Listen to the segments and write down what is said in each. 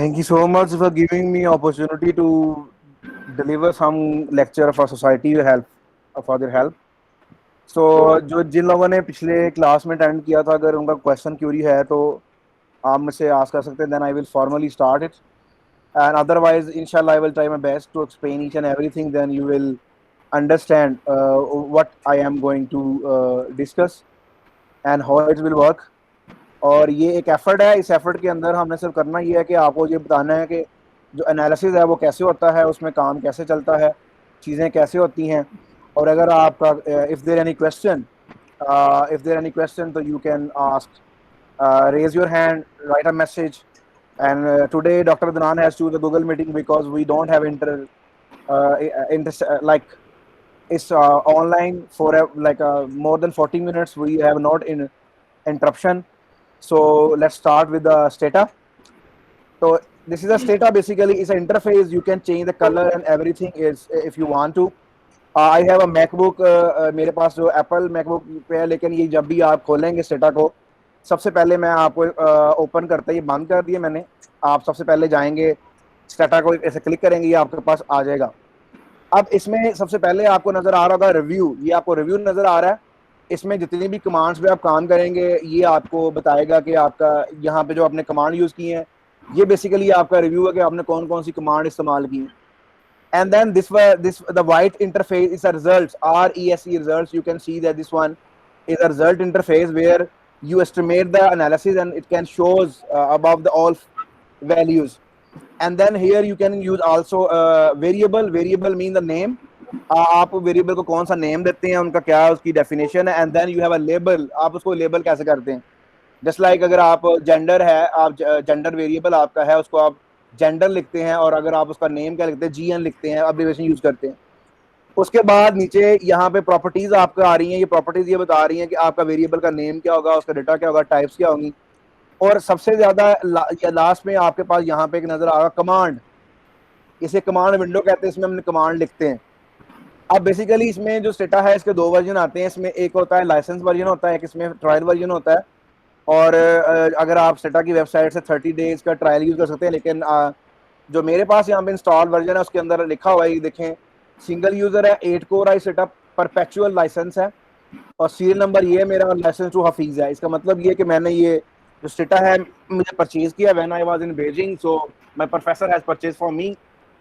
Thank you so much for giving me opportunity to deliver some lecture for society help for their help. So जो जिन लोगों ने पिछले class में attend किया था, अगर उनका क्वेश्चन क्यूरी है तो आप मुझसे आस्क कर सकते हैं. Then I will formally start it, and otherwise inshallah I will try my best to explain each and everything. Then you will understand what I am going to discuss and how it will work. और ये एक effort है. इस effort के अंदर हमने सिर्फ करना ये है कि आपको ये बताना है कि जो एनालिसिस है वो कैसे होता है, उसमें काम कैसे चलता है, चीज़ें कैसे होती हैं. और अगर आपका इफ़ देर एनी क्वेश्चन तो you can ask, raise your hand, write a message. And today Dr. Adnan has to the Google meeting because we don't have like it's online for more than 40 minutes. We have not in interruption. So let's start with the stata. So this is a stata. Basically it's an interface. You can change the color and everything is if you want to. I have a MacBook. मेरे पास जो Apple MacBook पे है, लेकिन ये जब भी आप खोलेंगे स्टेटा को, सबसे पहले मैं आपको ओपन करते ही बंद कर दिए मैंने. आप सबसे पहले जाएंगे स्टेटा को ऐसे क्लिक करेंगे, ये आपके पास आ जाएगा. अब इसमें सबसे पहले आपको नजर आ रहा होगा रिव्यू. ये आपको रिव्यू नजर आ रहा है. इसमें जितनी भी कमांड्स पे आप काम करेंगे ये आपको बताएगा कि आपका यहाँ पे जो आपने कमांड यूज की है, ये बेसिकली आपका रिव्यू है कि आपने कौन कौन सी कमांड इस्तेमाल की. And then the white interface is a results, RESE results. You can see that this one is a result interface where you estimate the analysis and it can shows above the all values. And then here you can use also variable mean the name. आप variable को कौन सा name देते हैं, उनका क्या उसकी definition है. And then you have a label. आप उसको लेबल कैसे करते हैं, जस्ट लाइक अगर आप जेंडर है, आप जेंडर वेरिएबल आपका है, उसको आप जेंडर लिखते हैं, और अगर आप उसका नेम क्या लिखते हैं, GN लिखते हैं, अब्रिविएशन यूज करते हैं. उसके बाद नीचे यहाँ पे प्रॉपर्टीज आपको आ रही हैं. ये प्रॉपर्टीज ये बता रही हैं कि आपका वेरिएबल का नेम क्या होगा, उसका डेटा क्या होगा, टाइप्स क्या होंगी. और सबसे ज्यादा लास्ट में आपके पास यहाँ पे एक नजर आ रहा कमांड. इसे कमांड विंडो कहते हैं. इसमें हमने कमांड लिखते हैं. अब बेसिकली इसमें जो स्टेटा है इसके दो वर्जन आते हैं. इसमें एक होता है लाइसेंस वर्जन होता है, एक इसमें ट्रायल वर्जन होता है. और अगर आप स्टेटा की वेबसाइट से 30 डेज का ट्रायल यूज कर सकते हैं. लेकिन जो मेरे पास यहाँ पे इंस्टॉल वर्जन है उसके अंदर लिखा हुआ है, देखें, सिंगल यूजर है, 8 कोर आई सेटअप, परपेचुअल लाइसेंस है, और सीरियल नंबर ये मेरा लाइसेंस टू हफीज है. इसका मतलब ये कि मैंने ये जो स्टेटा है मुझे परचेज किया when I was in Beijing. So my professor has purchase for me.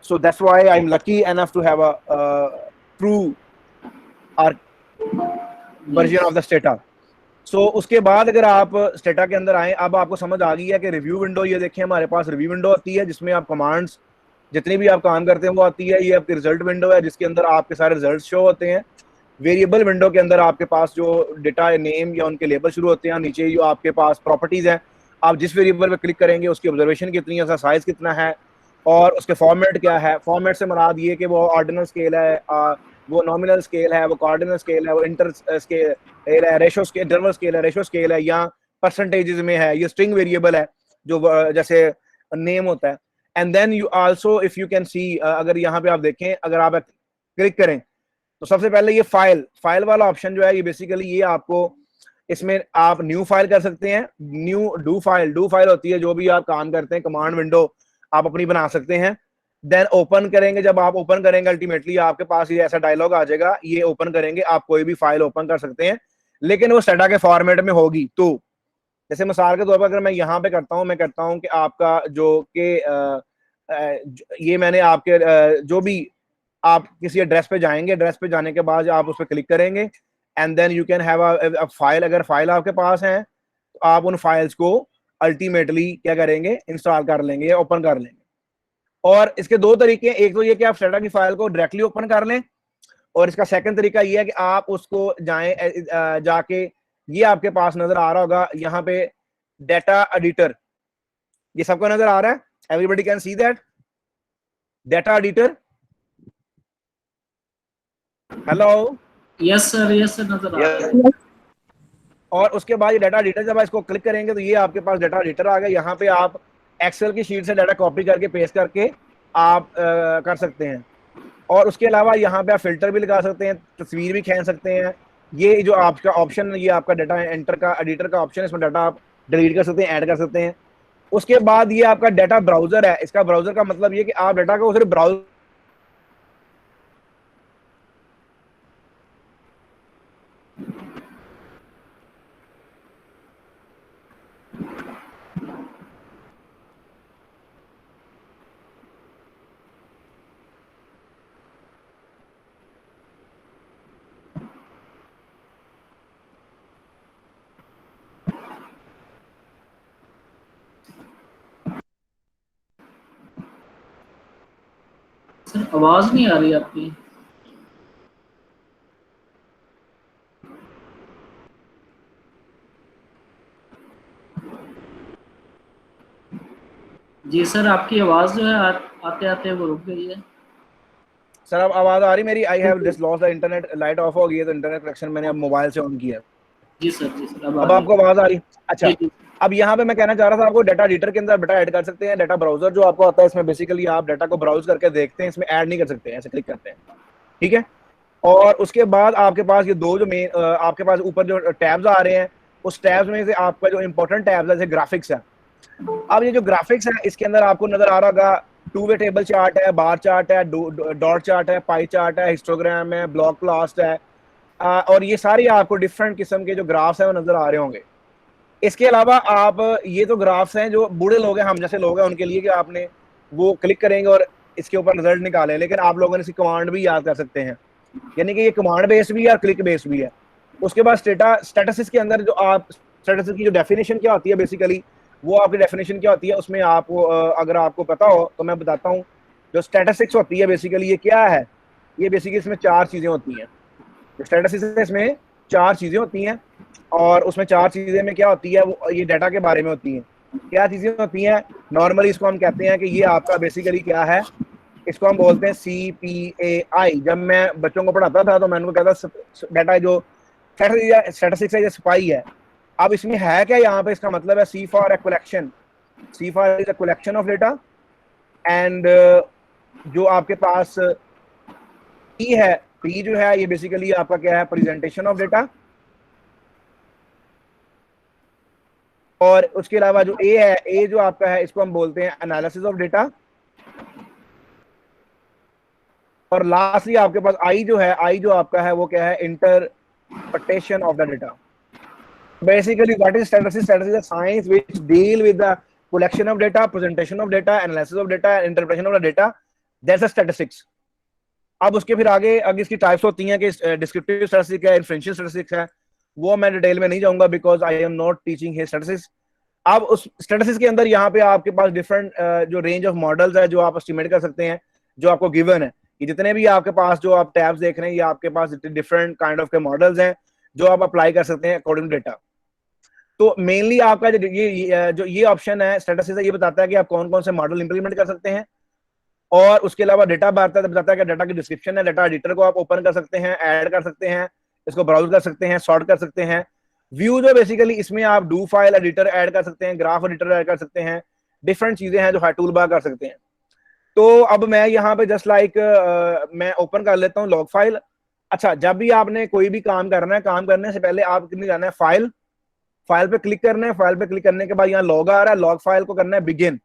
So that's why I am lucky enough to have a trial version of the Stata. सो उसके बाद अगर आप स्टेटा के अंदर आए, अब आपको समझ आ गई है कि रिव्यू विंडो, ये देखें हमारे पास रिव्यू विंडो आती है जिसमें आप कमांड्स जितनी भी आप काम करते हैं वो आती है. ये आपकी रिजल्ट विंडो है जिसके अंदर आपके सारे रिजल्ट शो होते हैं. वेरिएबल विंडो के अंदर आपके पास जो डेटा नेम या उनके लेबल शुरू होते हैं. नीचे जो आपके पास प्रॉपर्टीज हैं, आप जिस वेरिएबल पे क्लिक करेंगे उसकी ऑब्जर्वेशन कितनी है, उसका साइज कितना है, और उसके फॉर्मेट क्या है. फॉर्मेट से मुराद ये कि वो ऑर्डिनल स्केल है, वो नॉमिनल स्केल है, वो कार्डिनल स्केल है, वो इंटर स्केल है, रेशो स्केल, इंटरवल स्केल है, रेशो स्केल है, या परसेंटेजेस में है. ये स्ट्रिंग वेरिएबल है जो जैसे नेम होता है. And then you also if you can see, अगर यहाँ पे आप देखें, अगर आप क्लिक करें तो सबसे पहले ये फाइल वाला ऑप्शन जो है, ये बेसिकली ये आपको इसमें आप न्यू फाइल कर सकते हैं. न्यू डू फाइल होती है जो भी आप काम करते हैं, कमांड विंडो आप अपनी बना सकते हैं. देन ओपन करेंगे. जब आप ओपन करेंगे अल्टीमेटली आपके पास ये ऐसा डायलॉग आ जाएगा. ये ओपन करेंगे, आप कोई भी फाइल ओपन कर सकते हैं, लेकिन वो स्टेटा के फॉर्मेट में होगी. तो जैसे मिसाल के तौर पर अगर मैं यहाँ पे करता हूँ, मैं कहता हूँ कि आपका जो कि ये मैंने आपके जो भी आप किसी एड्रेस पे जाएंगे, एड्रेस पे जाने के बाद आप उस पर क्लिक करेंगे and then you can have a file. अगर फाइल आपके पास है तो आप उन फाइल्स को अल्टीमेटली क्या करेंगे, इंस्टॉल कर लेंगे या ओपन कर लेंगे. और इसके दो तरीके हैं. एक तो ये कि आप स्टेटा की फाइल को डायरेक्टली ओपन कर लें, और इसका सेकंड तरीका ये है कि आप उसको जाके, ये आपके पास नजर आ रहा होगा यहाँ पे डेटा एडिटर. ये सबको नजर आ रहा है? Everybody can see that data editor. Hello, yes sir नजर आ रहा है. और उसके बाद ये डाटा एडिटर, जब आप इसको क्लिक करेंगे तो ये आपके पास डाटा एडिटर आ गया. यहाँ पे आप एक्सेल की शीट से डाटा कॉपी करके पेस्ट करके आप कर सकते हैं. और उसके अलावा यहाँ पे आप फिल्टर भी लगा सकते हैं, तस्वीर भी खींच सकते हैं. ये जो आपका ऑप्शन है, ये आपका डाटा एंटर का एडिटर का ऑप्शन है. इसमें डाटा आप डिलीट कर सकते हैं, ऐड कर सकते हैं. उसके बाद ये आपका डाटा ब्राउजर है। इसका ब्राउजर का मतलब ये कि आप डाटा को सिर्फ ब्राउज सर आवाज नहीं आ रही आपकी। जी सर, आपकी आवाज जो है आते आते वो रुक गई है। सर अब आवाज आ रही मेरी? I have just lost the internet, light of हो गई है तो इंटरनेट कनेक्शन मैंने अब मोबाइल से ऑन किया। जी सर, जी सर, अब आ अब रही आपको आवाज आ रही? अच्छा, है। जी जी। अब यहाँ पे मैं कहना चाह रहा था आपको, डाटा एडिटर के अंदर डाटा ऐड कर सकते हैं। डाटा ब्राउजर जो आपको आता है, इसमें बेसिकली आप डाटा को ब्राउज करके देखते हैं, इसमें ऐड नहीं कर सकते हैं, ऐसे क्लिक करते हैं, ठीक है। और उसके बाद आपके पास ये दो जो मेन आपके पास ऊपर जो टैब्स आ रहे हैं, उस टैब्स में से आपका जो इंपॉर्टेंट टैब्स है जैसे ग्राफिक्स है। अब ये जो ग्राफिक्स है इसके अंदर आपको नजर आ रहा होगा टू वे टेबल चार्ट है, बार चार्ट है, डॉट चार्ट है, पाई चार्ट है, हिस्टोग्राम है, ब्लॉक क्लास्ट है, और ये सारी आपको डिफरेंट किस्म के जो ग्राफ्स हैं वो नजर आ रहे होंगे। इसके अलावा आप ये तो ग्राफ्स हैं जो बूढ़े लोग हैं, हम जैसे लोग हैं उनके लिए, कि आपने वो क्लिक करेंगे और इसके ऊपर रिजल्ट निकाले, लेकिन आप लोगों ने इसकी कमांड भी याद कर सकते हैं, यानी कि ये कमांड बेस्ड भी है और क्लिक बेस्ड भी है। उसके बाद स्टेटसिस के अंदर जो आप स्टेटसिस की जो डेफिनेशन क्या होती है, बेसिकली वो आपकी डेफिनेशन क्या होती है उसमें आपको अगर आपको पता हो तो मैं बताता हूँ। जो स्टैटिस्टिक्स होती है बेसिकली ये क्या है, ये बेसिकली इसमें चार चीजें होती हैं। स्टैटिस्टिक्स है इसमें चार चीजें होती हैं, और उसमें चार चीजें में क्या होती है, वो ये डाटा के बारे में होती हैं। क्या चीजें होती हैं? नॉर्मली इसको हम कहते हैं कि ये आपका बेसिकली क्या है, इसको हम बोलते हैं CPAI। जब मैं बच्चों को पढ़ाता था तो मैं उनको कहता डाटा जो स्टैटिस्टिक्स है, ये सिपाही है। अब इसमें है क्या, यहाँ पे इसका मतलब है C for collection. C for is a collection of data, and जो आपके पास P है, P जो है ये बेसिकली आपका क्या है, प्रेजेंटेशन ऑफ डेटा। और उसके अलावा जो A है, A जो आपका है इसको हम बोलते हैं एनालिसिस ऑफ डेटा। और लास्टली आपके पास I जो है, I जो आपका है वो क्या है, interpretation of the data. Basically, what is statistics? Statistics is a science which deal with the collection of data, presentation of data, analysis of data, and interpretation of the data. That's a statistics. अब उसके फिर आगे आगे इसकी types होती हैं कि descriptive statistics है, इन्फ्रेंशियल स्टैटिस्टिक्स है, वो मैं डिटेल में नहीं जाऊंगा because I am not teaching here statistics. अब उस स्टैटिस्टिक्स के अंदर यहाँ पे आपके पास डिफरेंट जो रेंज ऑफ मॉडल्स है जो आप एस्टिमेट कर सकते हैं, जो आपको गिवन है। ये जितने भी आपके पास जो आप टैब्स देख रहे हैं, ये आपके पास डिफरेंट काइंड ऑफ के मॉडल्स हैं जो आप अप्लाई कर सकते हैं अकॉर्डिंग टू डेटा। तो मेनली आपका जो ये ऑप्शन है स्टैटिस्टिक्स है, ये बताता है कि आप कौन कौन से मॉडल इंप्लीमेंट कर सकते हैं। और उसके अलावा डेटा बताता है कि डाटा की डिस्क्रिप्शन है, डाटा एडिटर को आप ओपन कर सकते हैं, ऐड कर सकते हैं, इसको ब्राउज कर सकते हैं, सॉर्ट कर सकते हैं। व्यू जो बेसिकली इसमें आप डू फाइल एडिटर ऐड कर सकते हैं, ग्राफ एडिटर ऐड कर सकते हैं, डिफरेंट चीजें हैं जो है टूल बार कर सकते हैं। तो अब मैं यहाँ पे जस्ट लाइक मैं ओपन कर लेता हूँ लॉग फाइल। अच्छा, जब भी आपने कोई भी काम करना है, काम करने से पहले आप कितनी जाना है, फाइल, फाइल पे क्लिक करना है। फाइल पे क्लिक करने के बाद यहाँ लॉग आ रहा है, लॉग फाइल को करना है बिगिन।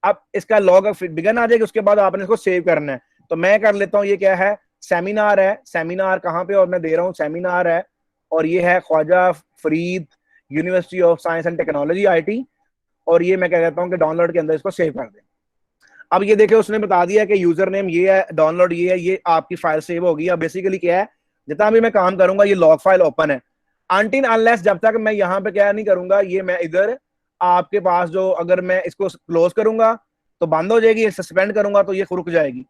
अब इसका लॉग बिगिन आ जाएगी, उसके बाद आपने इसको सेव करना है। तो मैं कर लेता हूँ, ये क्या है, सेमिनार है। सेमिनार कहाँ पे, और मैं दे रहा हूँ सेमिनार है, और ये है Khwaja Farid university of science and technology IT। और ये मैं कह कहता हूँ कि डाउनलोड के अंदर इसको सेव कर दें। अब ये देखिए उसने बता दिया कि यूजर नेम ये है, डाउनलोड ये है, ये आपकी फाइल सेव होगी। अब बेसिकली क्या है, जितना भी मैं काम करूंगा ये लॉग फाइल ओपन है। अनटिल अनलेस, जब तक मैं यहाँ पे क्या नहीं करूंगा, ये मैं इधर आपके पास जो, अगर मैं इसको क्लोज करूंगा तो बंद हो जाएगी, सस्पेंड करूंगा तो ये रुक जाएगी।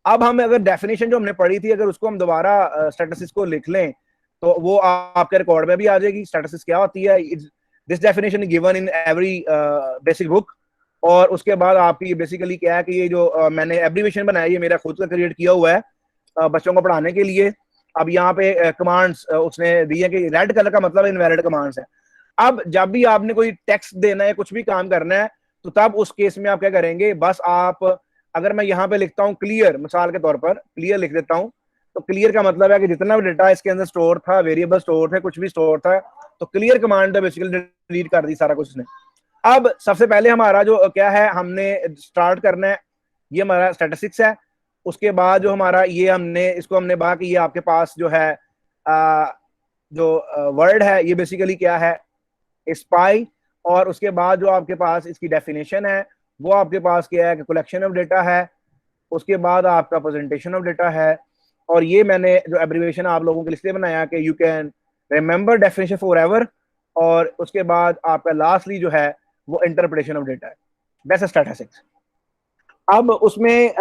अब हम अगर डेफिनेशन जो हमने पढ़ी थी, अगर उसको हम दोबारा स्टेटसिस को लिख लें तो वो आपके रिकॉर्ड में भी आ जाएगी। स्टेटसिस क्या होती है, this definition given in every basic book. और उसके बाद आपकी बेसिकली क्या है कि ये जो मैंने एब्रीविएशन बनाया, ये मेरा खुद का क्रिएट किया हुआ है बच्चों को पढ़ाने के लिए। अब यहाँ पे कमांड्स उसने दी है कि रेड कलर का मतलब इनवैलिड कमांड्स है। अब जब भी आपने कोई टेक्स्ट देना है, कुछ भी काम करना है, तो तब उस केस में आप क्या करेंगे, बस आप, अगर मैं यहाँ पे लिखता हूँ क्लियर, मिसाल के तौर पर क्लियर लिख देता हूँ, तो क्लियर का मतलब है कि जितना भी डेटा इसके अंदर स्टोर था, वेरिएबल स्टोर थे, कुछ भी स्टोर था, तो क्लियर कमांड तो बेसिकली डिलीट कर दी सारा कुछ इसने। अब सबसे पहले हमारा जो क्या है, हमने स्टार्ट करना है, ये हमारा स्टैटिस्टिक्स है। उसके बाद जो हमारा ये इसको हमने कहा कि ये आपके पास जो है जो वर्ड है ये बेसिकली क्या है, स्पाई। और उसके बाद जो आपके पास इसकी डेफिनेशन है वो आपके पास क्या है कि कलेक्शन ऑफ डेटा है। उसके बाद आपका प्रेजेंटेशन ऑफ डेटा है। और ये मैंने जो एब्रीविएशन आप लोगों के लिए बनाया कि you can remember definition for ever. और उसके बाद आपका लास्टली जो है वो इंटरप्रिटेशन ऑफ डेटा है, दैट्स स्टैटिस्टिक्स। अब उसमें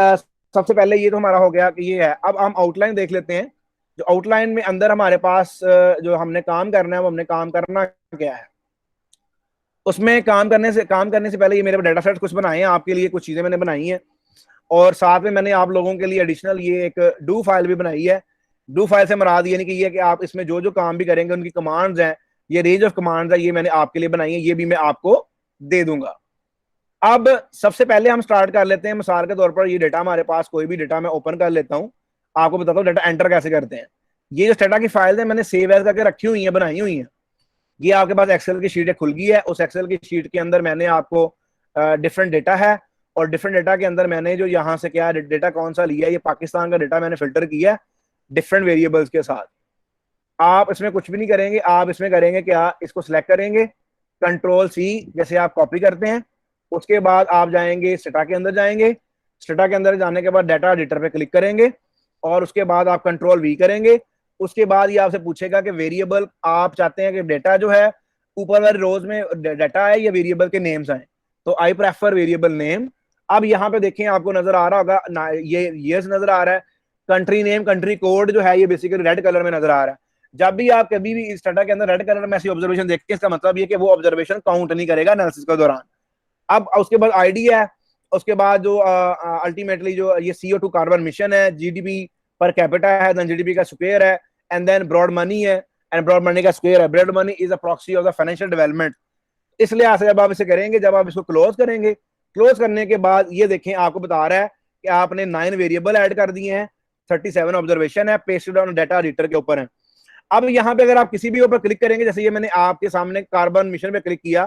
सबसे पहले ये तो हमारा हो गया कि ये है। अब हम आउटलाइन देख लेते हैं। जो आउटलाइन में अंदर हमारे पास जो हमने काम करना है वो हमने काम करना क्या है। उसमें काम करने से पहले ये मेरे डाटा सेट कुछ बनाए हैं आपके लिए, कुछ चीजें मैंने बनाई हैं। और साथ में मैंने आप लोगों के लिए एडिशनल ये एक डू फाइल भी बनाई है। डू फाइल से मुराद ये नहीं कि ये कि आप इसमें जो जो काम भी करेंगे उनकी कमांड्स हैं, ये रेंज ऑफ कमांड्स है, ये मैंने आपके लिए बनाई है, ये भी मैं आपको दे दूंगा। अब सबसे पहले हम स्टार्ट कर लेते हैं। मिसाल के तौर पर ये डेटा हमारे पास, कोई भी डेटा मैं ओपन कर लेता हूं, आपको बताता हूँ डेटा एंटर कैसे करते हैं। ये जो डेटा की फाइल है मैंने सेव एज करके रखी हुई है, बनाई हुई है। ये आपके पास एक्सेल की शीट खुल गई है। उस एक्सेल की शीट के अंदर मैंने आपको डिफरेंट डेटा है, और डिफरेंट डेटा के अंदर मैंने जो यहाँ से क्या डेटा कौन सा लिया है, ये पाकिस्तान का डेटा मैंने फिल्टर किया है डिफरेंट वेरिएबल्स के साथ। आप इसमें कुछ भी नहीं करेंगे, आप इसमें करेंगे क्या, इसको सिलेक्ट करेंगे, कंट्रोल सी जैसे आप कॉपी करते हैं। उसके बाद आप जाएंगे स्टेटा के अंदर, जाएंगे स्टेटा के अंदर जाने के बाद डाटा एडिटर पे क्लिक करेंगे, और उसके बाद आप कंट्रोल वी करेंगे। उसके बाद ये आपसे पूछेगा कि वेरिएबल आप चाहते हैं कि डेटा जो है ऊपर वाले रोज में डाटा है या वेरिएबल के नेम्स आए। तो आई प्रेफर वेरिएबल नेम। अब यहाँ पे देखें, आपको नजर आ रहा होगा ये ईयर्स नजर आ रहा है, कंट्री नेम कंट्री कोड जो है ये बेसिकली रेड कलर में नजर आ रहा है। जब भी आप कभी भी इस डाटा के अंदर रेड कलर में ऐसी ऑब्जर्वेशन देखते हैं, इसका मतलब ये कि वो ऑब्जर्वेशन काउंट नहीं करेगा एनालिसिस के दौरान। अब उसके बाद आईडी है, उसके बाद जो अल्टीमेटली जो ये CO2 कार्बन मिशन है, जीडीपी पर कैपिटा है, देन जीडीपी का स्क्वायर है, एंड देन ब्रॉड मनी है, एंड ब्रॉड मनी का स्क्वायर है। Broad money is a proxy of the financial development. इसलिए ऐसे जब आप इसे करेंगे, जब आप इसको क्लोज करेंगे, क्लोज करने के बाद ये देखें आपको बता रहा है कि आपने 9 वेरिएबल ऐड कर दिए हैं, 37 ऑब्जर्वेशन है, पेस्टेड ऑन डाटा एडिटर के ऊपर है। अब यहाँ पे अगर आप किसी भी ऊपर क्लिक करेंगे, जैसे ये मैंने आपके सामने कार्बन मिशन पे क्लिक किया,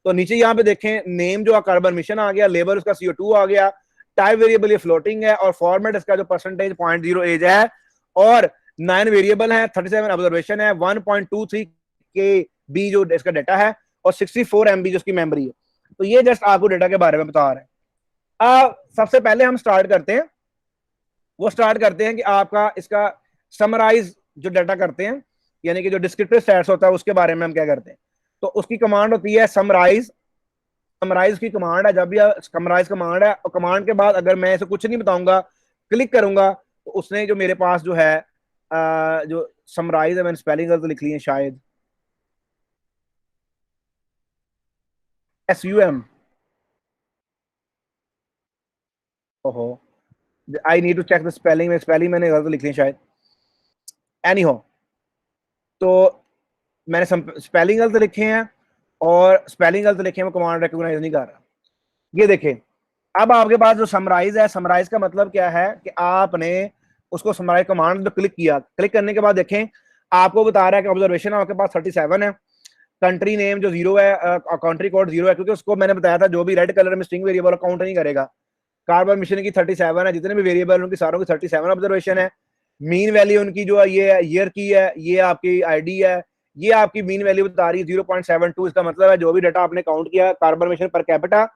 तो नीचे यहाँ पे देखें नेम जो कार्बन मिशन आ गया, लेबर उसका CO2 आ गया, टाइप वेरिएबल ये फ्लोटिंग है, और फॉर्मेट इसका जो परसेंटेज 0.08 है, और 9 वेरिएबल है, 37 ऑब्जर्वेशन है, 1.23 KB जो इसका डाटा है, और 64 MB जो इसकी मेमोरी है। तो ये जस्ट आपको डाटा के बारे में बता रहे हैं। सबसे पहले हम स्टार्ट करते हैं कि आपका इसका समराइज जो डाटा करते हैं, यानी कि जो डिस्क्रिप्टिव स्टैट्स होता है उसके बारे में हम क्या करते हैं। तो उसकी कमांड होती है समराइज। समराइज की कमांड है, जब भी समराइज कमांड है, और कमांड के बाद अगर मैं इसे कुछ नहीं बताऊंगा, क्लिक करूंगा, तो उसने जो मेरे पास जो है जो समराइज है, मैंने स्पेलिंग गलत लिख ली है शायद, SUM, ओहो, I need to check the spelling में, स्पेलिंग मैंने गलत लिख ली शायद। एनी हो, तो मैंने स्पेलिंग गलत लिखे हैं, और स्पेलिंग गलत लिखे हैं, मैं कमांड रिकॉग्नाइज नहीं कर रहा। ये देखें, अब आपके पास जो समराइज है, समराइज का मतलब क्या है कि आपने उसको समराइज कमांड क्लिक किया, क्लिक करने के बाद देखें आपको बता रहा है कि ऑब्जर्वेशन आपके पास 37 है, कंट्री नेम जो 0 है, कंट्री कोड 0 है, क्योंकि उसको मैंने बताया था जो भी रेड कलर में स्ट्रिंग वेरिएबल काउंट नहीं करेगा। कार्बन मिशन की 37 है, जितने भी वेरिएबल उनकी सारों की 37 ऑब्जर्वेशन है। मीन वैल्यू उनकी जो है ये ईयर की है, ये आपकी आईडी है, ये आपकी मीन वैल्यू बता रही है 0.72। इसका मतलब है जो भी डाटा आपने काउंट किया कार्बन मिशन पर कैपिटा,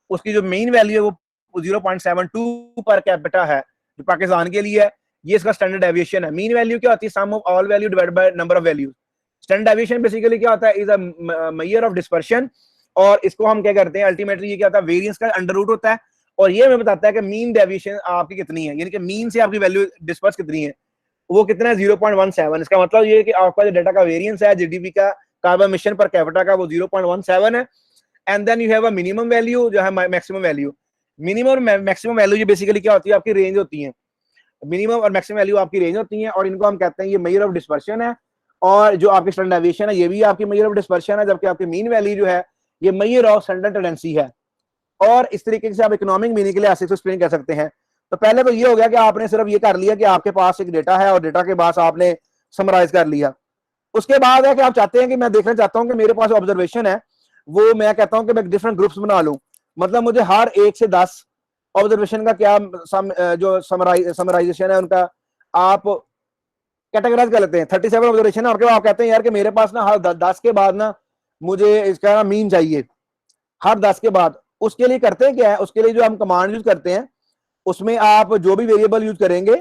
उसकी जो मेन वैल्यू है वो 0.72 पर कैपिटा है, जो पाकिस्तान के लिए है। ये इसका स्टैंडर्ड डेविएशन है। मीन वैल्यू क्या होती है, sum of all value divided by number of values. Standard deviation basically क्या होता है, is a measure of dispersion, और इसको हम क्या करते हैं, अल्टीमेटली ये क्या होता है, वेरिएंस का अंडर रूट होता है, और ये हमें बताता है कि मीन डेविएशन आपकी कितनी है, यानी कि मीन से आपकी वैल्यू डिस्पर्स कितनी है, वो कितना है 0.17। इसका मतलब ये है कि आपका जो डाटा का वेरिएंस है जीडीपी का कार्बन मिशन पर कैपिटा का, वो 0.17 है। And then you have a minimum value जो है मैक्सिमम वैल्यू। मिनिमम और मैक्सिमम वैल्यू ये बेसिकली क्या होती है, आपकी रेंज होती है। मिनिमम और मैक्सिमम वैल्यू आपकी रेंज होती है, और इनको हम कहते हैं ये मेजर ऑफ डिस्पर्शन है। और जो आपकी स्टैंडर्ड डेविएशन है ये भी आपकी मेजर ऑफ डिस्पर्शन है, जबकि आपकी मीन वैल्यू जो है ये मेजर ऑफ स्टैंडर्ड टेंडेंसी है। और इस तरीके से आप इकोनॉमिक मीनिंग के लिए ऐसे एक्सप्लेन कर सकते हैं। तो पहले तो ये हो गया कि आपने सिर्फ ये कर लिया कि आपके पास एक डेटा है, और डेटा के पास आपने समराइज कर लिया। उसके बाद है कि आप चाहते हैं कि मैं देखना चाहता हूं कि मेरे पास ऑब्जर्वेशन है, वो मैं कहता हूं कि मैं डिफरेंट ग्रुप्स बना लूं, मतलब मुझे हर 1 से 10 ऑब्जर्वेशन का क्या जो समराइजेशन है उनका आप कैटेगराइज कर लेते हैं। 37 ऑब्जर्वेशन है और आप कहते हैं यार कि मेरे पास ना हर 10 के बाद ना मुझे इसका मीन चाहिए हर 10 के बाद। उसके लिए करते हैं क्या है, उसके लिए जो हम कमांड यूज करते हैं उसमें आप जो भी वेरिएबल यूज करेंगे,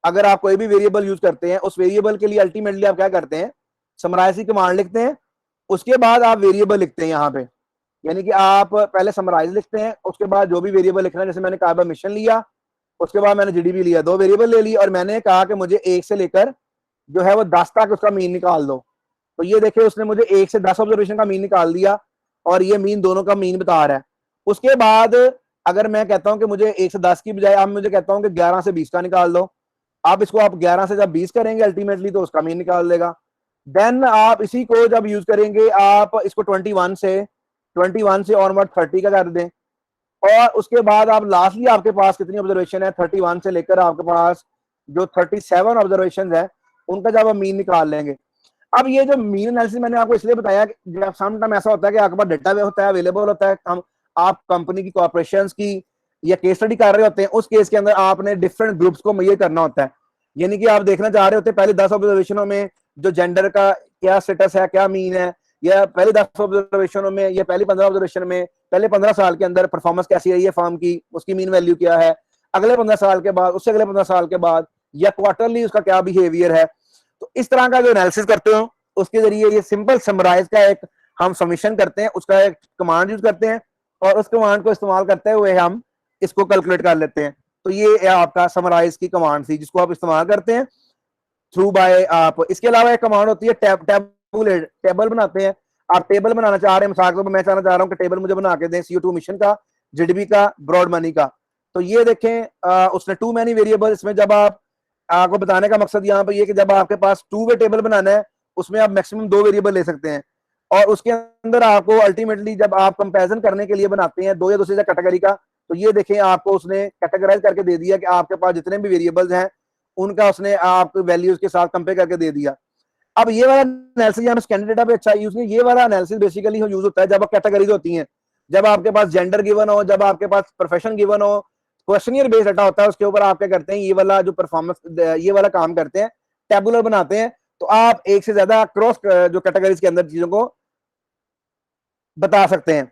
अगर आप कोई भी वेरिएबल यूज करते हैं उस वेरिएबल के लिए अल्टीमेटली आप क्या करते हैं, समराइज की कमांड लिखते हैं, उसके बाद आप वेरिएबल लिखते हैं यहाँ पे, यानी कि आप पहले समराइज लिखते हैं, उसके बाद जो भी वेरिएबल लिखना है, जैसे मैंने कार्बन मिशन लिया, उसके बाद मैंने जीडीपी लिया, 2 वेरिएबल ले ली और मैंने कहा कि मुझे 1 से लेकर जो है वो 10 तक उसका मीन निकाल दो। तो ये देखिए उसने मुझे 1 से 10 ऑब्जर्वेशन का मीन निकाल दिया और ये मीन दोनों का मीन बता रहा है। उसके बाद अगर मैं कहता हूं कि मुझे 1 से 10 की बजाय अब मुझे कहता हूं कि 11 से 20 का निकाल दो, आप इसको आप 11 से जब 20 करेंगे अल्टीमेटली तो उसका मीन निकाल देगा। देन आप इसी को जब यूज करेंगे आप इसको 21 से ऑनवर्ड 30 का कर दें और उसके बाद आप लास्टली आपके पास कितनी ऑब्जर्वेशन है, 31 से लेकर आपके पास जो 37 ऑब्जर्वेशन है उनका जब आप मीन निकाल लेंगे। अब ये जो मीन एनालिसिस मैंने आपको इसलिए बताया कि जब सम टाइम ऐसा होता है कि आपके पास डेटा होता है अवेलेबल होता है, हम आप कंपनी की कॉर्पोरेशन की या केस स्टडी कर रहे होते हैं, उस केस के अंदर आपने डिफरेंट ग्रुप्स को मेजर करना होता है, यानी कि आप देखना चाह रहे होते हैं पहले 10 ऑब्जर्वेशनों में जो जेंडर का क्या स्टेटस है, क्या मीन है, या पहले 10 ऑब्जर्वेशनों में या पहले 15 ऑब्जर्वेशन में पहले 15 साल के अंदर परफॉर्मेंस कैसी रही है फर्म की, उसकी मीन वैल्यू क्या है, अगले 15 साल के बाद, उससे अगले 15 साल के बाद, या क्वार्टरली उसका क्या बिहेवियर है। तो इस तरह का जो एनालिसिस करते हो उसके जरिए ये सिंपल समराइज का एक हम सबमिशन करते हैं, उसका एक कमांड यूज करते हैं और उस कमांड को इस्तेमाल करते हुए हम इसको कैलकुलेट कर लेते हैं। तो ये आपका समराइज की कमांड थी जिसको आप इस्तेमाल करते हैं थ्रू बाय आप। इसके अलावा एक कमांड होती है टेबुलेट, टेबल बनाते हैं। आप टेबल बनाना चाह रहे हैं, मिसाल के तौर पर मैं चाहना चाह रहा हूं कि टेबल मुझे बना के दें CO2 मिशन का, जीडीपी का, ब्रॉड मनी का। तो ये देखें उसने टू मैनी वेरिएबल, इसमें जब आप आपको बताने का मकसद यहाँ पर ये कि जब आपके पास 2 वे टेबल बनाना है उसमें आप मैक्सिमम 2 वेरिएबल ले सकते हैं और उसके अंदर आपको अल्टीमेटली जब आप कंपैरिजन करने के लिए बनाते हैं 2 या 2 से ज्यादा कैटेगरी का, तो ये देखें आपको उसने कैटेगराइज करके दे दिया कि आपके पास जितने भी वेरिएबल्स हैं उनका उसने आपको वैल्यूज के साथ कंपेयर करके दे दिया। अब ये वाला एनालिसिस हम स्कैंडर्ड डेटा पे अच्छा यूज नहीं, ये वाला एनालिसिस बेसिकली यूज होता है जब कैटेगरीज होती हैं, जब आपके पास जेंडर गिवन हो, जब आपके पास प्रोफेशन गिवन हो, क्वेश्चनियर बेस्ड डाटा होता है, उसके ऊपर आप क्या करते हैं ये वाला जो परफॉर्मेंस ये वाला काम करते हैं, टेबुलर बनाते हैं, तो आप 1 से ज्यादा क्रॉस जो कैटेगरीज के अंदर चीजों को बता सकते हैं।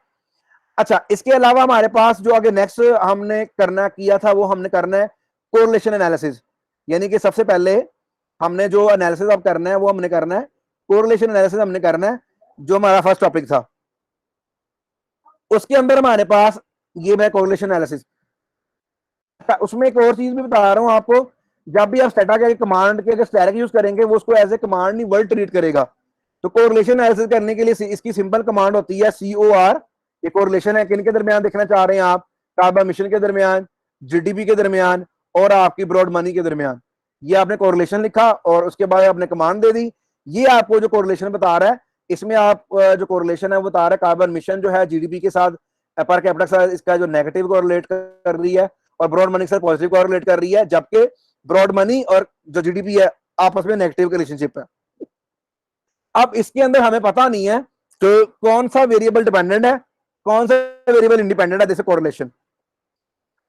अच्छा, इसके अलावा हमारे पास जो आगे नेक्स्ट हमने करना किया था वो हमने करना है कोरिलेशन एनालिसिस, यानी कि सबसे पहले हमने जो एनालिसिस अब करना है वो हमने करना है कोरिलेशन एनालिसिस हमने करना है, जो हमारा फर्स्ट टॉपिक था। उसके अंदर हमारे पास ये मैं कोरिलेशन एनालिसिस, उसमें एक और चीज भी बता रहा हूं आपको, जब भी आप स्टेटा के कमांड के स्टैटिक यूज करेंगे वो उसको एज ए कमांड नहीं वर्ड ट्रीट करेगा। तो कोरिलेशन एनालिसिस करने के लिए इसकी सिंपल कमांड होती है COR। ये कोरिलेशन है किन के दरमियान देखना चाह रहे हैं आप, कार्बन मिशन के दरमियान, जीडीपी के दरमियान और आपकी ब्रॉड मनी के दरमियान। ये आपने कोरिलेशन लिखा और उसके बाद आपने कमांड दे दी, ये आपको जो कोरिलेशन बता रहा है, इसमें आप जो कोरिलेशन है वो बता रहा है कार्बन मिशन जो है जीडीपी के साथ पर कैपिटा के साथ इसका जो नेगेटिव कोरिलेट कर रही है और ब्रॉड मनी के साथ पॉजिटिव कोरिलेट कर रही है, जबकि ब्रॉड मनी और जो जीडीपी है आपस में नेगेटिव रिलेशनशिप है। अब इसके अंदर हमें पता नहीं है कि कौन सा वेरिएबल डिपेंडेंट है, कौन सा वेरिएबल इंडिपेंडेंट है, जैसे कोरिलेशन।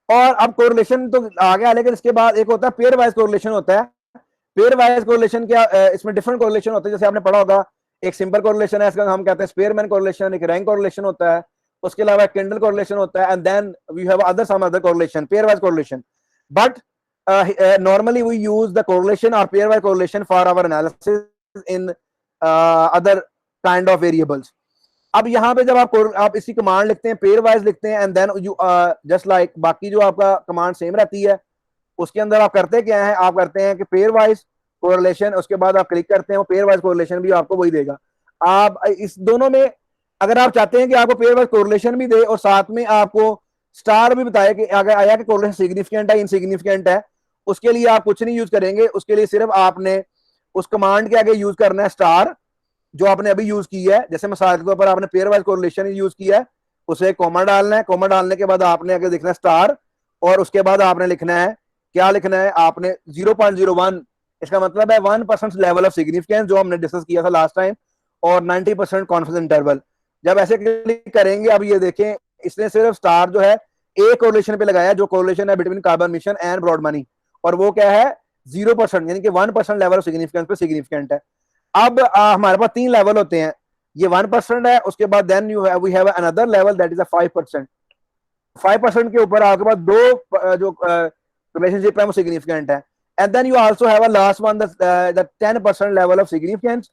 और अब कोरिलेशन तो आ गया, लेकिन इसके बाद एक होता है पेयर वाइज कोरिलेशन होता है। पेयर वाइज कोरिलेशन क्या, इसमें डिफरेंट कोरिलेशन होते हैं, जैसे आपने पढ़ा होगा एक सिंपल कोरिलेशन है, इसका हम कहते हैं स्पेयरमैन कोरिलेशन, एक रैंक कोरिलेशन होता है, उसके अलावा किंडल कोरिलेशन होता है, and then we have other some other correlation, pairwise correlation. But normally we use the correlation or pairwise correlation for our analysis in other kind of variables. अब यहाँ पे जब आप इसी कमांड लिखते हैं, पेयर वाइज लिखते हैं, and then you just like बाकी जो आपका कमांड सेम रहती है, उसके अंदर आप करते क्या है, आप करते हैं कि पेयर वाइज कोरिलेशन, उसके बाद आप क्लिक करते हैं, वो पेयर वाइज कोरिलेशन भी आपको वही देगा। आप इस दोनों में अगर आप चाहते हैं कि आपको पेयर वाइज कोरिलेशन भी दे और साथ में आपको स्टार भी बताया कि अगर आया कि कोरिलेशन सिग्निफिकेंट है, इनसिग्निफिकेंट है, उसके लिए आप कुछ नहीं यूज करेंगे, उसके लिए सिर्फ आपने उस कमांड के आगे यूज करना है स्टार, जो आपने अभी यूज की है। जैसे मिसाल के ऊपर आपने पेयर वाइज कोरिलेशन यूज किया है, उसे कॉमा डालना है, कॉमा डालने के बाद आपने आगे लिखना है स्टार, और उसके बाद आपने लिखना है, क्या लिखना है आपने 0.01, इसका मतलब है 1% लेवल ऑफ सिग्निफिकेंस, जो हमने डिस्कस किया था लास्ट टाइम, और 90% कॉन्फिडेंस इंटरवल। जब ऐसे क्लिक करेंगे, अब ये देखें इसने सिर्फ स्टार जो है एक कोरिलेशन पे लगाया, जो कोरिलेशन है between carbon emission and broad money, और वो क्या है 0%, यानी कि 1% लेवल ऑफ सिग्निफिकेंस पे सिग्निफिकेंट है। अब हमारे पास 3 लेवल होते हैं, ये 1% है, उसके बाद then we have another level that is a 5%। 5% के ऊपर आपके पास दो जो रिलेशनशिप है वो सिग्निफिकेंट है, and then you also have a last one the 10% level of significance.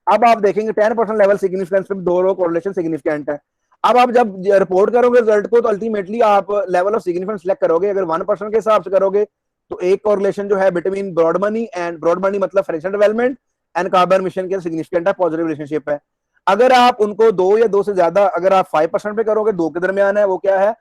अब आप देखेंगे 10% लेवल सिग्निफिकेंस पे दो कोरिलेशन सिग्निफिकेंट है। अब आप जब रिपोर्ट करोगे रिजल्ट को, तो अल्टीमेटली आप लेवल ऑफ सिग्निफिकेंस सिलेक्ट करोगे। अगर 1% के हिसाब से करोगे तो एक कोरिलेशन जो है between broad money and broad money मतलब financial development and carbon emission के सिग्निफिकेंट है, पॉजिटिव रिलेशनशिप है। अगर आप उनको दो या दो से ज्यादा, अगर आप 5% पे करोगे, दो के दरमियान है, वो क्या है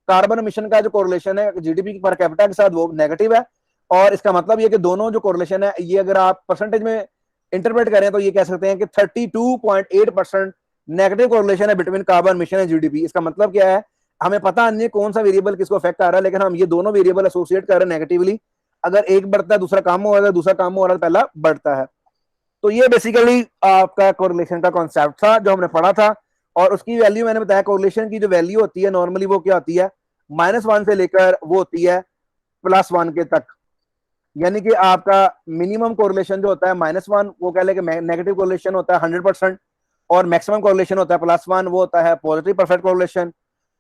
कार्बन मिशन का जो कोरिलेशन है जीडीपी पर कैपिटा के साथ वो नेगेटिव है। और इसका मतलब ये कि दोनों जो कोरिलेशन है ये अगर आप परसेंटेज में इंटरप्रेट करें तो ये कह सकते हैं कि 32.8% नेगेटिव कोरिलेशन है between carbon emission and GDP. इसका मतलब क्या है, हमें पता नहीं कौन सा वेरिएबल किसको अफेक्ट कर रहा है, लेकिन हम ये दोनों वेरिएबल एसोसिएट कर रहे हैं नेगेटिवली। अगर एक बढ़ता है दूसरा कम हो रहा है, दूसरा कम हो रहा है पहला बढ़ता है। तो ये बेसिकली आपका कोरिलेशन का कॉन्सेप्ट था जो हमने पढ़ा था। और उसकी वैल्यू मैंने बताया, कोरिलेशन की जो वैल्यू होती है नॉर्मली वो क्या होती है, -1 से लेकर वो होती है +1 के तक। यानी कि आपका मिनिमम कोरिलेशन जो होता है -1, वो कह ले कि नेगेटिव कोरिलेशन होता है 100%, और मैक्सिमम कोरिलेशन होता है +1, वो होता है पॉजिटिव परफेक्ट कोरिलेशन।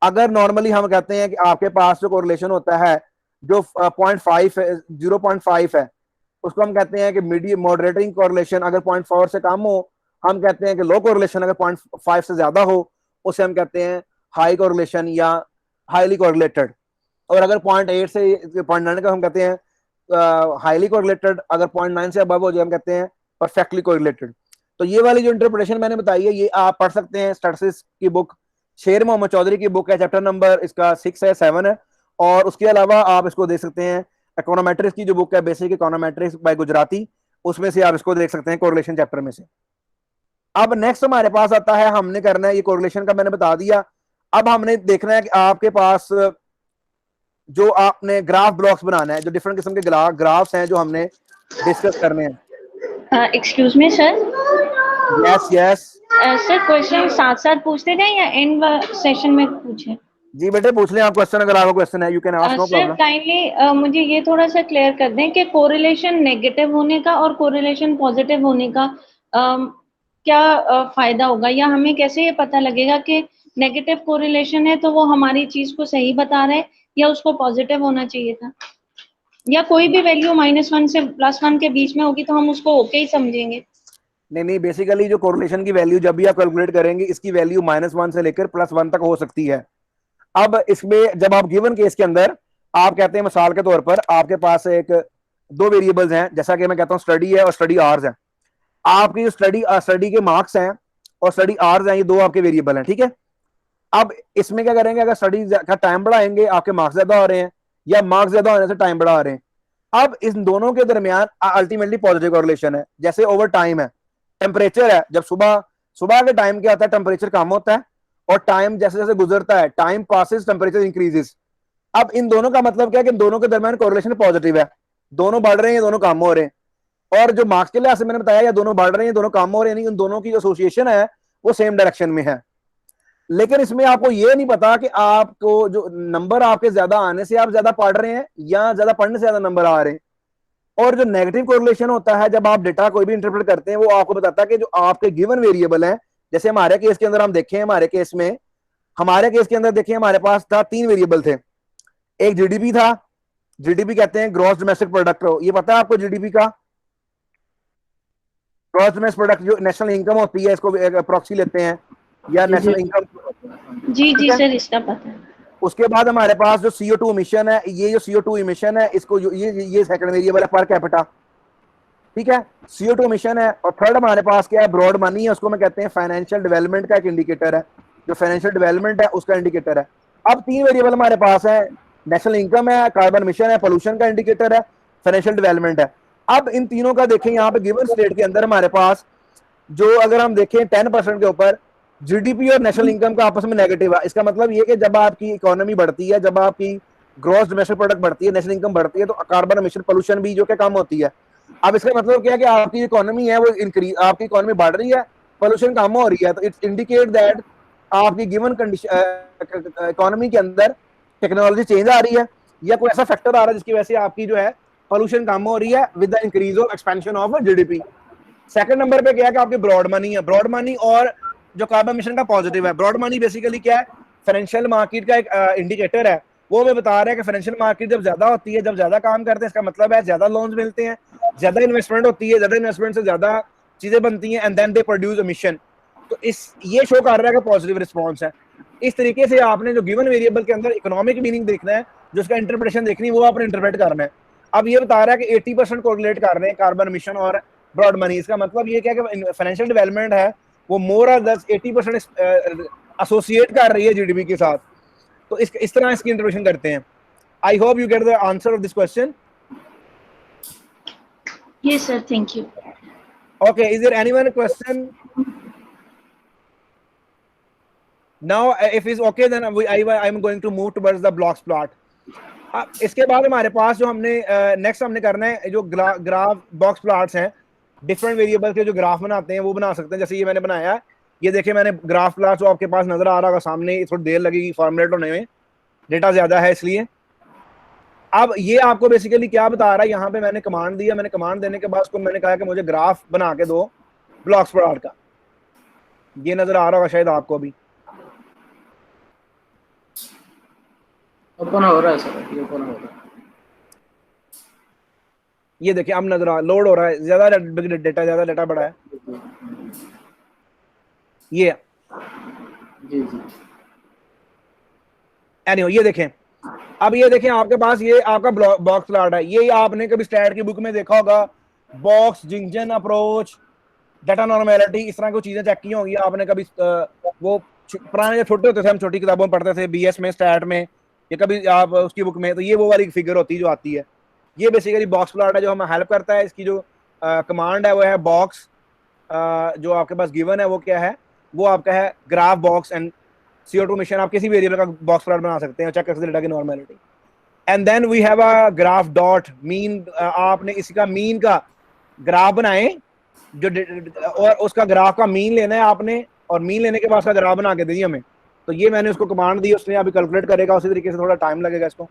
अगर नॉर्मली हम कहते हैं कि आपके पास जो कोरिलेशन होता है जो 0.5 है, 0.5 है, उसको हम कहते हैं कि मीडियम मॉडरेटिंग कोरिलेशन। अगर 0.4 से कम हो हम कहते हैं कि लो कोरिलेशन, अगर 0.5 से ज्यादा हो उसे हम कहते हैं हाई कोरिलेशन या हाईली कोरिलेटेड। और अगर 0.8 से 0.9 का हम कहते हैं हाईली कोरिलेटेड, अगर 0.9 से अबव हो जाए हम कहते हैं परफेक्टली कोरिलेटेड। तो ये वाली जो इंटरप्रिटेशन मैंने बताई है ये आप पढ़ सकते हैं स्टैटिस्टिक्स की बुक, शेर मोहम्मद चौधरी की बुक है, चैप्टर नंबर इसका 6 है 7 है। और उसके अलावा आप इसको देख सकते हैं इकोनोमेट्रिक्स की जो बुक है बेसिक इकोनोमेट्रिक्स बाय गुजराती, उसमें से आप इसको देख सकते हैं कोरिलेशन चैप्टर में से। अब नेक्स्ट हमारे पास आता है, हमने करना है ये कोरिलेशन का मैंने बता दिया। अब हमने देखना है कि आपके पास जो आपने ग्राफ ब्लॉक्स बनाना है, जो डिफरेंट किस्म के ग्राफ्स हैं जो हमने डिस्कस करने हैं। Excuse me sir, yes yes sir question साथ साथ पूछते जाए या एंड सेशन में पूछे? जी बेटे पूछ लें आप क्वेश्चन, अगर आपका क्वेश्चन है you can ask, no sir problem. Kindly मुझे ये थोड़ा सा क्लियर कर दें कि कोरिलेशन नेगेटिव होने का और कोरिलेशन पॉजिटिव होने का क्या फायदा होगा, या हमें कैसे ये पता लगेगा कि नेगेटिव कोरिलेशन है तो वो हमारी चीज को सही बता रहा है या उसको पॉजिटिव होना चाहिए था, या कोई भी वैल्यू -1 से +1 के बीच में होगी तो हम उसको ओके ही समझेंगे? नहीं, बेसिकली जो कोरिलेशन की वैल्यू जब भी आप कैलकुलेट करेंगे इसकी वैल्यू -1 से लेकर +1 तक हो सकती है। अब इसमें जब आप गिवन केस के अंदर आप कहते हैं मिसाल के तौर पर आपके पास एक दो वेरिएबल्स हैं, जैसा कि मैं कहता हूं स्टडी है और स्टडी आवर्स है। आपकी जो स्टडी के मार्क्स हैं और स्टडी आवर्स हैं, ये दो आपके वेरिएबल हैं, ठीक है। अब इसमें क्या करेंगे, अगर स्टडी का टाइम बढ़ाएंगे आपके मार्क्स ज्यादा हो रहे हैं, या मार्क्स ज्यादा होने से टाइम बढ़ा रहे हैं। अब इन दोनों के दरमियान अल्टीमेटली पॉजिटिव कोरिलेशन है। जैसे ओवर टाइम है, टेम्परेचर है, जब सुबह सुबह के टाइम क्या होता है टेम्परेचर कम होता है, और टाइम जैसे जैसे गुजरता है टाइम पासिस टेम्परेचर इंक्रीजेस। अब इन दोनों का मतलब क्या है कि इन दोनों के दरमियान कोरिलेशन पॉजिटिव है, दोनों बढ़ रहे हैं दोनों कम हो रहे हैं। और जो मार्क्स के लिहाज से मैंने बताया या दोनों बढ़ रहे हैं दोनों कम हो रहे हैं, यानी उन दोनों की जो एसोसिएशन है वो सेम डायरेक्शन में है। लेकिन इसमें आपको ये नहीं पता कि आपको जो नंबर आपके ज्यादा आने से आप ज्यादा पढ़ रहे हैं या ज्यादा पढ़ने से ज्यादा नंबर आ रहे हैं। और जो नेगेटिव कोरिलेशन होता है, जब आप डेटा कोई भी इंटरप्रेट करते हैं वो आपको बताता है कि जो आपके गिवन वेरिएबल है, जैसे हमारे केस के अंदर हम देखें, हमारे केस के अंदर देखें हमारे पास था 3 वेरिएबल थे। एक जीडीपी था, जीडीपी कहते हैं ग्रॉस डोमेस्टिक प्रोडक्ट, ये पता है आपको जीडीपी का? ग्रॉस डोमेस्टिक प्रोडक्ट जो नेशनल इनकम होती है, इसको प्रॉक्सी लेते हैं या नेशनल इनकम। जी सर इसका पता है। उसके बाद हमारे पास जो CO2 इमिशन है, ये जो CO2 इमिशन है इसको ये सेकंड वेरिएबल है पर कैपिटा, ठीक है। CO2 इमिशन है। और थर्ड हमारे पास क्या है, ब्रॉड मनी है, उसको मैं कहते हैं फाइनेंशियल डेवलपमेंट का एक इंडिकेटर है, जो फाइनेंशियल डेवलपमेंट है उसका इंडिकेटर है। अब 3 वेरिएबल हमारे पास है, नेशनल इनकम है, कार्बन मिशन है, पोल्यूशन का इंडिकेटर है, फाइनेंशियल डेवलपमेंट है। अब इन तीनों का देखें यहाँ पे गिवन स्टेट के अंदर हमारे पास जो अगर हम देखें 10% के ऊपर जीडीपी और नेशनल इनकम का आपस में नेगेटिव है। इसका मतलब ये कि जब आपकी इकोनॉमी बढ़ती है, जब आपकी ग्रॉस डोमेस्टिक प्रोडक्ट बढ़ती है, नेशनल इनकम बढ़ती है, तो कार्बन एमिशन पोल्यूशन भी जो कि कम होती है। अब इसका मतलब क्या है कि आपकी इकोनॉमी है वो इंक्रीज, आपकी इकोनॉमी बढ़ रही है, पोल्यूशन कम हो रही है, तो इट्स इंडिकेट दैट आपकी गिवन कंडीशन इकोनॉमी के अंदर टेक्नोलॉजी चेंज आ रही है, या कोई ऐसा फैक्टर आ रहा है जिसकी वजह से आपकी जो है पोल्यूशन कम हो रही है with the increase of expansion of GDP. Second number पे क्या है कि आपकी ब्रॉड मनी है, ब्रॉड मनी और जो कार्बन मिशन का पॉजिटिव है। ब्रॉड मनी बेसिकली क्या है, फाइनेंशियल मार्केट का एक इंडिकेटर है, वो हमें बता रहा है कि फाइनेंशियल मार्केट जब ज्यादा होती है, जब ज्यादा काम करते हैं, इसका मतलब है ज्यादा लोन्स मिलते हैं, ज्यादा इन्वेस्टमेंट होती है, ज्यादा इन्वेस्टमेंट से ज्यादा चीजें बनती हैं, and then they produce emission. तो इस ये शो कर रहा है कि पॉजिटिव रिस्पॉन्स है। इस तरीके से आपने जो गिवन वेरिएबल के अंदर इकोनॉमिक मीनिंग देखना है, जो उसका इंटरप्रिटेशन देखनी है, वो आपने इंटरप्रेट करना है। अब ये बता रहा है कि 80% कोरिलेट कर रहे हैं कार्बन मिशन और ब्रॉड मनी। इसका मतलब ये क्या है कि फाइनेंशियल डेवलपमेंट है वो मोर और 80% एसोसिएट कर रही है जीडीपी के साथ। तो इस तरह इसकी इंटरप्रिटेशन करते हैं। I hope you get the answer of this question. Yes, sir. Thank you. Okay, is there anyone question? Now, if it's okay, then I'm going to move towards the blocks plot. इसके बाद हमारे पास जो हमने next हमने करना है, जो graph box plots हैं, डिफरेंट वेरिएबल के जो ग्राफ बनाते हैं वो बना सकते हैं। जैसे ये मैंने बनाया है, ये देखिए मैंने ग्राफ प्लॉट जो आपके पास नजर आ रहा होगा सामने, थोड़ी देर लगेगी फॉर्मुलेट होने में, डेटा ज्यादा है इसलिए। अब ये आपको बेसिकली क्या बता रहा है, यहाँ पे मैंने कमांड दिया, मैंने कमांड देने के बाद उसको मैंने कहा कि मुझे ग्राफ बना के दो ब्लॉक्स प्लॉट का। ये नजर आ रहा होगा शायद आपको भी, ओपन हो रहा है सर, ये ओपन हो रहा है। ये देखिए अब नजर आ, लोड हो रहा है, ज्यादा डेटा बड़ा है ये। जी जी। एनीवे ये देखें, अब ये देखें आपके पास ये आपका बॉक्स प्लॉट है। ये आपने कभी स्टैट की बुक में देखा होगा, बॉक्स जिंक्शन अप्रोच, डेटा नॉर्मेलिटी, इस तरह की चीजें चेक की होंगी आपने कभी। वो पुराने जब छोटे होते थे, हम छोटी किताबों में पढ़ते थे, बीएस में, स्टैट में, या कभी आप उसकी बुक में, तो ये वो वाली फिगर होती है जो आती है। ये बेसिकली बॉक्स प्लॉट है जो हमें हेल्प करता है। इसकी जो कमांड है वो है बॉक्स, जो आपके पास गिवन है वो क्या है, वो आपका है graph box and CO2 mission. आप किसी वेरिएबल का बॉक्स प्लॉट बना सकते हैं, चेक कर सकते हैं डेटा की normality. And then we have a graph dot mean. आपने इसका मीन का ग्राफ बनाए जो, और उसका ग्राफ का मीन लेना है आपने, और मीन लेने के बाद उसका ग्राफ बना के दीजिए हमें। तो ये मैंने उसको कमांड दी, उसने अभी कैलकुलेट करेगा, उसी तरीके से थोड़ा टाइम लगेगा इसको।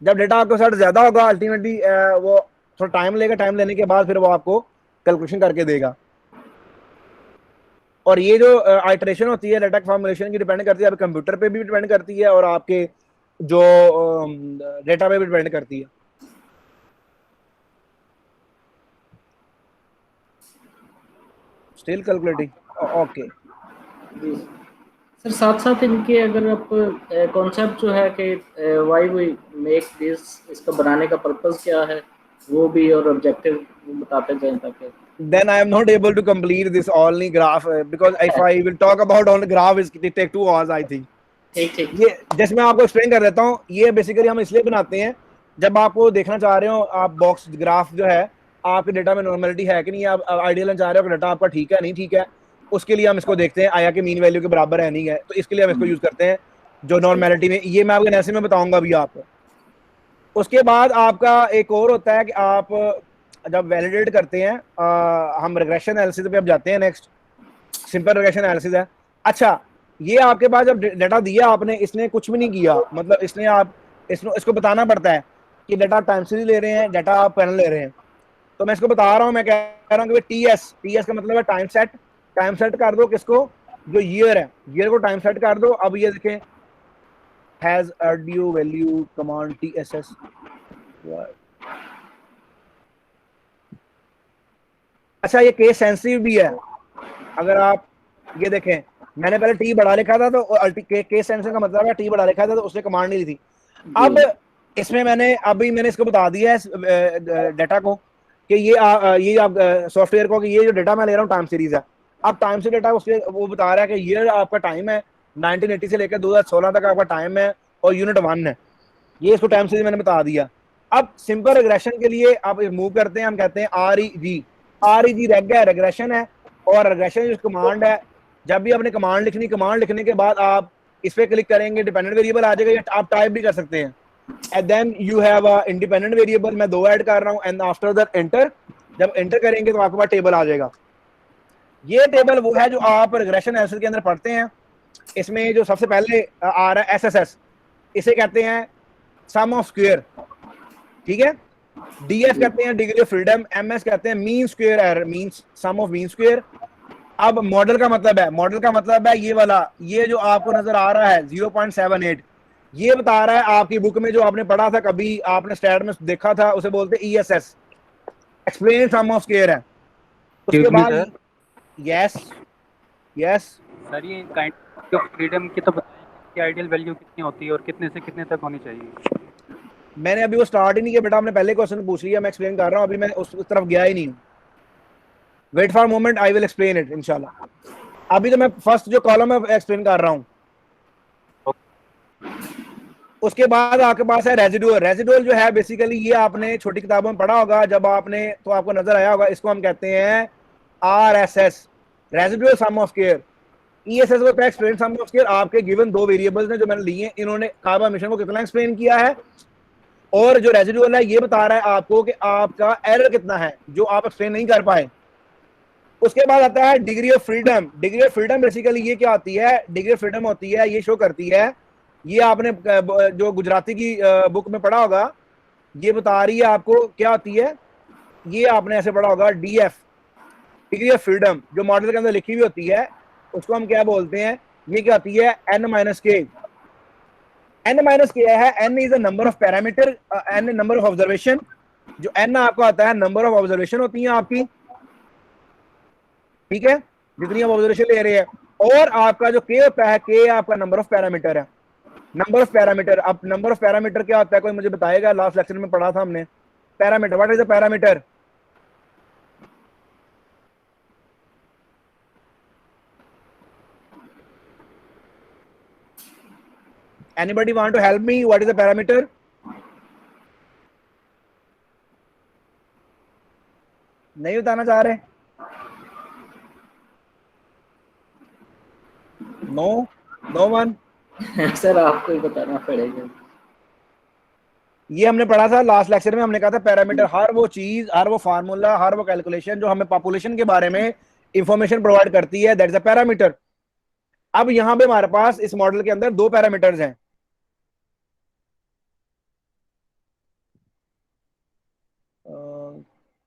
जब डेटा आपके साथ ज्यादा होगा अल्टीमेटली वो थोड़ा टाइम लेगा, टाइम लेने के बाद फिर वो आपको कैलकुलेशन करके देगा। और ये जो आइटरेशन होती है डेटा फॉर्मुलेशन की, डिपेंड करती है आपके कंप्यूटर पे भी डिपेंड करती है, और आपके जो डेटा पे भी डिपेंड करती है। Still calculating, okay. सर साथ साथ इनके अगर आप कॉन्सेप्ट जो है कि व्हाई वी मेक दिस, इसका बनाने का पर्पस क्या है वो भी, और ऑब्जेक्टिव बताते जाएं ताकि then I am not able to complete this only graph because if I will talk about only graph it take 2 hours I think। ठीक। ये जैसे मैं आपको एक्सप्लेन कर देता हूँ, ये बेसिकली हम इसलिए बनाते हैं जब आपको देखना चाह रहे हो आप बॉक्स ग्राफ जो है आपके डेटा में नॉर्मेलिटी है कि नहीं, आप आइडियल चाह रहे हो कि डेटा आपका ठीक है नहीं ठीक है, उसके लिए हम इसको देखते हैं आया कि मीन वैल्यू के बराबर है नहीं है, तो इसके लिए हम इसको यूज करते हैं जो नॉर्मेलिटी में। ये मैं आपको ऐसे में बताऊंगा अभी आपको। उसके बाद आपका एक और होता है कि आप जब वैलिडेट करते हैं, हम रिग्रेशन एनालिसिस पे अब जाते हैं। नेक्स्ट सिंपल रिग्रेशन एनालिसिस है। अच्छा, ये आपके पास जब डेटा दिया आपने, इसने कुछ भी नहीं किया, मतलब इसको बताना पड़ता है कि डेटा टाइम सीरीज ले रहे हैं, डेटा आप पैनल ले रहे हैं। तो मैं इसको बता रहा हूँ, मैं कह रहा हूँ कि TS का मतलब है टाइम सेट कर दो किसको, जो ईयर है, ईयर को टाइम सेट कर दो। अब ये देखें has due value command TSS। अच्छा, ये केस सेंसिटिव भी है। अगर आप ये देखें, मैंने पहले T बड़ा लिखा था, तो केस सेंसिटिव का मतलब है T बड़ा लिखा था, तो उसने कमांड नहीं ली थी। अब इसमें मैंने इसको बता दिया है डेटा को कि ये आप सॉफ्टवेयर को कि ये जो डेटा मैं ले रहा हूँ टाइम सीरीज है। अब टाइम से डेटा उसके वो बता रहा है कि ईयर आपका टाइम है 1980 से लेकर 2016 तक आपका टाइम है, और यूनिट 1 है। ये इसको टाइम सीरीज मैंने बता दिया। अब सिंपल रिग्रेशन के लिए आप मूव करते हैं, हम कहते हैं REG रेग है, रिग्रेशन है। और रिग्रेशन जो कमांड है, जब भी आपने कमांड लिखनी, कमांड लिखने के बाद आप इस पे क्लिक करेंगे, डिपेंडेंट वेरिएबल आ जाएगा, या आप टाइप भी कर सकते हैं। And then you have a independent variable, मैं 2 ऐड कर रहा हूँ, एंड आफ्टर दैट एंटर, जब एंटर करेंगे तो आपके पास टेबल आ जाएगा। ये टेबल वो है जो आप रिग्रेशन एनालिसिस के अंदर पढ़ते हैं। इसमें जो सबसे पहले आ रहा है एसएसएस, इसे कहते हैं सम ऑफ स्क्वायर, ठीक है। डीएफ कहते हैं डिग्री ऑफ फ्रीडम, एमएस कहते हैं mean square error, means sum of mean square. अब मॉडल का मतलब है, मॉडल का मतलब है ये वाला, ये जो आपको नजर आ रहा है 0.78, ये बता रहा है आपकी बुक में जो आपने पढ़ा था, कभी आपने स्टैट में देखा था, उसे बोलते हैं ESS, explain sum of square है। उसके बाद यस यस सर ये काइंड ऑफ फ्रीडम की तो बताइए कि आइडियल वैल्यू कितनी होती है और कितने से कितने तक होनी चाहिए। मैंने अभी वो स्टार्ट ही नहीं किया बेटा, आपने पहले क्वेश्चन पूछ लिया, मैं एक्सप्लेन कर रहा हूँ, अभी मैं उस तरफ गया ही नहीं हूँ। Wait for moment, I will explain it इंशाल्लाह। अभी तो मैं फर्स्ट जो कॉलम है एक्सप्लेन कर रहा हूँ। उसके बाद आपके पास है रेजिडुअल। रेजिडुअल जो है बेसिकली ये आपने छोटी किताबों में पढ़ा होगा, जब आपने तो आपको नजर आया होगा, इसको हम कहते हैं RSS, residual sum of square. ESS को क्या एक्सप्लेन सम ऑफ स्क्वायर, आपके गिवन दो वेरिएबल्स ने जो मैंने लिए, इन्होंने कार्बन मिशन को कितना एक्सप्लेन किया है, और जो रेजिडुअल है ये बता रहा है आपको कि आपका एरर कितना है जो आप एक्सप्लेन नहीं कर पाए। उसके बाद आता है degree of freedom. Degree of freedom basically ये क्या होती है, डिग्री ऑफ फ्रीडम होती है, ये शो करती है, ये आपने जो गुजराती की बुक में पढ़ा होगा, ये बता रही है आपको क्या होती है, ये आपने ऐसे पढ़ा होगा डीएफ, डिग्री ऑफ फ्रीडम, जो मॉडल के अंदर लिखी हुई होती है, उसको हम क्या बोलते हैं, ये क्या होती है n माइनस के। n माइनस के है, n is a number of parameter, n number of observation, जो n आपका आता है नंबर ऑफ ऑब्जर्वेशन होती है आपकी, ठीक है, जितनी आप ऑब्जर्वेशन ले रहे हैं, और आपका जो k होता है, k आपका नंबर ऑफ पैरामीटर है, नंबर ऑफ पैरामीटर। अब नंबर ऑफ पैरामीटर क्या होता है, कोई मुझे बताएगा, लास्ट लेक्चर में पढ़ा था हमने parameter, what is a parameter? Anybody want to help me? What is the parameter? नहीं बताना चाह रहे? No, no one. सर आपको ही बताना पड़ेगा। ये हमने पढ़ा था लास्ट लेक्चर में, हमने कहा था पैरामीटर हर वो चीज, हर वो फार्मूला, हर वो कैलकुलेशन जो हमें पॉपुलेशन के बारे में इंफॉर्मेशन प्रोवाइड करती है, दैट इज अ पैरामीटर। अब यहां पे हमारे पास इस मॉडल के अंदर दो पैरामीटर्स हैं,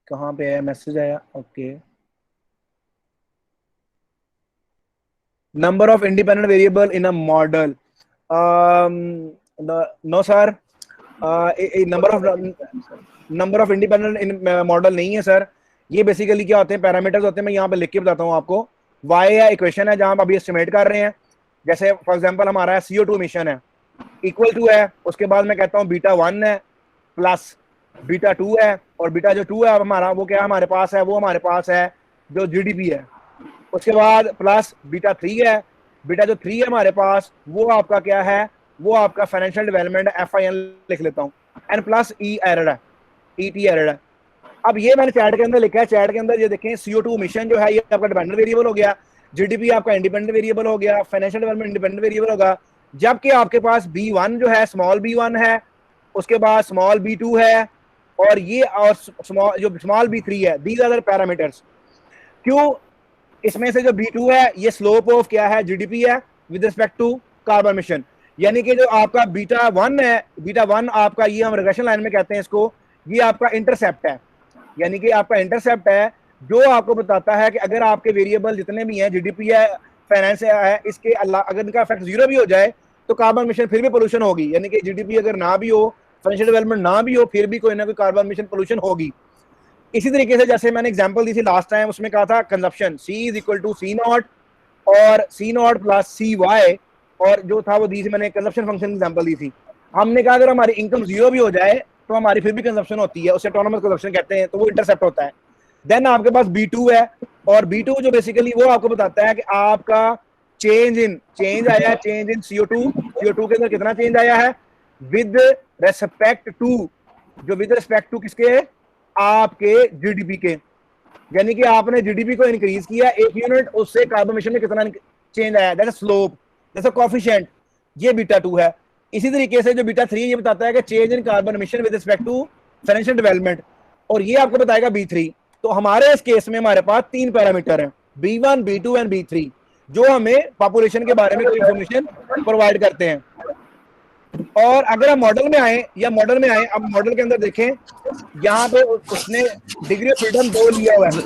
कहां पे है मैसेज आया, okay. Number of independent variable in a model, no sir, number of independent in model नहीं है सर। ये बेसिकली क्या होते हैं, पैरामीटर्स होते हैं, मैं यहाँ पे लिख के बताता हूँ आपको। वाई या इक्वेशन है जहां आप अभी एस्टिमेट कर रहे हैं, जैसे फॉर एग्जांपल हमारा है CO2 इमिशन है, इक्वल टू है, उसके बाद मैं कहता हूँ बीटा 1 है प्लस बीटा 2 है, और बीटा जो 2 है हमारा, वो क्या हमारे पास है, वो हमारे पास है जो GDP है। उसके बाद प्लस बीटा 3 है, बीटा जो 3 है हमारे पास, वो आपका क्या है, वो आपका फाइनेंशियल डेवलपमेंट FIN लिख लेता हूँ, एंड प्लस E एरर है, ET एरर है। अब ये मैंने चैट के अंदर लिखा है, चैट के अंदर ये देखें, CO2 इमिशन जो है ये आपका डिपेंडेंट वेरिएबल हो गया, GDP आपका इंडिपेंडेंट वेरिएबल हो गया, फाइनेंशियल डेवलपमेंट इंडिपेंडेंट वेरिएबल होगा, जबकि आपके पास B1 जो है स्मॉल b1 है, उसके बाद स्मॉल b2 है, और ये और स्मॉल b3 है, दीज आर द पैरामीटर्स। क्यों? इसमें से जो B2 है ये स्लोप ऑफ क्या है, GDP है with respect to carbon mission, यानी कि जो आपका बीटा 1 है, बीटा 1 आपका, ये हम रिग्रेशन लाइन में कहते हैं इसको, ये आपका इंटरसेप्ट है, यानी कि आपका इंटरसेप्ट है जो आपको बताता है कि अगर आपके वेरिएबल जितने भी हैं, GDP है, फाइनेंस है, इसके अल्लाह अगर इनका इफेक्ट 0 भी हो जाए तो कार्बन मिशन फिर भी पोल्यूशन होगी, यानी कि GDP अगर ना भी हो, फाइनेंशियल डेवलपमेंट ना भी हो, फिर भी कोई ना कोई कार्बन मिशन पोल्यूशन होगी। इसी तरीके से जैसे मैंने एग्जांपल दी थी लास्ट टाइम, उसमें कहा था consumption C is equal to C0 और C0 प्लस CY, और जो था वो दी थी मैंने कंजप्शन फंक्शन एग्जांपल दी थी। हमने कहा अगर हमारी इनकम 0 भी हो जाए तो हमारी फिर भी कंजप्शन होती है, उसे ऑटोनोमस कंजप्शन कहते हैं, तो वो इंटरसेप्ट होता है। देन आपके पास B2 है, और B2 जो बेसिकली वो आपको बताता है कि आपका चेंज आया है, चेंज इन CO2 के अंदर कितना चेंज आया है विद रेस्पेक्ट टू, जो विद रेस्पेक्ट टू किसके, आपके GDP के, यानी कि आपने GDP को इंक्रीज किया 1 यूनिट, उससे कार्बन मिशन में कितना चेंज आया, that is slope, that's a coefficient, ये बीटा 2 है। इसी तरीके से जो बीटा 3 ये बताता है कि change in carbon mission with respect to financial development, और ये आपको बताएगा B3। तो हमारे इस केस में हमारे पास 3 पैरामीटर हैं, B1, B2 एंड B3 जो हमें पॉपुलेशन के बारे में कोई इंफॉर्मेशन प्रोवाइड करते हैं। और अगर हम मॉडल में आए अब मॉडल के अंदर देखें, यहाँ पे उसने डिग्री ऑफ फ्रीडम 2 लिया हुआ है।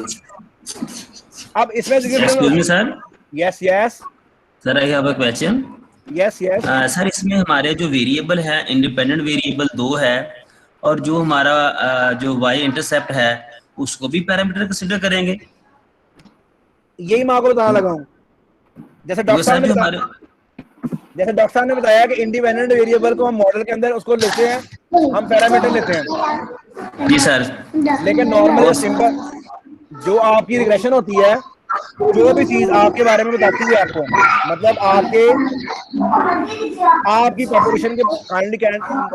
अब इसमें Excuse me, sir. Yes Sir, I have a question. Yes sir इसमें हमारे जो वेरिएबल है इंडिपेंडेंट वेरिएबल 2 है और जो हमारा जो y इंटरसेप्ट है उसको भी पैरामीटर कंसीडर करेंगे। यही मैं आपको बताने लगा हूँ। जैसे डॉक्टर सर जो हमारे साहब ने बताया कि इंडिपेंडेंट वेरिएबल को हम मॉडल के अंदर उसको लेते हैं, हम पैरामीटर लेते हैं। जी सर। लेकिन नॉर्मल सिंपल जो आपकी रिग्रेशन होती है, जो भी चीज आपके बारे में बताती है आपको, मतलब आपकी पॉपुलेशन के काइंडली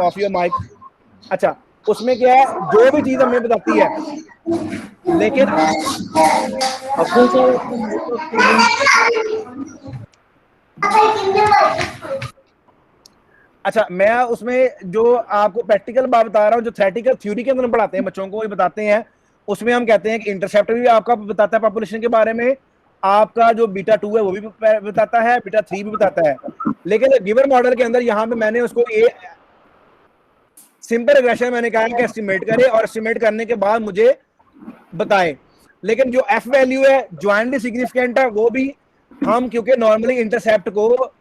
ऑफ योर माइक, अच्छा उसमें क्या है, जो भी चीज हमें बताती है, लेकिन अच्छा मैं उसमें जो आपको प्रैक्टिकल बात बता रहा हूँ, जो थ्योरेटिकल थ्योरी के अंदर पढ़ाते हैं बच्चों को, ये बताते हैं, उसमें हम कहते हैं कि इंटरसेप्ट भी आपका बताता है पॉपुलेशन के बारे में, आपका जो बीटा 2 है वो भी बताता है, बीटा 3 भी बताता है। लेकिन गिवन मॉडल के अंदर यहाँ पे मैंने उसको ये सिंपल रिग्रेशन मैंने कहा कि एस्टिमेट करे और एस्टिमेट करने के बाद मुझे बताए। लेकिन जो एफ वैल्यू है ज्वाइंटली सिग्निफिकेंट है, वो भी हम क्योंकि नॉर्मली इंटरसेप्ट को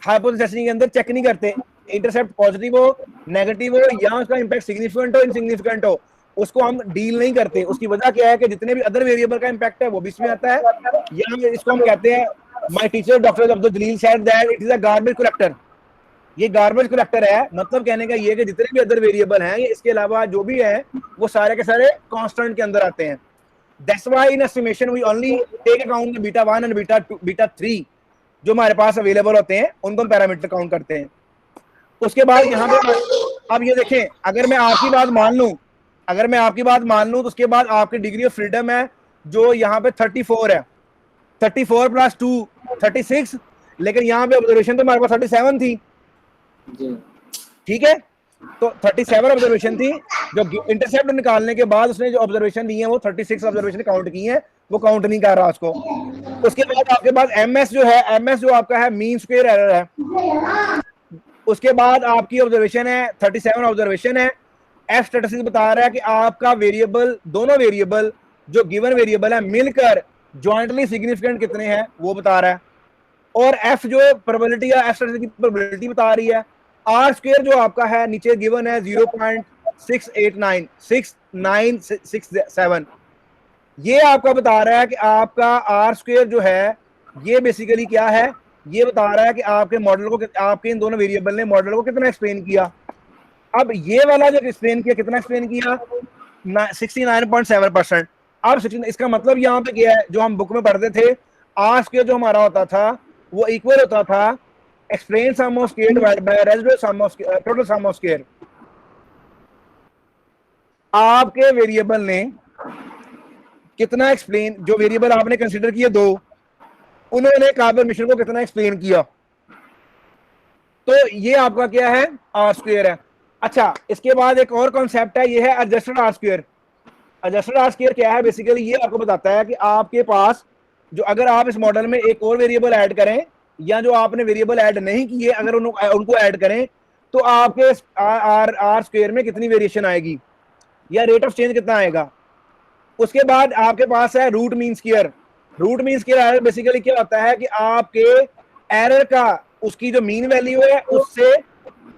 हाइपोथेसिस के अंदर चेक नहीं करते, इंटरसेप्ट पॉजिटिव हो नेगेटिव हो या उसका इंपैक्ट सिग्निफिकेंट हो इनसिग्निफिकेंट हो, उसको हम डील नहीं करते। उसकी वजह क्या है कि जितने भी अदर वेरिएबल का इंपैक्ट है वो भी इसमें आता है। या इसको हम कहते हैं, my teacher doctor Abdul Jalil said that it is a garbage collector. ये गार्बेज कलेक्टर है, मतलब कहने का ये कि जितने भी अदर वेरिएबल हैं, इसके अलावा जो भी है वो सारे के सारे कांस्टेंट के अंदर आते हैं। That's why in estimation we only take account the beta 1 and beta 3 जो हमारे पास अवेलेबल होते हैं, उनको हम पैरामीटर काउंट करते हैं। उसके बाद यहाँ पे अब ये देखें, अगर मैं आपकी बात मान लूं तो उसके बाद आपकी डिग्री ऑफ फ्रीडम है जो यहाँ पे 34 है, 34 प्लस 2 36, लेकिन यहाँ पे ऑब्जर्वेशन तो हमारे पास 37 थी, ठीक है, तो 37 ऑब्जर्वेशन थी। जो इंटरसेप्ट निकालने के बाद उसने जो ऑब्जर्वेशन दी है वो 36 ऑब्जर्वेशन काउंट की है, वो काउंट नहीं कर रहा उसको। उसके बाद आपके पास एमएस जो है, एमएस जो आपका है मीन स्क्वायर एरर है। उसके बाद आपकी ऑब्जर्वेशन है 37 ऑब्जर्वेशन है। एफ स्टैटिस्टिक्स बता रहा है कि आपका वेरिएबल, दोनों वेरिएबल जो गिवन वेरिएबल है मिलकर जॉइंटली सिग्निफिकेंट कितने हैं वो बता रहा है। और एफ जो प्रोबेबिलिटी है, एफ स्टैटिस्टिक्स की प्रोबेबिलिटी बता रही है। आर स्क्वायर जो आपका है नीचे गिवन है 0.6896967, ये आपका बता रहा है कि आपका आर स्क्वायर जो है ये बेसिकली क्या है, ये बता रहा है कि आपके मॉडल को, आपके इन दोनों वेरिएबल ने मॉडल को कितना एक्सप्लेन किया। अब ये वाला जो एक्सप्लेन किया, कितना एक्सप्लेन किया, 69.7%। अब इसका मतलब यहाँ पे क्या है, जो हम बुक में पढ़ते थे, आर स्क्वायर जो हमारा होता था वो इक्वल होता था explain sum of square divided by residual sum of total sum of square. आपके वेरिएबल ने कितना एक्सप्लेन, जो वेरिएबल आपने कंसीडर किए दो, उन्होंने कार्बन मिशन को कितना एक्सप्लेन किया, तो ये आपका क्या है, आर स्क्वायर है। अच्छा, इसके बाद एक और कॉन्सेप्ट है, ये है adjusted are square. Adjusted are square क्या है, बेसिकली ये आपको बताता है कि आपके पास जो, अगर आप इस मॉडल में एक और वेरिएबल ऐड करें या जो आपने वेरिएबल ऐड नहीं किए अगर उनको ऐड करें तो आपके आर स्क्वायर में कितनी वेरिएशन आएगी या रेट ऑफ चेंज कितना आएगा। उसके बाद आपके पास है root mean square. Root mean square error basically क्या होता है कि आपके एरर का, उसकी जो मीन वैल्यू है उससे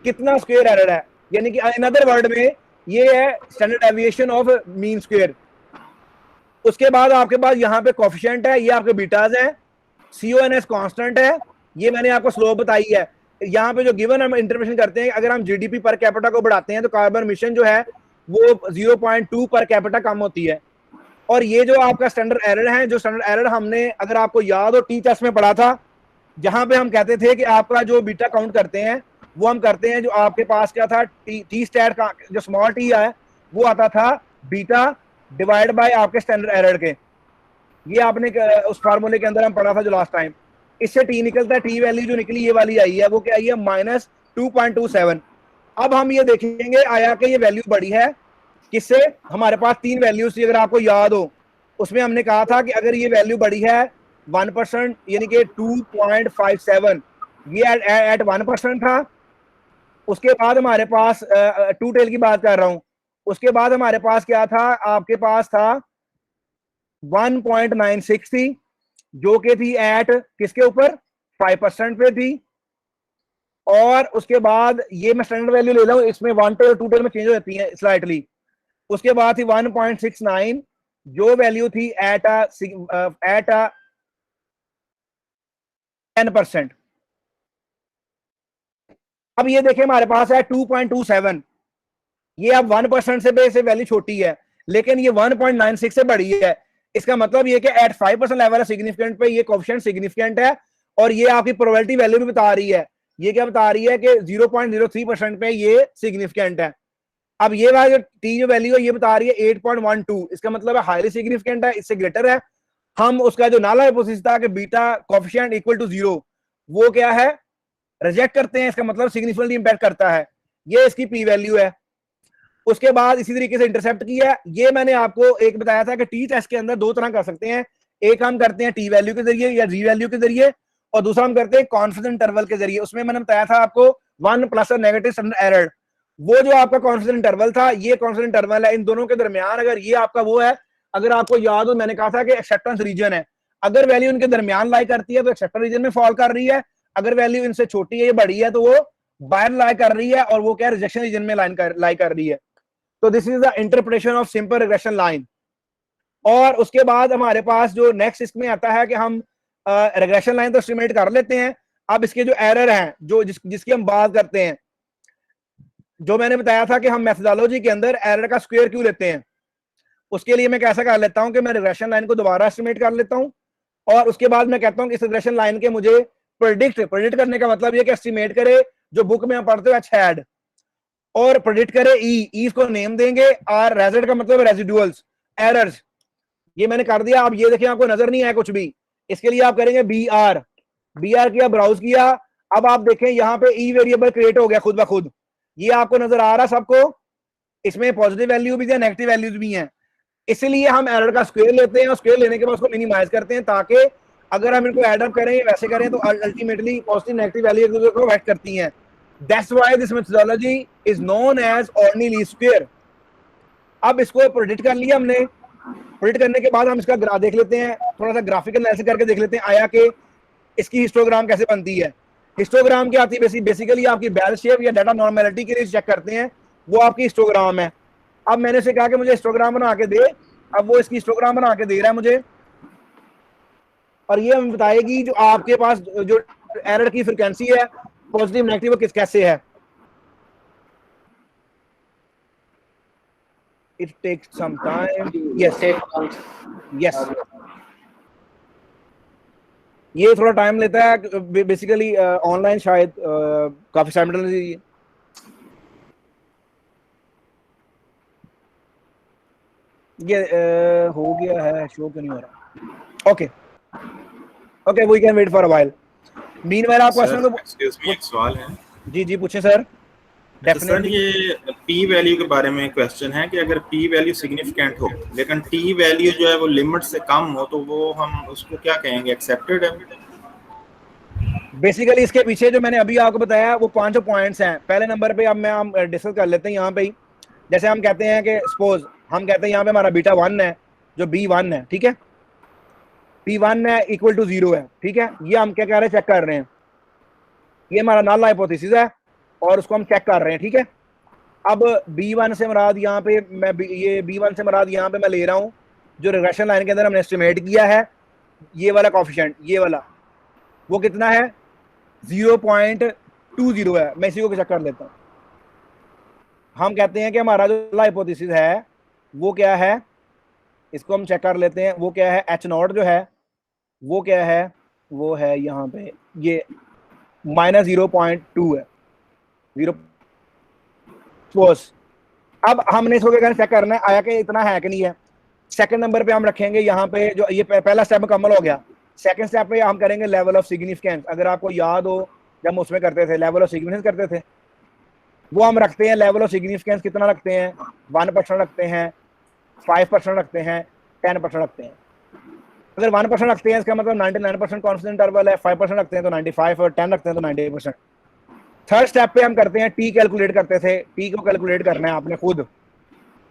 कितना स्क्वायर एरर है, यानी कि इन अदर वर्ड में ये है standard deviation of mean square. उसके बाद आपके पास यहाँ पे कोफिशिएंट है, ये आपके बीटाज हैं, CONS कांस्टेंट है, ये मैंने आपको स्लोप बताई है। यहाँ पे जो गिवन हम इंटरप्रिटेशन करते हैं, अगर हम जीडीपी पर कैपिटा को बढ़ाते हैं तो कार्बन मिशन जो है वो 0.2 पर कैपिटा कम होती है। और ये जो आपका स्टैंडर्ड एरर है, जो स्टैंडर्ड एरर हमने, अगर आपको याद हो, टी टेस्ट में पढ़ा था, जहां पे हम कहते थे कि आपका जो बीटा काउंट करते हैं वो हम करते हैं, जो आपके पास क्या था, टी स्टैट का जो स्मॉल टी है वो आता था बीटा डिवाइड बाय आपके स्टैंडर्ड एरर के। ये आपने उस फार्मूले के अंदर हम पढ़ा था जो लास्ट टाइम। इससे टी निकलता है, टी वैल्यू जो निकली ये वाली आई है, वो क्या आई है, -2.27। अब हम ये देखेंगे आया कि ये वैल्यू बड़ी है किससे, हमारे पास तीन वैल्यूज थी अगर आपको याद हो, उसमें हमने कहा था कि अगर ये वैल्यू बढ़ी है 1% यानी कि 2.57, ये एट 1% था। उसके बाद हमारे पास टू टेल की बात कर रहा हूं, उसके बाद हमारे पास क्या था, आपके पास था 1.96 थी, जो कि थी एट किसके ऊपर, 5% पे थी। और उसके बाद ये मैं स्टैंडर्ड वैल्यू ले रहा हूं, इसमें वन टेल और टू टेल में चेंज हो जाती है स्लाइटली। उसके बाद थी 1.69, जो वैल्यू थी एट 10%। अब ये देखें हमारे पास है 2.27, ये अब 1% से वैल्यू छोटी है, लेकिन ये 1.96 से बड़ी है। इसका मतलब ये कि एट 5% लेवल है सिग्निफिकेंट पे ये कोएफिशिएंट सिग्निफिकेंट है, और ये आपकी प्रोबेबिलिटी वैल्यू भी बता रही है। ये क्या बता रही है कि 0.03% पे ये सिग्निफिकेंट है। अब ये वाला टी जो वैल्यू है ये बता रही है 8.12, इसका मतलब है हाईली सिग्निफिकेंट है, इससे ग्रेटर है। हम उसका जो नाला हाइपोथेसिस था कि बीटा कोएफिशिएंट इक्वल टू 0, वो क्या है, रिजेक्ट करते हैं। इसका मतलब सिग्निफिकेंटली इंपैक्ट करता है। ये इसकी पी वैल्यू है। उसके बाद इसी तरीके से इंटरसेप्ट किया। ये मैंने आपको एक बताया था कि टी टेस्ट के अंदर दो तरह कर सकते हैं, एक हम करते हैं टी वैल्यू के जरिए या जी वैल्यू के जरिए, और दूसरा हम करते हैं कॉन्फिडेंस इंटरवल के जरिए। उसमें मैंने बताया था आपको 1 प्लस और नेगेटिव स्टैंडर्ड एरर। वो जो आपका कॉन्फिडेंस इंटरवल था, ये कॉन्फिडेंस इंटरवल है। इन दोनों के दरमियान अगर ये आपका वो है, अगर आपको याद हो मैंने कहा था कि एक्सेप्टेंस रीजन है, अगर वैल्यू इनके दरमियान लाई करती है तो एक्सेप्टेंस रीजन में फॉल कर रही है, अगर वैल्यू इनसे छोटी है, ये बड़ी है, तो वो बाहर लाई कर रही है, और वो क्या रिजेक्शन रीजन में लाई कर रही है। तो this is the interpretation of simple regression line. और उसके बाद हमारे पास जो नेक्स्ट इसमें आता है कि हम रिग्रेशन लाइन तो एस्टिमेट कर लेते हैं। अब इसके जो एरर हैं, जो जिसकी हम बात करते हैं, जो मैंने बताया था कि हम मेथोडोलॉजी के अंदर एरर का स्क्वायर क्यों लेते हैं, उसके लिए मैं कैसा कर लेता हूं कि मैं रिग्रेशन लाइन को दोबारा एस्टिमेट कर लेता हूं, और उसके बाद मैं कहता हूं कि इस रिग्रेशन लाइन के मुझे प्रेडिक्ट करने का मतलब ये कि एस्टिमेट करे, जो बुक में हम पढ़ते हैं हैड, और प्रेडिक्ट करे ई को नेम देंगे, और रेजल्ट का मतलब रेजिडुअल्स एरर्स। ये मैंने कर दिया। अब ये देखिए आपको नजर नहीं आया कुछ भी, इसके लिए आप करेंगे बी आर किया, ब्राउज किया। अब आप देखें यहाँ पे ई वेरिएबल क्रिएट हो गया खुद ब खुद, ये आपको नजर आ रहा सबको। इसमें पॉजिटिव वैल्यू भी है, नेगेटिव वैल्यूज भी हैं। इसलिए हम एरर का स्क्वायर लेते हैं, और स्क्वायर लेने के बाद उसको मिनिमाइज करते हैं, ताकि अगर हम इनको एड अप करें वैसे करें तो अल्टीमेटली पॉजिटिव नेगेटिव वैल्यू एक दूसरे को ऐड करती हैं। That's why this methodology is known as ordinary least square. अब इसको प्रेडिक्ट कर लिया हमने। प्रेडिक्ट करने के बाद हम इसका ग्राफ देख लेते हैं, थोड़ा सा ग्राफिकल एनालिसिस करके देख लेते हैं आया कि इसकी हिस्टोग्राम कैसे बनती है। हिस्टोग्राम क्या आती है, बेसिकली आपकी बेल शेप या डाटा नॉर्मेलिटी के लिए चेक करते हैं, वो आपकी हिस्टोग्राम है। अब मैंने उसे कहा कि मुझे हिस्टोग्राम बना के दे, अब वो इसकी हिस्टोग्राम बना के दे रहा है मुझे, और ये हमें बताएगी जो आपके पास जो एरर की फ्रिक्वेंसी है पॉजिटिव नेगेटिव वो कैसे है। It takes some time, yes ये थोड़ा टाइम लेता है बेसिकली, ऑनलाइन शायद काफी साइमल्टेनियसली। ये हो गया है, शो क्यों नहीं हो रहा। Okay we can wait for a while. Meanwhile आप क्वेश्चन को एक्सक्यूज मी, एक सवाल है। जी पूछें सर। सर ये पी वैल्यू के बारे में क्वेश्चन है कि अगर पी वैल्यू सिग्निफिकेंट हो लेकिन टी वैल्यू जो है वो लिमिट से कम हो, तो वो हम उसको क्या कहेंगे, एक्सेप्टेड है? बेसिकली इसके पीछे जो मैंने अभी आपको बताया वो 5 पॉइंट्स हैं। पहले नंबर पे अब हम डिस्कस कर लेते हैं यहाँ पे ही। जैसे हम कहते हैं कि सपोज हम कहते हैं यहाँ पे हमारा बीटा 1 है, जो B1 है, ठीक है, P1 है इक्वल टू 0 है, ठीक है। ये हम क्या कह रहे हैं, चेक कर रहे हैं, ये हमारा नल हाइपोथेसिस है और उसको हम चेक कर रहे हैं, ठीक है। अब B1 से मुराद यहाँ पे मैं ये B1 से मुराद यहाँ पे मैं ले रहा हूँ जो रिग्रेशन लाइन के अंदर हमने एस्टिमेट किया है, ये वाला कोएफिशिएंट, ये वाला वो कितना है, 0.20 है। मैं इसी को चेक कर लेता हूँ। हम कहते हैं कि हमारा जो हाइपोथेसिस है वो क्या है, इसको हम चेक कर लेते हैं। वो क्या है, H0 जो है वो क्या है, वो है यहाँ पे ये -0.2 है, 0। अब हमने इसको क्या चेक करना है, आया कि इतना है कि नहीं है। सेकंड नंबर पे हम रखेंगे यहाँ पे, जो ये पहला स्टेप मुकम्मल हो गया। सेकंड स्टेप पे हम करेंगे लेवल ऑफ सिग्निफिकेंस। अगर आपको याद हो जब हम उसमें करते थे लेवल ऑफ सिग्निफिकेंस करते थे, वो हम रखते हैं लेवल ऑफ सिग्निफिकेंस कितना रखते हैं, 1% रखते हैं, 5% रखते हैं, 10% रखते हैं। अगर 1% रखते हैं इसका मतलब 99% कॉन्फिडेंस इंटरवल है, 5% रखते हैं तो 95 और 10 रखते हैं तो 98%। थर्ड स्टेप पे हम करते हैं टी कैलकुलेट करते थे, टी को कैलकुलेट करना है आपने खुद,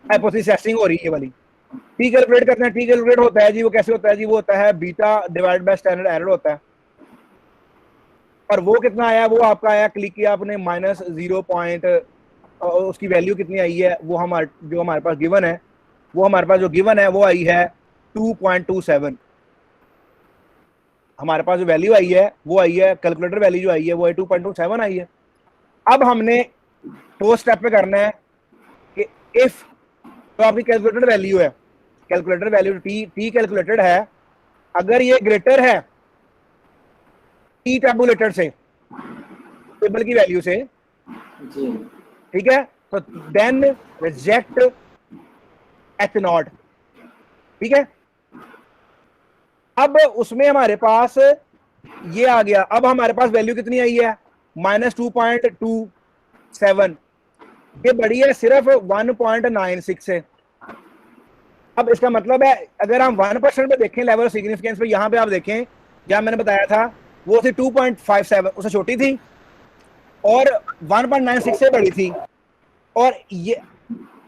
हाइपोथेसिस टेस्टिंग हो रही है वाली। टी कैलकुलेट करते हैं, टी कैलकुलेट होता है जी, वो कैसे होता है जी, वो होता है beta divide by standard error होता है। और वो कितना आया, वो आपका आया, क्लिक किया आपने -0 उसकी वैल्यू कितनी आई है, वो जो हमारे पास गिवन है, वो हमारे पास जो गिवन है वो आई है 2.27। हमारे पास जो वैल्यू आई है वो आई है, कैलकुलेटर वैल्यू जो आई है वो 2.27 आई है। अब हमने दो स्टेप पे करना है कि इफ, तो आपकी कैलकुलेटेड वैल्यू है, कैलकुलेटर वैल्यू टी कैलकुलेटेड है, अगर ये ग्रेटर है टी टेबुलेटेड से, टेबल की वैल्यू से, जी ठीक है, तो देन रिजेक्ट H0, ठीक है। अब उसमें हमारे पास ये आ गया, अब हमारे पास वैल्यू कितनी आई है -2.27, ये बड़ी है सिर्फ 1.96 से। अब इसका मतलब है अगर हम 1% पे देखें लेवल ऑफ सिग्निफिकेंस पे, यहां पे आप देखें जहां मैंने बताया था वो थी 2.57, उससे छोटी थी और 1.96 से बड़ी थी, और ये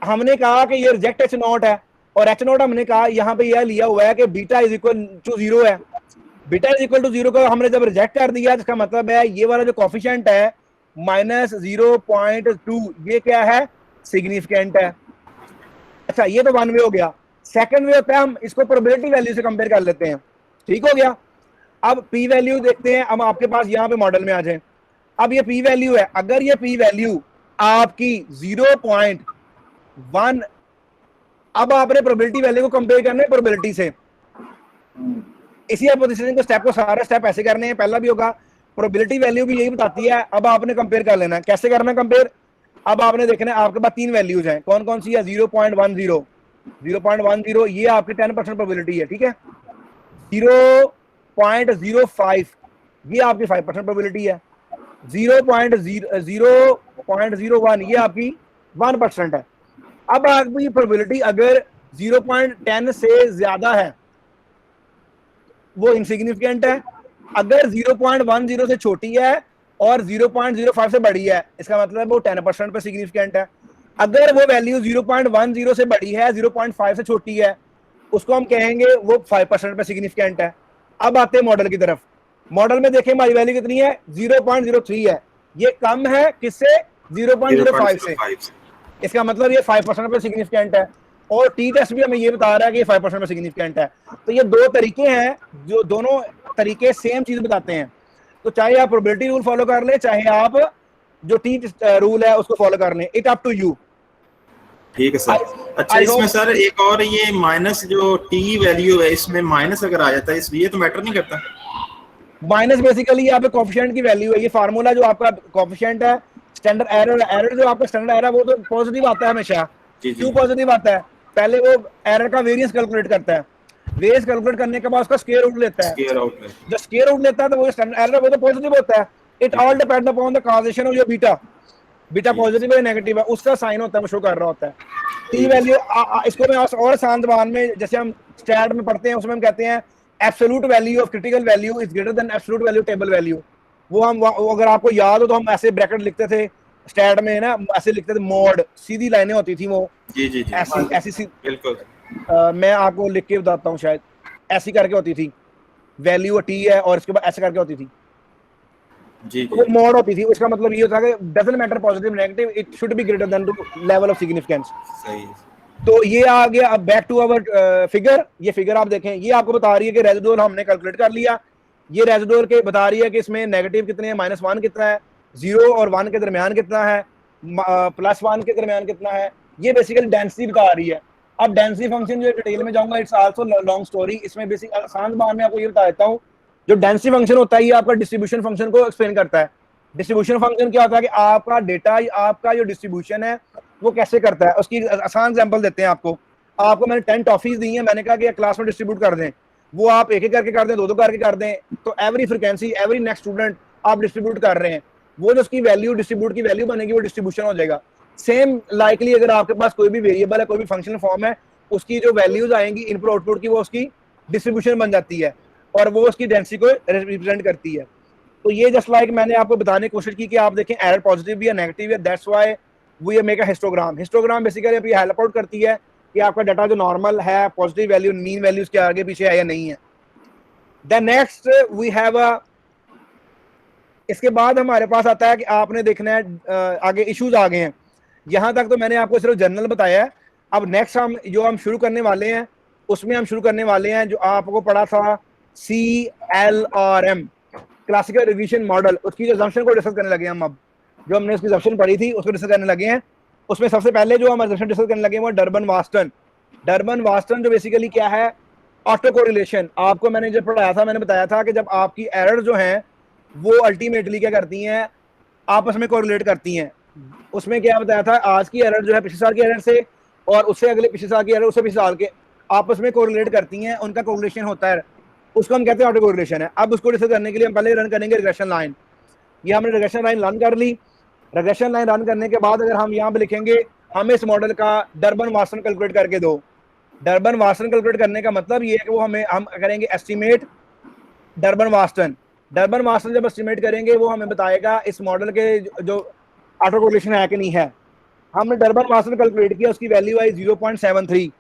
हमने कहा कि ये रिजेक्ट H0 है, और H0 हमने कहा यहाँ पे यह लिया हुआ है कि बीटा इज इक्वल टू 0 है। बीटा इज इक्वल टू 0 को हमने जब रिजेक्ट कर दिया, इसका मतलब है ये वाला जो कोफिशिएंट है -0.2, ये क्या है, सिग्निफिकेंट है। अच्छा, ये तो वन वे हो गया। सेकंड वे होता है हम इसको प्रोबेबिलिटी वैल्यू से कंपेयर कर लेते हैं, ठीक हो गया। अब पी वैल्यू देखते हैं, अब आपके पास यहाँ पे मॉडल में आ जाए। अब ये पी वैल्यू है, अगर ये पी वैल्यू आपकी 0.1, अब आपने प्रोबेबिलिटी वैल्यू को कंपेयर करना है प्रोबेबिलिटी से। इसी हाइपोथेसिस को स्टेप को सारा स्टेप ऐसे करने हैं, पहला भी होगा, प्रोबेबिलिटी वैल्यू भी यही बताती है। अब आपने कंपेयर कर लेना है, कैसे करना है कंपेयर, अब आपने देखना है आपके पास 3 वैल्यूज हैं, कौन कौन सी है, 0.10, 0.10 ये आपकी 10% प्रोबेबिलिटी है, ठीक है। 0.05 ये आपकी 5% प्रोबेबिलिटी है। 0.01 ये आपकी 1% है। अब आपकी प्रोबेबिलिटी अगर 0.10 से ज्यादा है वो इनसिग्निफिकेंट है, अगर 0.10 से छोटी है और 0.05 से बड़ी है, इसका मतलब वो 10% पे सिग्निफिकेंट है। अगर वो वैल्यू 0.10 से बड़ी है, 0.5 से छोटी है, उसको हम कहेंगे वो 5% पे सिग्निफिकेंट है। अब आते हैं मॉडल की तरफ। मॉडल में देखें हमारी वैल्यू कितनी है, 0.03 है, ये कम है किससे, 0.05 से, इसका मतलब ये 5% पे सिग्निफिकेंट है। और टी टेस्ट भी हमें ये बता रहा है कि ये 5% में सिग्निफिकेंट है। तो ये दो तरीके हैं, जो दोनों तरीके सेम चीज बताते हैं। तो चाहे आप प्रोबेबिलिटी रूल फॉलो कर ले, चाहे आप जो टी रूल है उसको फॉलो कर लें, इट अप टू यू। ठीक है सर। अच्छा, इसमें सर एक और ये माइनस जो टी वैल्यू है, इसमें माइनस अगर आ जाता है इसलिए तो मैटर नहीं करता। माइनस बेसिकली यहाँ पे कोफिशिएंट की वैल्यू है, ये फार्मूला जो आपका कोफिशिएंट है, स्टैंडर्ड एरर जो आपका स्टैंडर्ड एरर वो तो पॉजिटिव आता है हमेशा। क्यों पॉजिटिव आता है, पहले वो एरर का वेरिएंस कैलकुलेट करता है, वेरिएंस कैलकुलेट करने के बाद उसका स्क्वायर रूट लेता है, जो स्क्वायर रूट लेता है तो वो स्टैंडर्ड एरर वो तो पॉजिटिव होता है। It all depend upon the causation of your beta, beta positive है नेगेटिव है, उसका साइन होता है, वो शो कर रहा होता है। टी वैल्यू इसको मैं और आसान जबान में जैसे हम स्टैट में पढ़ते हैं उसमें हम कहते हैं absolute value of critical value is greater than absolute value table value. वो हम अगर आपको याद हो तो हम ऐसे ब्रैकेट लिखते थे स्टैट में ना, ऐसे लिखते थे, मोड सीधी लाइनें होती थी वो, जी जी जी ऐसी बिल्कुल। मैं आपको लिख के बताता हूँ, शायद ऐसी करके होती थी, वैल्यू टी है और इसके बाद ऐसे करके होती थी जी, तो वो मोड होती थी। उसका मतलब ये होता है कि doesn't matter positive negative, it should be greater than to level of significance. सही है। तो ये आ गया। अब बैक टू अवर फिगर। ये फिगर आप देखें, ये आपको बता रही है कि रेसिडुअल हमने कैलकुलेट कर लिया। ये रेसिडुअल के बता रही है कि इसमें नेगेटिव कितने हैं, -1 कितना है, 0 और 1 के दरमियान कितना है, +1 के दरमियान कितना है। ये बेसिकली डेंसिटी बता रही है। अब डेंसिटी फंक्शन जो डिटेल में जाऊंगा, इट्स आल्सो लॉन्ग स्टोरी। इसमें बेसिक आसान बात में आपको ये बता देता हूँ, जो डेंसिटी फंक्शन होता है ये आपका डिस्ट्रीब्यूशन फंक्शन को एक्सप्लेन करता है। डिस्ट्रीब्यूशन फंक्शन क्या होता है कि आपका डेटा, आपका जो डिस्ट्रीब्यूशन है वो कैसे करता है। उसकी आसान एग्जांपल देते हैं आपको मैंने 10 टॉफीज दी हैं, मैंने कहा कि क्लास में डिस्ट्रीब्यूट कर दें, वो आप एक करके कर दें, दो करके कर दें, तो every frequency every next student आप डिस्ट्रीब्यूट कर रहे हैं, वो जो उसकी वैल्यू डिस्ट्रीब्यूट की वैल्यू बनेगी वो डिस्ट्रीब्यूशन हो जाएगा। सेम लाइकली अगर आपके पास कोई भी वेरिएबल है, कोई भी फंक्शनल फॉर्म है, उसकी जो वैल्यूज आएंगी इनपुट आउटपुट की, वो उसकी डिस्ट्रीब्यूशन बन जाती है और वो उसकी डेंसिटी को रिप्रेजेंट करती है। तो ये जस्ट लाइक मैंने आपको बताने की कोशिश की कि आप देखें एरर पॉजिटिव भी है नेगेटिव है, that's why we make a histogram. Histogram basically अभी हेल्प आउट करती है कि आपका डाटा जो नॉर्मल है, पॉजिटिव वैल्यू मीन वैल्यूज के आगे पीछे है या नहीं है। Then next we have a, इसके बाद हमारे पास आता है कि आपने देखना है आगे इश्यूज आ गए हैं। यहाँ तक तो मैंने आपको सिर्फ जनरल बताया है। अब नेक्स्ट हम शुरू करने वाले हैं, उसमें हम शुरू करने वाले हैं जो आपको पढ़ा था CLRM, क्लासिकल रिग्रेशन मॉडल, उसकी जो assumption को डिस्कस करने लगे हम। अब जो हमने उसकी assumption पढ़ी थी उसको डिस्कस करने लगे हैं। उसमें सबसे पहले जो हम assumption डिस्कस करने लगे हैं वो डर्बन वास्टन जो बेसिकली क्या है, ऑटो कोरिलेशन। आपको मैंने जब पढ़ाया था मैंने बताया था कि जब आपकी एरर जो है वो अल्टीमेटली क्या करती हैं, आपस में कोरिलेट करती हैं। उसमें क्या बताया था, आज की एरर जो है पिछले साल की एरर से और उससे अगले पिछले साल की एरर उससे पिछले साल के आपस में कोरिलेट करती हैं, उनका कोरिलेशन होता है, उसको हम कहते हैं ऑटो कोरिलेशन है। अब उसको डिस्कस करने के लिए हम पहले रन करेंगे रिग्रेशन लाइन। ये हमने रिग्रेशन लाइन रन कर ली। रिग्रेशन लाइन रन करने के बाद अगर हम यहाँ पे लिखेंगे हमें इस मॉडल का डर्बन वास्टन कैलकुलेट करके दो। डर्बन वास्टन कैलकुलेट करने का मतलब ये है कि वो हम करेंगे एस्टिमेट डर्बन वास्टन। डर्बन वास्टन जब एस्टिमेट करेंगे वो हमें बताएगा इस मॉडल के जो ऑटो कोरिलेशन है कि नहीं है। हमने डर्बन वास्टन कैलकुलेट किया, उसकी वैल्यू आई 0.73।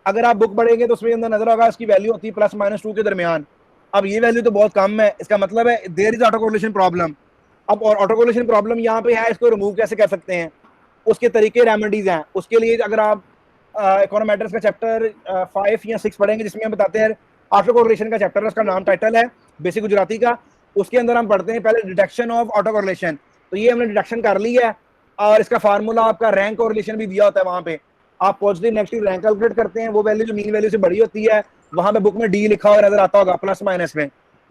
अगर आप बुक पढ़ेंगे तो उसमें अंदर नजर होगा इसकी वैल्यू होती है +-2 के दरमियान। अब ये वैल्यू तो बहुत कम है, इसका मतलब है there is auto correlation problem. अब और ऑटो कोरिलेशन प्रॉब्लम यहाँ पे है, इसको रिमूव कैसे कर सकते हैं, उसके तरीके रेमेडीज हैं। उसके लिए अगर आप इकोनोमेट्रिक्स का चैप्टर 5 या 6 पढ़ेंगे जिसमें हम बताते हैं ऑटो कोरिलेशन का चैप्टर, उसका नाम टाइटल है बेसिक गुजराती का, उसके अंदर हम पढ़ते हैं पहले डिटेक्शन ऑफ ऑटो कोरिलेशन। तो ये हमने डिटेक्शन कर ली है और इसका फार्मूला आपका रैंक कोरिलेशन भी दिया होता है। वहाँ पे आप पॉजिटिव नेगेटिव रैंक कैलकुलेट करते हैं, वो वैल्यू जो मीन वैल्यू से बड़ी होती है वहाँ पे बुक में डी लिखा हुआ नजर आता होगा, प्लस माइनस में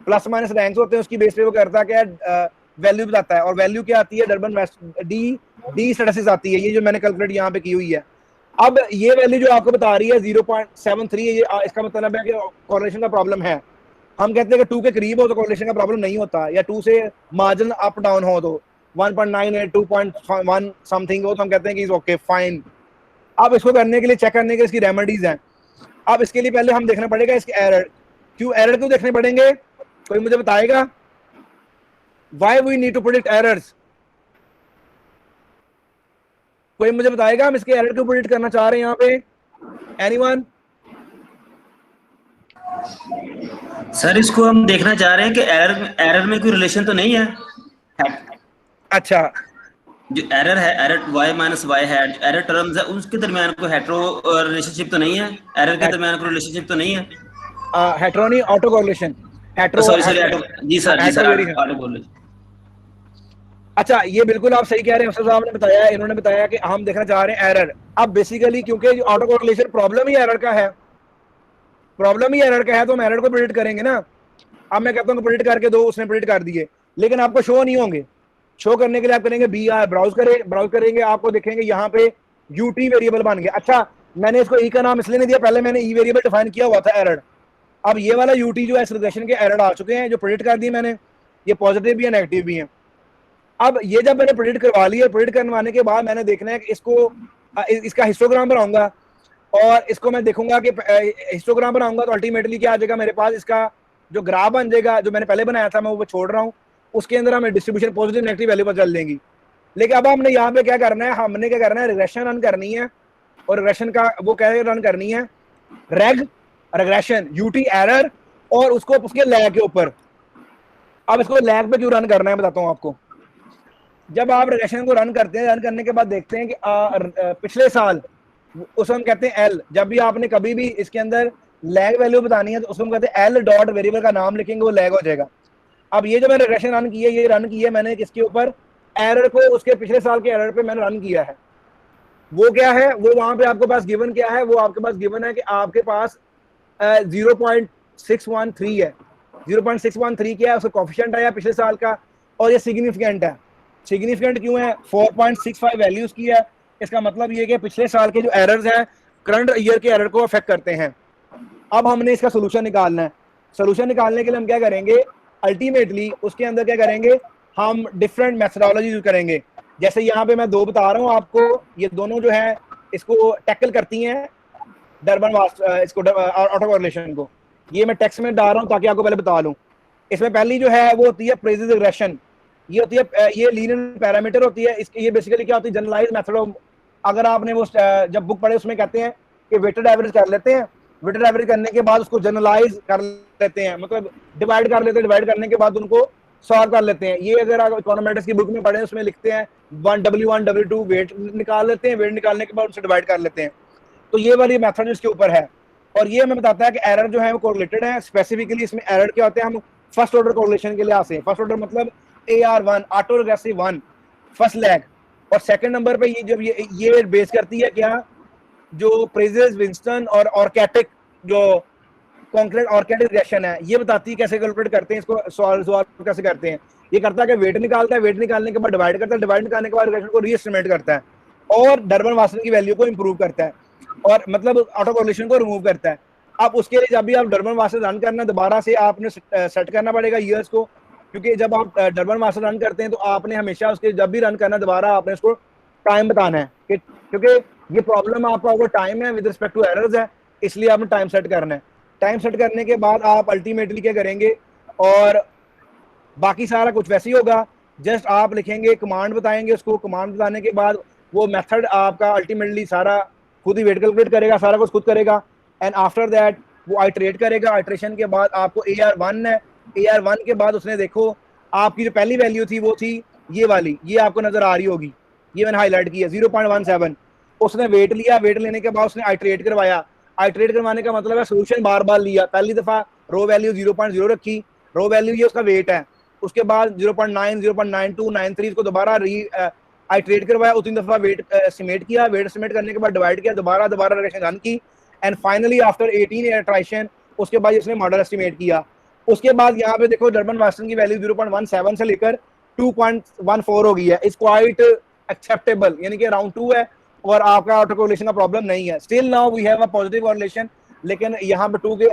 प्लस माइनस रैंक्स होते हैं, उसकी बेस पे वो करता है क्या वैल्यू बताता है। और वैल्यू क्या आती है, डर्बन डी स्टैटिस्टिक्स आती है, ये जो मैंने कैलकुलेट यहाँ पे की हुई है। अब ये वैल्यू जो आपको बता रही है 0.73, ये इसका मतलब है कि कोरिलेशन का प्रॉब्लम है। हम कहते हैं कि 2 के करीब हो तो कोरिलेशन का प्रॉब्लम नहीं होता, या 2 से मार्जिन अप डाउन हो तो 1.98 2.1 समथिंग हो तो हम कहते हैं कि इज ओके फाइन। अब इसको करने के लिए चेक करने के इसकी रेमेडीज हैं। अब इसके लिए पहले हम देखना पड़ेगा इसके एरर। एरर क्यों देखने पड़ेंगे, कोई मुझे बताएगा? Why we need to predict errors? कोई मुझे बताएगा हम इसके एरर क्यों प्रेडिक्ट करना चाह रहे हैं यहाँ पे? एनीवन? सर इसको हम देखना चाह रहे हैं कि एरर में कोई रिलेशन तो नहीं है। अच्छा, जो एरर है, एरर y-y है, एरर टर्म्स है, उसके दरमियान कोई हेटेरो रिलेशनशिप तो नहीं है, एरर के दरमियान कोई रिलेशनशिप तो नहीं है। हेटेरो नहीं, ऑटो कोरिलेशन। सॉरी जी सर ऑटो कोरिलेशन। अच्छा, ये बिल्कुल आप सही कह रहे हैं, अफसर साहब ने बताया, इन्होंने बताया कि हम देखना चाह रहे हैं एरर। अब बेसिकली क्योंकि ऑटो कोरिलेशन प्रॉब्लम ही एरर का है, तो हम एरर को प्रेडिक्ट करेंगे ना। अब मैं कहता हूँ प्रेडिक्ट करके दो, उसने प्रेडिक्ट कर दिए, लेकिन आपको शो नहीं होंगे। शो करने के लिए आप करेंगे BR, ब्राउज करेंगे, आपको देखेंगे यहाँ पे UT वेरिएबल बन गया। अच्छा, मैंने इसको ई का नाम इसलिए नहीं दिया, पहले मैंने ई वेरिएबल डिफाइन किया हुआ था एरर। अब ये वाला UT जो है इस रिग्रेशन के एरर आ चुके हैं जो प्रेडिक्ट कर दिए मैंने, ये पॉजिटिव भी है नेगेटिव भी है। अब ये जब मैंने प्रेडिक्ट करवा लिया, प्रेडिक्ट करवाने के बाद मैंने देखना है कि इसका हिस्टोग्राम बनाऊंगा और इसको मैं देखूंगा कि हिस्टोग्राम बनाऊंगा तो अल्टीमेटली क्या आ जाएगा मेरे पास, इसका जो ग्राफ बन जाएगा जो मैंने पहले बनाया था मैं वो छोड़ रहा हूँ, उसके अंदर हमें डिस्ट्रीब्यूशन पॉजिटिव नेगेटिव वैल्यू पर चल देंगी। लेकिन अब हमने यहाँ पे क्या करना है, रिग्रेशन रन करनी है, और रिग्रेशन का वो क्या रन करनी है, रिग्रेशन UT एरर और उसको उसके लैग के ऊपर। अब इसको लैग पे क्यों रन करना है बताता हूँ आपको। जब आप रिग्रेशन को रन करते हैं, रन करने के बाद देखते हैं कि पिछले साल, उसको हम कहते हैं L। जब भी आपने कभी भी इसके अंदर लैग वैल्यू बतानी है तो उसको हम कहते हैं L डॉट वेरिएबल का नाम लिखेंगे, वो लैग हो जाएगा। अब ये जो मैंने रिग्रेशन रन की है, ये रन की है मैंने किसके ऊपर, एरर को उसके पिछले साल के एरर पे मैंने रन किया है। वो क्या है, वो वहां पे आपके पास गिवन क्या है, वो आपके पास गिवन है कि आपके पास 0.613 है। 0.613 क्या है, उसका कोफिशिएंट आया पिछले साल का, और ये सिग्निफिकेंट है। सिग्निफिकेंट क्यों है, 4.65 वैल्यूज की है। इसका मतलब ये कि पिछले साल के जो एरर्स हैं करंट ईयर के एरर को अफेक्ट करते हैं। अब हमने इसका सोल्यूशन निकालना है। सोल्यूशन निकालने के लिए हम क्या करेंगे, अल्टीमेटली उसके अंदर क्या करेंगे, हम डिफरेंट मेथडोलॉजी यूज करेंगे। जैसे यहाँ पे मैं 2 बता रहा हूँ आपको, ये दोनों जो है इसको टैकल करती हैं डर्बन इसको ऑटो कोरिलेशन को। ये मैं टेक्स्ट में डाल रहा हूँ ताकि आपको पहले बता लूँ। इसमें पहली जो है वो होती है प्रेसिस रिग्रेशन। ये होती है, ये लीनियर पैरामीटर होती है। इसकी ये बेसिकली क्या होती है, जनरलाइज मेथड ऑफ, अगर आपने वो जब बुक पढ़े उसमें कहते हैं कि वेटेड एवरेज कर लेते हैं, वेटेड एवरेज करने के बाद उसको जनरलाइज कर लेते हैं, मतलब डिवाइड कर लेते हैं, डिवाइड करने के बाद उनको सॉल्व कर लेते हैं। ये अगर आप इकोनोमेट्रिक्स की बुक में पढ़े उसमें लिखते हैं 1 W1 W2 वेट निकाल लेते हैं, वेट निकालने के बाद उसे डिवाइड कर लेते हैं। तो ये वाली मेथड इसके ऊपर है। और ये हमें बताता है कि एरर जो है वो कोरिलेटेड है। स्पेसिफिकली इसमें एरर क्या होते हैं, हम फर्स्ट ऑर्डर कोरिलेशन के लिए आते हैं। फर्स्ट ऑर्डर मतलब AR1 auto regressive 1 first lag, और सेकंड नंबर पे ये जब ये बेस करती है क्या, जो प्रेजेस विंस्टन और ऑर्केटिक जो कॉन्क्रीट ऑर्केटिक रिग्रेशन है, ये बताती है कैसे कैलकुलेट करते हैं इसको, सॉल्व कैसे करते हैं। ये करता है कि वेट निकालता है, वेट निकालने के बाद डिवाइड करता है, डिवाइड निकालने के बाद रिग्रेशन को रीएस्टिमेट करता है और डर्बन वासन की वैल्यू को इंप्रूव करता है, और मतलब ऑटो कोरिलेशन को रिमूव करता है। अब उसके लिए जब भी आप डर्बन वासन रन करना है, दोबारा से आपने सेट करना पड़ेगा ईयर्स को, क्योंकि जब आप डर्बन वासन रन करते हैं तो आपने हमेशा उसके जब भी रन करना है दोबारा आपने उसको टाइम बताना है, क्योंकि ये प्रॉब्लम आपका वो टाइम है विद रिस्पेक्ट टू एरर्स है, इसलिए आपने टाइम सेट करना है। टाइम सेट करने के बाद आप अल्टीमेटली क्या करेंगे, और बाकी सारा कुछ वैसे ही होगा, जस्ट आप लिखेंगे, कमांड बताएंगे उसको, कमांड बताने के बाद वो मेथड आपका अल्टीमेटली सारा खुद ही वेट कैलकुलेट करेगा, सारा कुछ खुद करेगा, एंड आफ्टर दैट वो आइटरेट करेगा। आइटरेशन के बाद आपको AR1 है, AR1 के बाद उसने देखो आपकी जो पहली वैल्यू थी वो थी ये वाली, ये आपको नजर आ रही होगी, ये मैंने हाईलाइट किया 0.17। उसने वेट लिया, वेट लेने के बाद उसने आइटरेट करवाया। आइटरेट करवाने का मतलब है सोल्यूशन बार बार लिया। पहली दफा रो वैल्यू 0.0 रखी, रो वैल्यू ये उसका वेट है, उसके बाद 0.9 0.92 93 इसको दोबारा आइटरेट करवाया, उतनी दफा वेट एस्टिमेट किया, वेट एस्टिमेट करने के बाद डिवाइड किया, दोबारा रिग्रेशन रन की, एंड फाइनली आफ्टर 18 इटरेशन उसके बाद इसने मॉडल एस्टिमेट किया। उसके बाद यहाँ पे देखो डर्बन वासन की वैल्यू 0.17 से लेकर 2.14 हो गई है। इट्स क्वाइट एक्सेप्टेबल, यानी कि अराउंड 2 है, और आपका ऑटो कोरिलेशन का प्रॉब्लम नहीं है। Still now we have a positive correlation, लेकिन यहाँ पे 2 के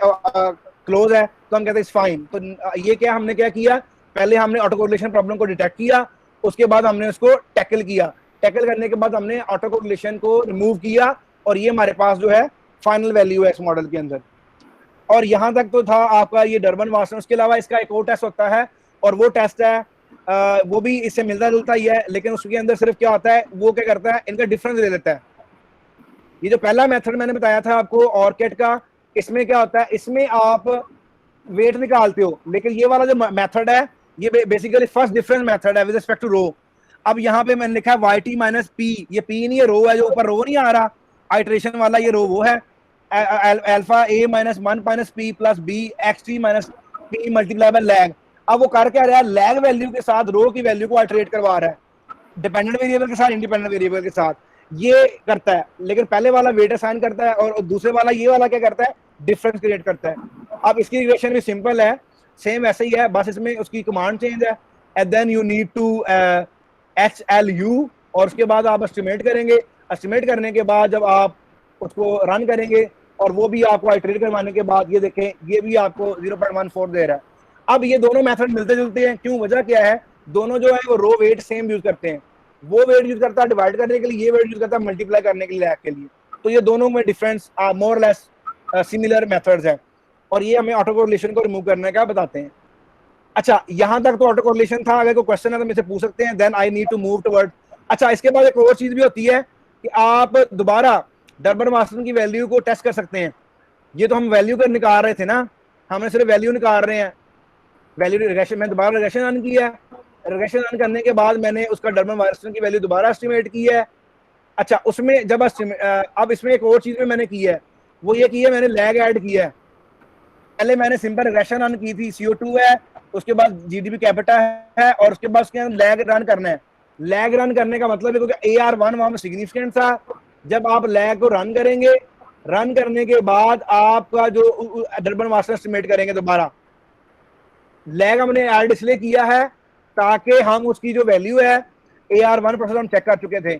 क्लोज है तो हम कहते हैं इट्स फाइन। तो ये क्या हमने क्या किया, पहले हमने ऑटो कोरिलेशन प्रॉब्लम को डिटेक्ट किया, उसके बाद हमने उसको टैकल किया, टैकल करने के बाद हमने ऑटो कोरिलेशन को रिमूव किया, और ये हमारे पास जो है फाइनल वैल्यू है इस मॉडल के अंदर। और यहाँ तक तो था आपका ये डर्बन वासन। उसके अलावा इसका एक और टेस्ट होता है, और वो टेस्ट है वो भी इससे मिलता जुलता ही है, लेकिन उसके अंदर सिर्फ क्या होता है, वो क्या करता है, इनका डिफरेंस ले लेता है। ये जो पहला मेथड मैंने बताया था आपको ऑर्किड का, इसमें क्या होता है, इसमें आप वेट निकालते हो, लेकिन ये वाला जो मेथड है ये बेसिकली फर्स्ट डिफरेंस मेथड है विद रिस्पेक्ट टू रो। अब यहाँ पे मैंने लिखा है YT माइनस पी, ये पी नहीं है, रो है, जो ऊपर रो नहीं आ रहा आइट्रेशन वाला, ये रो वो है, alpha A minus 1 minus P plus B XT minus P multiply by lag. अब वो कर क्या रहा है, लैग वैल्यू के साथ रो की वैल्यू को आइटरेट करवा रहा है, डिपेंडेंट वेरिएबल के साथ, इंडिपेंडेंट वेरिएबल के साथ, ये करता है। लेकिन पहले वाला वेट असाइन करता है, और दूसरे वाला ये वाला क्या करता है, डिफरेंस क्रिएट करता है। अब इसकी रिलेशन भी सिंपल है, सेम ऐसे ही है, बस इसमें उसकी कमांड चेंज है, and then you need to HLU, और उसके बाद आप एस्टिमेट करेंगे। एस्टिमेट करने के बाद जब आप उसको रन करेंगे, और वो भी आपको आइटरेट करवाने के बाद ये देखें, ये भी आपको 0.14 दे रहा है। अब ये दोनों मेथड मिलते जुलते हैं, क्यों, वजह क्या है, दोनों जो है वो रो वेट सेम यूज करते हैं। वो वेट यूज करता है डिवाइड करने के लिए, ये वेट यूज करता है मल्टीप्लाई करने के लिए लैग के लिए। तो ये दोनों में difference more less similar methods है, और ये हमें ऑटो कोरिलेशन को रिमूव करने का बताते हैं। अच्छा, यहाँ तक तो ऑटो कोरिलेशन था। अगर कोई क्वेश्चन है तो मुझसे पूछ सकते हैं, then I need to move toward. अच्छा, इसके बाद एक और चीज भी होती है कि आप दोबारा डर्बन वासन की वैल्यू को टेस्ट कर सकते हैं। ये तो हम वैल्यू कर निकाल रहे थे ना, हमने सिर्फ वैल्यू निकाल रहे हैं, वैल्यू रिग्रेशन, मैंने दोबारा रिग्रेशन रन किया है, रिग्रेशन रन करने के बाद मैंने उसका डर्बन वासन की वैल्यू दोबारा एस्टिमेट की है। अच्छा, उसमें जब अब इसमें एक और चीज में मैंने की है, वो ये की है, मैंने लैग ऐड किया है। पहले मैंने सिंपल रिग्रेशन रन की थी, CO2 है, उसके बाद GDP कैपिटा है, और उसके बाद उसके अंदर लैग रन करना है। लैग रन करने का मतलब है क्योंकि AR1 वहां में सिग्निफिकेंट था, जब आप लैग को रन करेंगे, रन करने के बाद आपका जो डर्बन वासन एस्टिमेट करेंगे दोबारा, लैग हमने ऐड इसलिए किया है ताकि हम उसकी जो वैल्यू है AR1 प्रोसेस हम चेक कर चुके थे।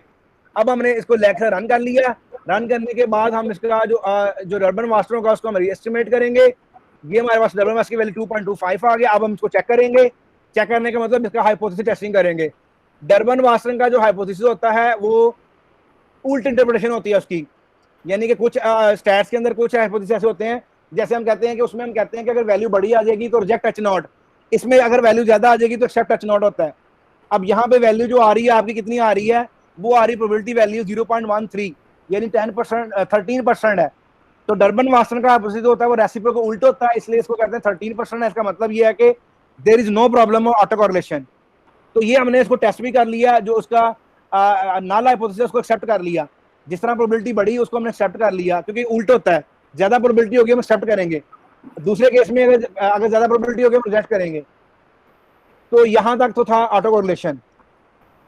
अब हमने इसको लैग से रन कर लिया, रन करने के बाद हम इसका जो डर्बन वासन होगा उसको हम रीएस्टिमेट करेंगे। ये हमारे पास डर्बन वासन की वैल्यू 2.25 आ गया। अब हम इसको चेक करेंगे, चेक करने का मतलब इसका हाइपोथेसिस टेस्टिंग करेंगे। डर्बन वासन का जो हाइपोथेसिस होता है वो उल्टी इंटरप्रिटेशन होती है उसकी, यानी कि कुछ स्टैट्स के अंदर कुछ हाइपोथेसिस ऐसे होते हैं, जैसे हम कहते हैं कि उसमें हम कहते हैं कि अगर वैल्यू बड़ी आ जाएगी तो रिजेक्ट एच नॉट, इसमें अगर वैल्यू ज्यादा आ जाएगी तो एक्सेप्ट एच नॉट होता है। अब यहाँ पे वैल्यू जो आ रही है आपकी कितनी आ रही है, वो आ रही प्रोबेबिलिटी वैल्यू 0.13 यानी 10% 13% है। तो डर्बन वाटसन का अपोजिट होता है वो रेसिप्रोकल उल्ट होता है, इसलिए इसको कहते हैं 13% है। इसका मतलब ये है कि there is no problem of auto correlation. तो ये हमने इसको टेस्ट भी कर लिया, जो उसका नल हाइपोथेसिस उसको एक्सेप्ट कर लिया, जिस तरह प्रोबेबिलिटी बढ़ी उसको हमने एक्सेप्ट कर लिया, क्योंकि उल्ट होता है, ज्यादा प्रोबेबिलिटी होगी हम एक्सेप्ट करेंगे, दूसरे केस में अगर ज्यादा प्रोबेबिलिटी होगी हम रिजेक्ट करेंगे। तो यहां तक तो था auto correlation.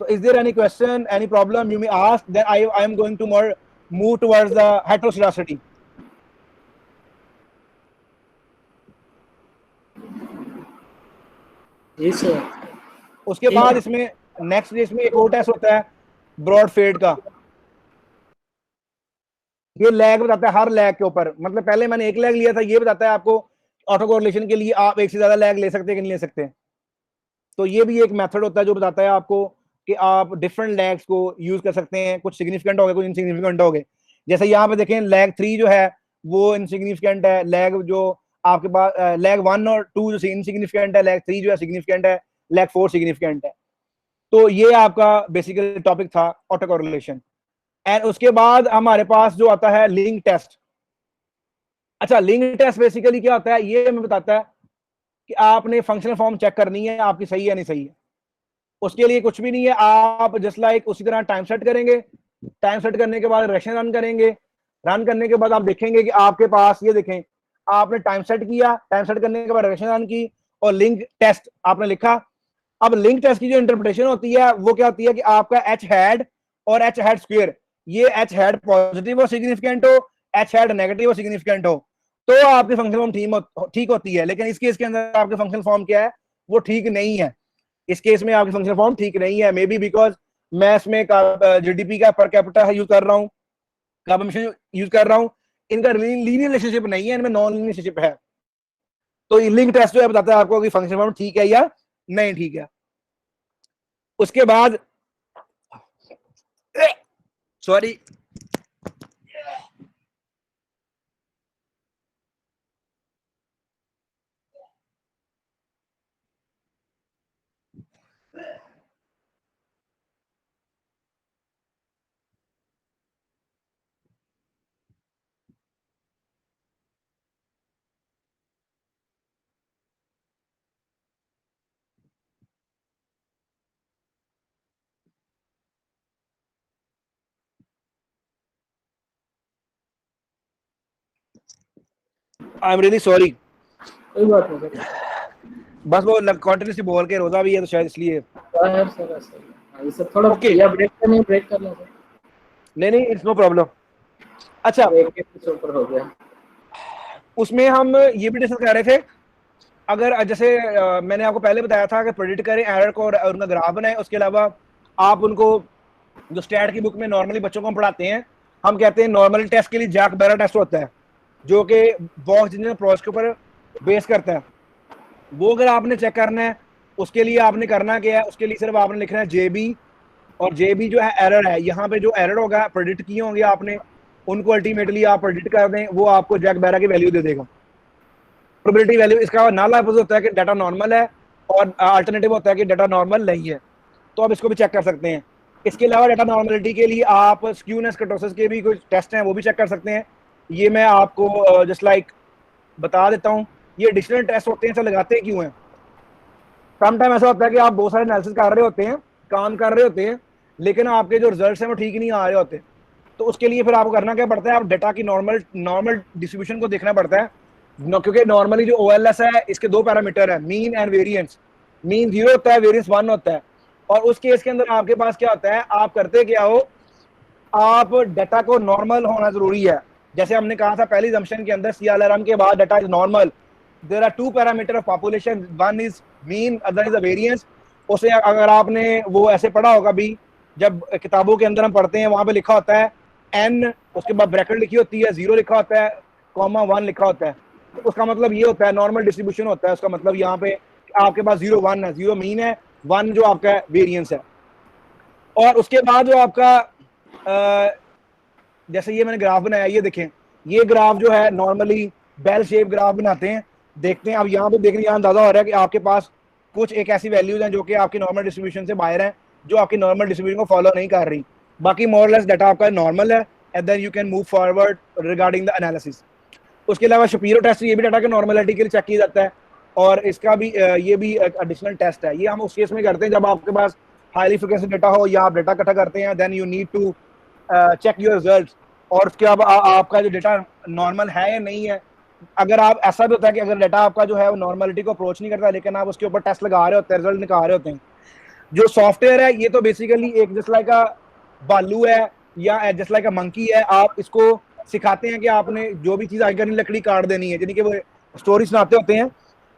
So is there any question, any problem you may ask? Then I am going to move towards the heteroscedasticity. जी सर। उसके बाद इसमें नेक्स्ट इसमें एक और टेस्ट होता है ब्रॉड फेड का। ये लैग बताता है हर लैग के ऊपर, मतलब पहले मैंने एक लैग लिया था, ये बताता है आपको ऑटो कोरिलेशन के लिए आप एक से ज्यादा लैग ले सकते हैं कि नहीं ले सकते। तो ये भी एक मेथड होता है जो बताता है आपको कि आप डिफरेंट लैग्स को यूज कर सकते हैं, कुछ सिग्निफिकेंट हो गए, कुछ इनसिग्निफिकेंट हो गए। जैसे यहाँ पे देखें लैग 3 जो है वो इनसिग्निफिकेंट है, लैग जो आपके पास लैग 1 और 2 जो इनसिग्निफिकेंट है, लैग 3 जो है सिग्निफिकेंट है, लैग 4 सिग्निफिकेंट है। तो ये आपका बेसिकली टॉपिक था ऑटो कोरिलेशन। एंड उसके बाद हमारे पास जो आता है लिंक टेस्ट। अच्छा, लिंक टेस्ट बेसिकली क्या होता है, ये हमें बताता है कि आपने फंक्शनल फॉर्म चेक करनी है आपकी सही है नहीं सही है। उसके लिए कुछ भी नहीं है, आप जस्ट लाइक उसी तरह टाइम सेट करेंगे, टाइम सेट करने के बाद रिएक्शन रन करेंगे, रन करने के बाद आप देखेंगे कि आपके पास ये देखें आपने टाइम सेट किया, टाइम सेट करने के बाद रिएक्शन रन की और लिंक टेस्ट आपने लिखा। अब लिंक टेस्ट की जो इंटरप्रिटेशन होती है वो क्या होती है कि आपका एच हैड और एच हैड स्क्वायर, ये एच हैड पॉजिटिव और सिग्निफिकेंट हो, एच हैड नेगेटिव और सिग्निफिकेंट हो, तो आपकी फंक्शन फॉर्म ठीक होती है। लेकिन इस केस के अंदर आपके फंक्शन फॉर्म क्या है, वो ठीक नहीं है। इस केस में आपकी फंक्शन फॉर्म ठीक नहीं है, मे बी बिकॉज मैं इसमें जीडीपी का पर कैपिटा यूज कर रहा हूँ, कार्बन एमिशन यूज कर रहा हूँ, इनका लीनियर रिलेशनशिप नहीं है, इनमें नॉन लीनियर रिलेशनशिप है। तो लिंक टेस्ट जो है बताता है आपको कि फंक्शन फॉर्म ठीक है या नहीं ठीक है। उसके बाद sorry I am really sorry, कोई बात नहीं सर, बस वो कंटिन्यूसली बोल के रोजा भी है तो शायद इसलिए। सर सर ये सब थोड़ा Okay. या ब्रेक करनी ब्रेक कर लो सर। नहीं इट्स नो प्रॉब्लम। अच्छा, ब्रेक के ऊपर हो गया। उसमें हम ये भी डिस्कस कर रहे थे, अगर जैसे मैंने आपको पहले बताया था कि प्रेडिक्ट करें एरर को और उनका ग्राफ बनाए। उसके अलावा आप उनको जो स्टैट की बुक में नॉर्मली बच्चों को हम पढ़ाते हैं, हम कहते हैं नॉर्मल टेस्ट के लिए जैक बैरा टेस्ट होता है जो कि बॉक्स इंजन प्रोसेस के ऊपर बेस करता है। वो अगर आपने चेक करना है उसके लिए आपने करना क्या है, उसके लिए सिर्फ आपने लिखना है जेबी, और जेबी जो है एरर है, यहाँ पे जो एरर होगा प्रेडिक्ट किए होंगे आपने उनको अल्टीमेटली आप प्रेडिक्ट कर दें, वो आपको जैक बैरा की वैल्यू दे देगा, प्रोबेबिलिटी वैल्यू। इसका नल हाइपोथेसिस होता है कि डाटा नॉर्मल है और अल्टरनेटिव होता है कि डाटा नॉर्मल नहीं है, तो आप इसको भी चेक कर सकते हैं। इसके अलावा डाटा नॉर्मलिटी के लिए आप स्क्यूनेस कर्टोसिस के भी कुछ टेस्ट हैं वो भी चेक कर सकते हैं। ये मैं आपको जस्ट लाइक बता देता हूँ। ये एडिशनल टेस्ट होते हैं, इसे लगाते क्यों हैं? सम टाइम ऐसा होता है कि आप बहुत सारे एनालिसिस कर रहे होते हैं, काम कर रहे होते हैं, लेकिन आपके जो रिजल्ट्स हैं वो ठीक नहीं आ रहे होते, तो उसके लिए फिर आपको करना क्या पड़ता है, आप डाटा की नॉर्मल डिस्ट्रीब्यूशन को देखना पड़ता है, क्योंकि नॉर्मली जो OLS है इसके 2 पैरामीटर है, मीन एंड वेरिएंस। मीन 0 होता है, वेरिएंस 1 होता है। और उस केस के अंदर आपके पास क्या होता है, आप करते क्या हो, आप डाटा को नॉर्मल होना जरूरी है। जैसे हमने कहा था पहली assumption के अंदर CLRM के बाद data is normal, there are 2 parameter of population, one is mean, other is the variance. उसे अगर आपने वो ऐसे पढ़ा होगा भी, जब किताबों के अंदर हम पढ़ते हैं वहां पे लिखा होता है n, उसके बाद ब्रैकेट लिखी होती है, 0 लिखा होता है, कॉमा 1 लिखा होता है, तो उसका मतलब ये होता है नॉर्मल डिस्ट्रीब्यूशन होता है। उसका मतलब यहाँ पे आपके पास 0 1 है, 0 मीन है, 1 जो आपका वेरिएंस है। और उसके बाद जो आपका जैसे ये मैंने ग्राफ बनाया, ये देखें, ये ग्राफ जो है नॉर्मली बेल शेप ग्राफ बनाते हैं, देखते हैं। अब यहाँ पे देखने यहाँ अंदाजा हो रहा है कि आपके पास कुछ एक ऐसी वैल्यूज हैं जो कि आपकी नॉर्मल डिस्ट्रीब्यूशन से बाहर हैं, जो आपकी नॉर्मल डिस्ट्रीब्यूशन को फॉलो नहीं कर रही। बाकी मोर लेस डाटा आपका नॉर्मल है, and then you can move forward regarding the analysis. उसके अलावा शपीरो टेस्ट, ये भी डाटा के नॉर्मलिटी के लिए चेक किया जाता है, और इसका भी ये भी एक एडिशनल टेस्ट है। ये हम उस केस में करते हैं जब आपके पास हाईली फ्रिक्वेंसी डाटा हो या आप डाटा इकट्ठा करते हैं, then you need to check your result, और उसके बाद आपका जो डाटा नॉर्मल है या नहीं है। अगर आप, ऐसा भी होता है कि अगर डाटा आपका जो है वो नॉर्मलिटी को अप्रोच नहीं करता, लेकिन आप उसके ऊपर टेस्ट लगा रहे होते हैं, रिजल्ट निकाल रहे होते हैं। जो सॉफ्टवेयर है ये तो बेसिकली एक जस्ट लाइक अ बालू है या जस्ट लाइक अ मंकी है। आप इसको सिखाते हैं कि आपने जो भी चीज़ आगे करनी, लकड़ी काट देनी है, यानी कि वो स्टोरी सुनाते होते हैं,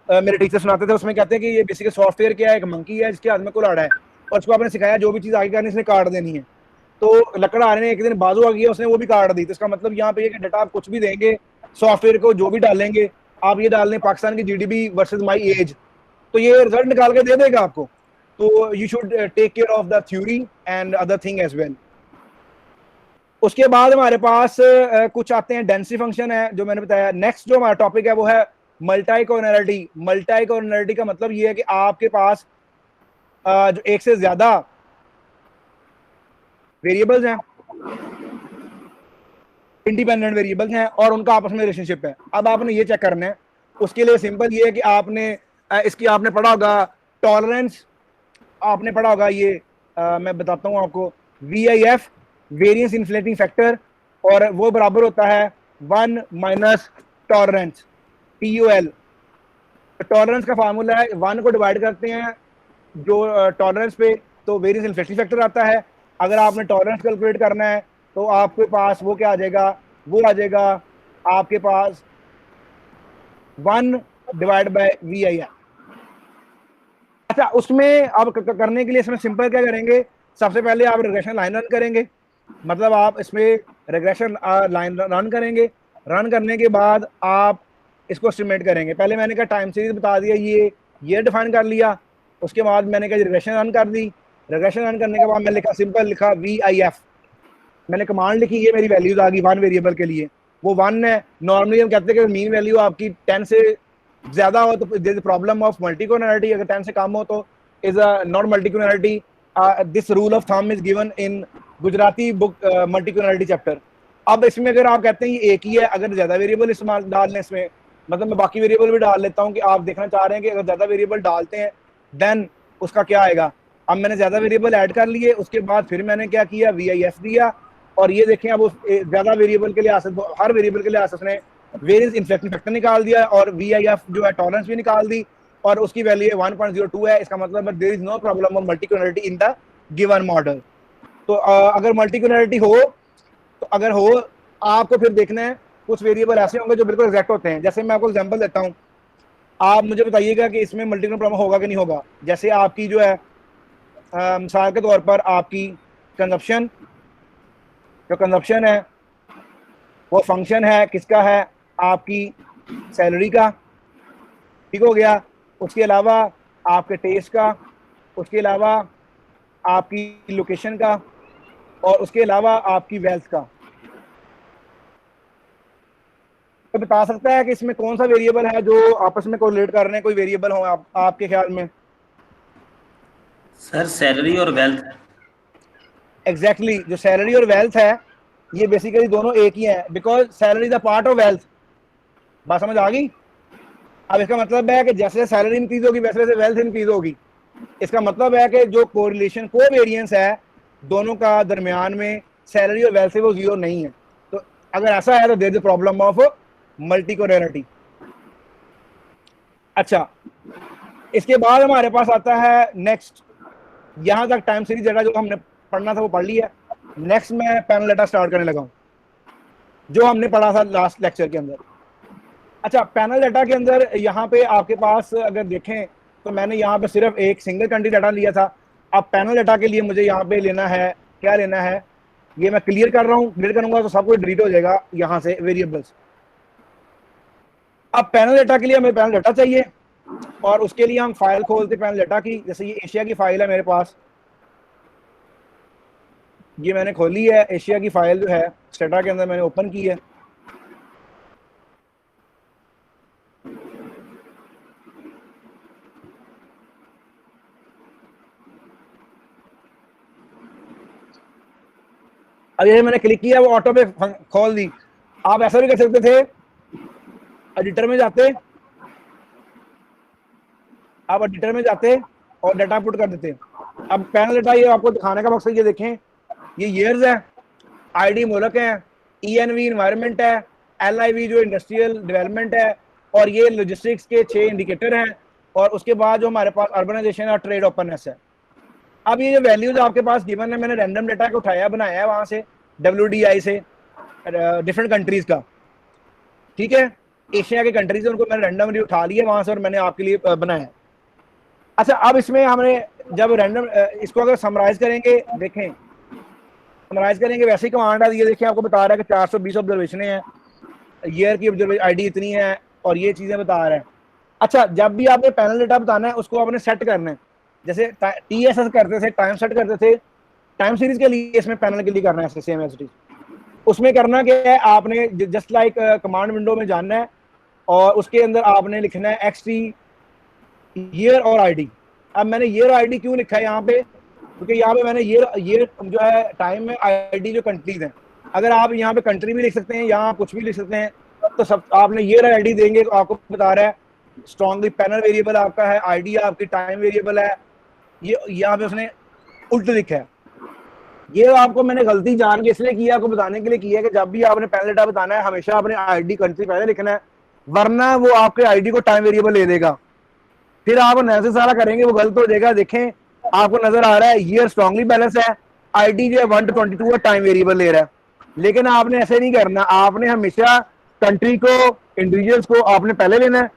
मेरे टीचर सुनाते थे, उसमें कहते हैं कि ये बेसिकली सॉफ्टवेयर क्या है, एक मंकी है जिसके हाथ में कुल्हाड़ा है, और उसको आपने सिखाया जो भी चीज़ आगे करनी इसने काट देनी है। तो लकड़हारे ने एक दिन बाजू आ गया, उसने वो भी काट दी। तो इसका मतलब यहाँ पे ये कि डाटा आप कुछ भी देंगे सॉफ्टवेयर को, जो भी डालेंगे, आप ये डाल दें पाकिस्तान की जीडीपी वर्सेस माई एज, तो ये रिजल्ट निकाल के दे देगा आपको। तो you should take care of the theory and other thing as well. उसके बाद हमारे पास कुछ आते हैं, डेंसिटी फंक्शन है जो मैंने बताया। नेक्स्ट जो हमारा टॉपिक है वो है मल्टी कोऑर्डिनेलिटी। मल्टी कोऑर्डिनेलिटी का मतलब ये है कि आपके पास जो एक से ज्यादा वेरिएबल्स हैं, इंडिपेंडेंट वेरिएबल्स हैं, और उनका आपस में रिलेशनशिप है। अब आपने ये चेक करना है, उसके लिए सिंपल ये है कि आपने इसकी आपने पढ़ा होगा टॉलरेंस, आपने पढ़ा होगा ये मैं बताता हूँ आपको, VIF, वेरिएंस इन्फ्लेटिंग फैक्टर, और वो बराबर होता है 1 माइनस टॉलरेंस, TOL। टॉलरेंस का फार्मूला है 1 को डिवाइड करते हैं जो टॉलरेंस पे, तो वेरिएंस इन्फ्लेटिंग फैक्टर आता है। अगर आपने टॉलरेंस कैलकुलेट करना है तो आपके पास वो क्या आ जाएगा, वो आ जाएगा आपके पास 1 डिवाइड बाय VIF। अच्छा, उसमें अब करने के लिए इसमें सिंपल क्या करेंगे, सबसे पहले आप रिग्रेशन लाइन रन करेंगे, मतलब आप इसमें रिग्रेशन लाइन रन करेंगे। रन करने के बाद आप इसको एस्टिमेट करेंगे। पहले मैंने कहा टाइम सीरीज बता दिया, ये डिफाइन कर लिया। उसके बाद मैंने कहा रिग्रेशन रन कर दी। रिग्रेशन रन करने के बाद मैंने लिखा, सिंपल लिखा VIF, मैंने कमांड लिखी, ये मेरी वैल्यूज आ गई 1 वेरिएबल के लिए, वो 1 है। नॉर्मली हम कहते हैं कि मीन वैल्यू आपकी 10 से ज्यादा हो तो there is problem of multicollinearity, अगर 10 से कम हो तो is a not multicollinearity. This rule of thumb is given in Gujarati book multicollinearity chapter. अब इसमें अगर आप कहते हैं ये एक ही है, अगर ज्यादा वेरिएबल इस्तेमाल डाल लें इसमें, मतलब मैं बाकी वेरिएबल भी डाल लेता हूँ कि आप देखना चाह रहे हैं कि अगर ज्यादा वेरिएबल डालते हैं देन उसका क्या आएगा। अब मैंने ज्यादा वेरिएबल ऐड कर लिए, उसके बाद फिर मैंने क्या किया, VIF दिया, और ये देखें अब उस ज्यादा वेरिएबल के लिए हर वेरिएबल के लिए उसने वेरिएंस इन्फ्लेक्शन फैक्टर निकाल दिया, और VIF जो है टॉलरेंस भी निकाल दी, और उसकी वैल्यू 1.02 है। इसका मतलब there is no problem of multicollinearity in the given model. तो अगर मल्टीकोऑर्डिनेलिटी हो, तो अगर हो आपको फिर देखना है कुछ वेरिएबल ऐसे होंगे जो बिल्कुल एग्जैक्ट होते हैं। जैसे मैं आपको एग्जांपल देता हूँ, आप मुझे बताइएगा कि इसमें मल्टीकोऑर्डिनेलिटी प्रॉब्लम होगा कि नहीं होगा। जैसे आपकी जो है मिसाल के तौर पर आपकी कंजप्शन, जो कंजप्शन है वो फंक्शन है किसका है, आपकी सैलरी का, ठीक हो गया। उसके अलावा आपके टेस्ट का, उसके अलावा आपकी लोकेशन का, और उसके अलावा आपकी वेल्थ का। तो बता सकता है कि इसमें कौन सा वेरिएबल है जो आपस में कोरिलेट कर रहे हैं, कोई वेरिएबल हो आपके ख्याल में? सर सैलरी और वेल्थ। एग्जैक्टली, जो सैलरी और वेल्थ है ये बेसिकली दोनों एक ही है, because salary is a part of wealth. बात समझ आ गई? अब इसका मतलब है कि जैसे सैलरी इंक्रीज होगी वैसे वैसे वेल्थ इंक्रीज होगी। इसका मतलब है कि जो कोरिलेशन कोवेरिएंस है दोनों का दरमियान में, सैलरी और वेल्थ से वो जीरो नहीं है। तो अगर ऐसा है तो there is a problem of multicollinearity. अच्छा, इसके बाद हमारे पास आता है नेक्स्ट, यहां तक टाइम सीरीज डाटा जो हमने पढ़ना था वो पढ़ लिया। नेक्स्ट मैं पैनल डाटा स्टार्ट करने लगा हूं, जो हमने पढ़ा था लास्ट लेक्चर के अंदर। अच्छा, पैनल डाटा के अंदर यहाँ पे आपके पास अगर देखें तो मैंने यहाँ पे सिर्फ एक सिंगल कंट्री डाटा लिया था। अब पैनल डाटा के लिए मुझे यहाँ पे लेना है, क्या लेना है, ये मैं क्लियर कर रहा हूँ। क्लियर करूंगा तो सब कुछ डिलीट हो जाएगा यहाँ से वेरिएबल्स। अब पैनल डाटा के लिए हमें पैनल डाटा चाहिए, और उसके लिए हम फाइल खोलते पैनल डाटा की। जैसे ये एशिया की फाइल है मेरे पास, ये मैंने खोली है, एशिया की फाइल जो है स्टेटा के अंदर मैंने ओपन की है। अब ये मैंने क्लिक किया, वो ऑटो पे खोल दी। आप ऐसा भी कर सकते थे, एडिटर में जाते, आप एडिटर में जाते और डाटा पुट कर देते। अब पैनल डाटा ये आपको दिखाने का मकसद ये देखें, ये ईयर्स है, आईडी मुल्क है, ENV इन्वायरमेंट है, LIV जो इंडस्ट्रियल डेवलपमेंट है, और ये लॉजिस्टिक्स के 6 इंडिकेटर हैं, और उसके बाद जो हमारे पास अर्बनाइजेशन और ट्रेड ओपननेस है। अब ये जो वैल्यूज आपके पास गिवन है, मैंने रैंडम डाटा को उठाया बनाया है वहां से, WDI से, डिफरेंट कंट्रीज का, ठीक है, एशिया के कंट्रीज उनको मैंने रैंडमली उठा लिया वहां से और मैंने आपके लिए बनाया। अच्छा, अब इसमें हमने जब रैंडम इसको अगर समराइज करेंगे, देखें समराइज करेंगे, वैसे ही कमांड है, ये देखिए आपको बता रहा है कि 420 ऑब्जर्वेशन हैं, ईयर की ऑब्जर्वेशन आईडी इतनी है, और ये चीजें बता रहा है। अच्छा, जब भी आपने पैनल डेटा बताना है उसको आपने सेट करना है, जैसे TSS करते थे, टाइम सेट करते थे, टाइम सीरीज के लिए इसमें पैनल के लिए करना है सेम एज इट इज। उसमें करना क्या है, आपने जस्ट लाइक कमांड विंडो में जाना है और उसके अंदर आपने लिखना है XT ईयर और आईडी। अब मैंने ईयर आईडी क्यों लिखा है यहाँ पे, क्योंकि यहाँ पे मैंने ईयर जो है टाइम में, आईडी जो कंट्रीज हैं, अगर आप यहाँ पे कंट्री भी लिख सकते हैं, यहाँ कुछ भी लिख सकते हैं, तो सब आपने ईयर आईडी देंगे तो आपको बता रहा है स्ट्रॉन्गली पैनल वेरिएबल आपका है, आईडी आपकी टाइम वेरिएबल है। ये यहाँ पे उसने उल्ट लिखा है। ये आपको मैंने गलती जान के इसलिए किया, आपको बताने के लिए किया कि जब भी आपने पैनल डेटा बताना है हमेशा आपने आईडी कंट्री पहले लिखना है, वरना वो आपके आईडी को टाइम वेरिएबल ले देगा, फिर आप एनालिसिस सारा करेंगे वो गलत हो जाएगा। देखें आपको नजर आ रहा है ईयर स्ट्रॉन्गली बैलेंस है, आईडी जो है 1 to 22 टाइम वेरिएबल ले रहा है, लेकिन आपने ऐसे नहीं करना, आपने हमेशा कंट्री को, इंडिविजुअल्स को आपने पहले लेना है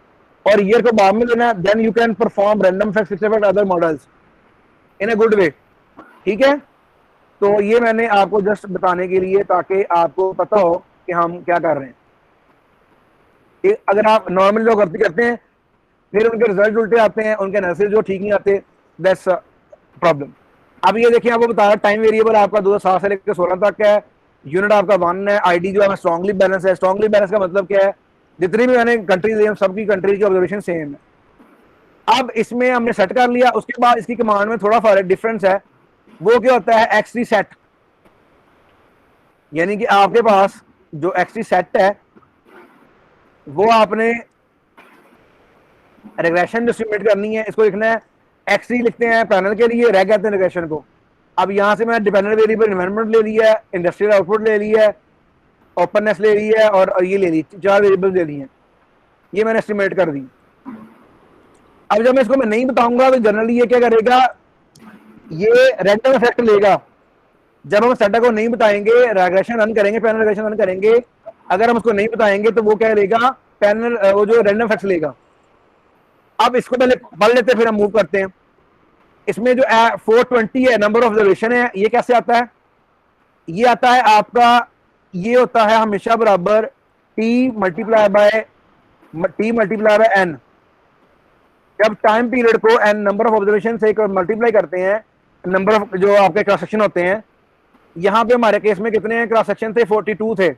और ईयर को बाद में लेना है। Then you can perform random effect other models in a good way, ठीक है। तो ये मैंने आपको जस्ट बताने के लिए, ताकि आपको पता हो कि हम क्या कर रहे हैं। अगर आप नॉर्मल लोग गलती करते हैं फिर उनके रिजल्ट उल्टे आते हैं, उनके एनालिसिस जो ठीक नहीं आते, दैट्स प्रॉब्लम। अब ये देखिए आपको बता रहा टाइम वेरिएबल आपका 2007 से लेकर 16 तक है, यूनिट आपका 1 है, आईडी जो है स्ट्रॉन्गली बैलेंस है। स्ट्रॉन्गली बैलेंस का मतलब क्या है, जितनी भी मैंने कंट्रीज दी सबकी कंट्रीज की ऑब्जर्वेशन सेम है। अब इसमें हमने सेट कर लिया, उसके बाद इसकी कमांड में थोड़ा फर्क डिफरेंस है। वो क्या होता है, XT सेट, यानी कि आपके पास जो XT सेट है वो आपने रिग्रेशन जो सबमिट करनी है, इसको लिखना है XT लिखते हैं पैनल के लिए, रह कहते हैं रिग्रेशन को। अब यहां से मैंने डिपेंडेंट वेरिएबल एनवायरनमेंट ले लिया है, इंडस्ट्रियल आउटपुट ले लिया है, ओपननेस ले ली है, और ये ले ली, 4 वेरिएबल ले ली हैं, ये मैंने एस्टिमेट कर दी। अब जब मैं इसको मैं नहीं बताऊंगा तो जनरली ये क्या करेगा, ये रैंडम इफेक्ट लेगा। जब हम सेटा को नहीं बताएंगे, रिग्रेशन रन करेंगे, पैनल रिग्रेशन रन करेंगे, अगर हम उसको नहीं बताएंगे तो वो क्या लेगा, पैनल वो जो रैंडम इफेक्ट लेगा। अब इसको पहले पढ़ लेते हैं फिर हम मूव करते हैं। इसमें जो 420 है नंबर ऑफ ऑब्जर्वेशन है, ये कैसे आता है, ये आता है आपका, ये होता है हमेशा बराबर T मल्टीप्लाई बाय N। जब टाइम पीरियड को N नंबर ऑफ ऑब्जर्वेशन से मल्टीप्लाई करते हैं, नंबर ऑफ जो आपके क्रॉस सेक्शन होते हैं, यहां पे हमारे केस में कितने हैं क्रॉस सेक्शन थे, 42 थे,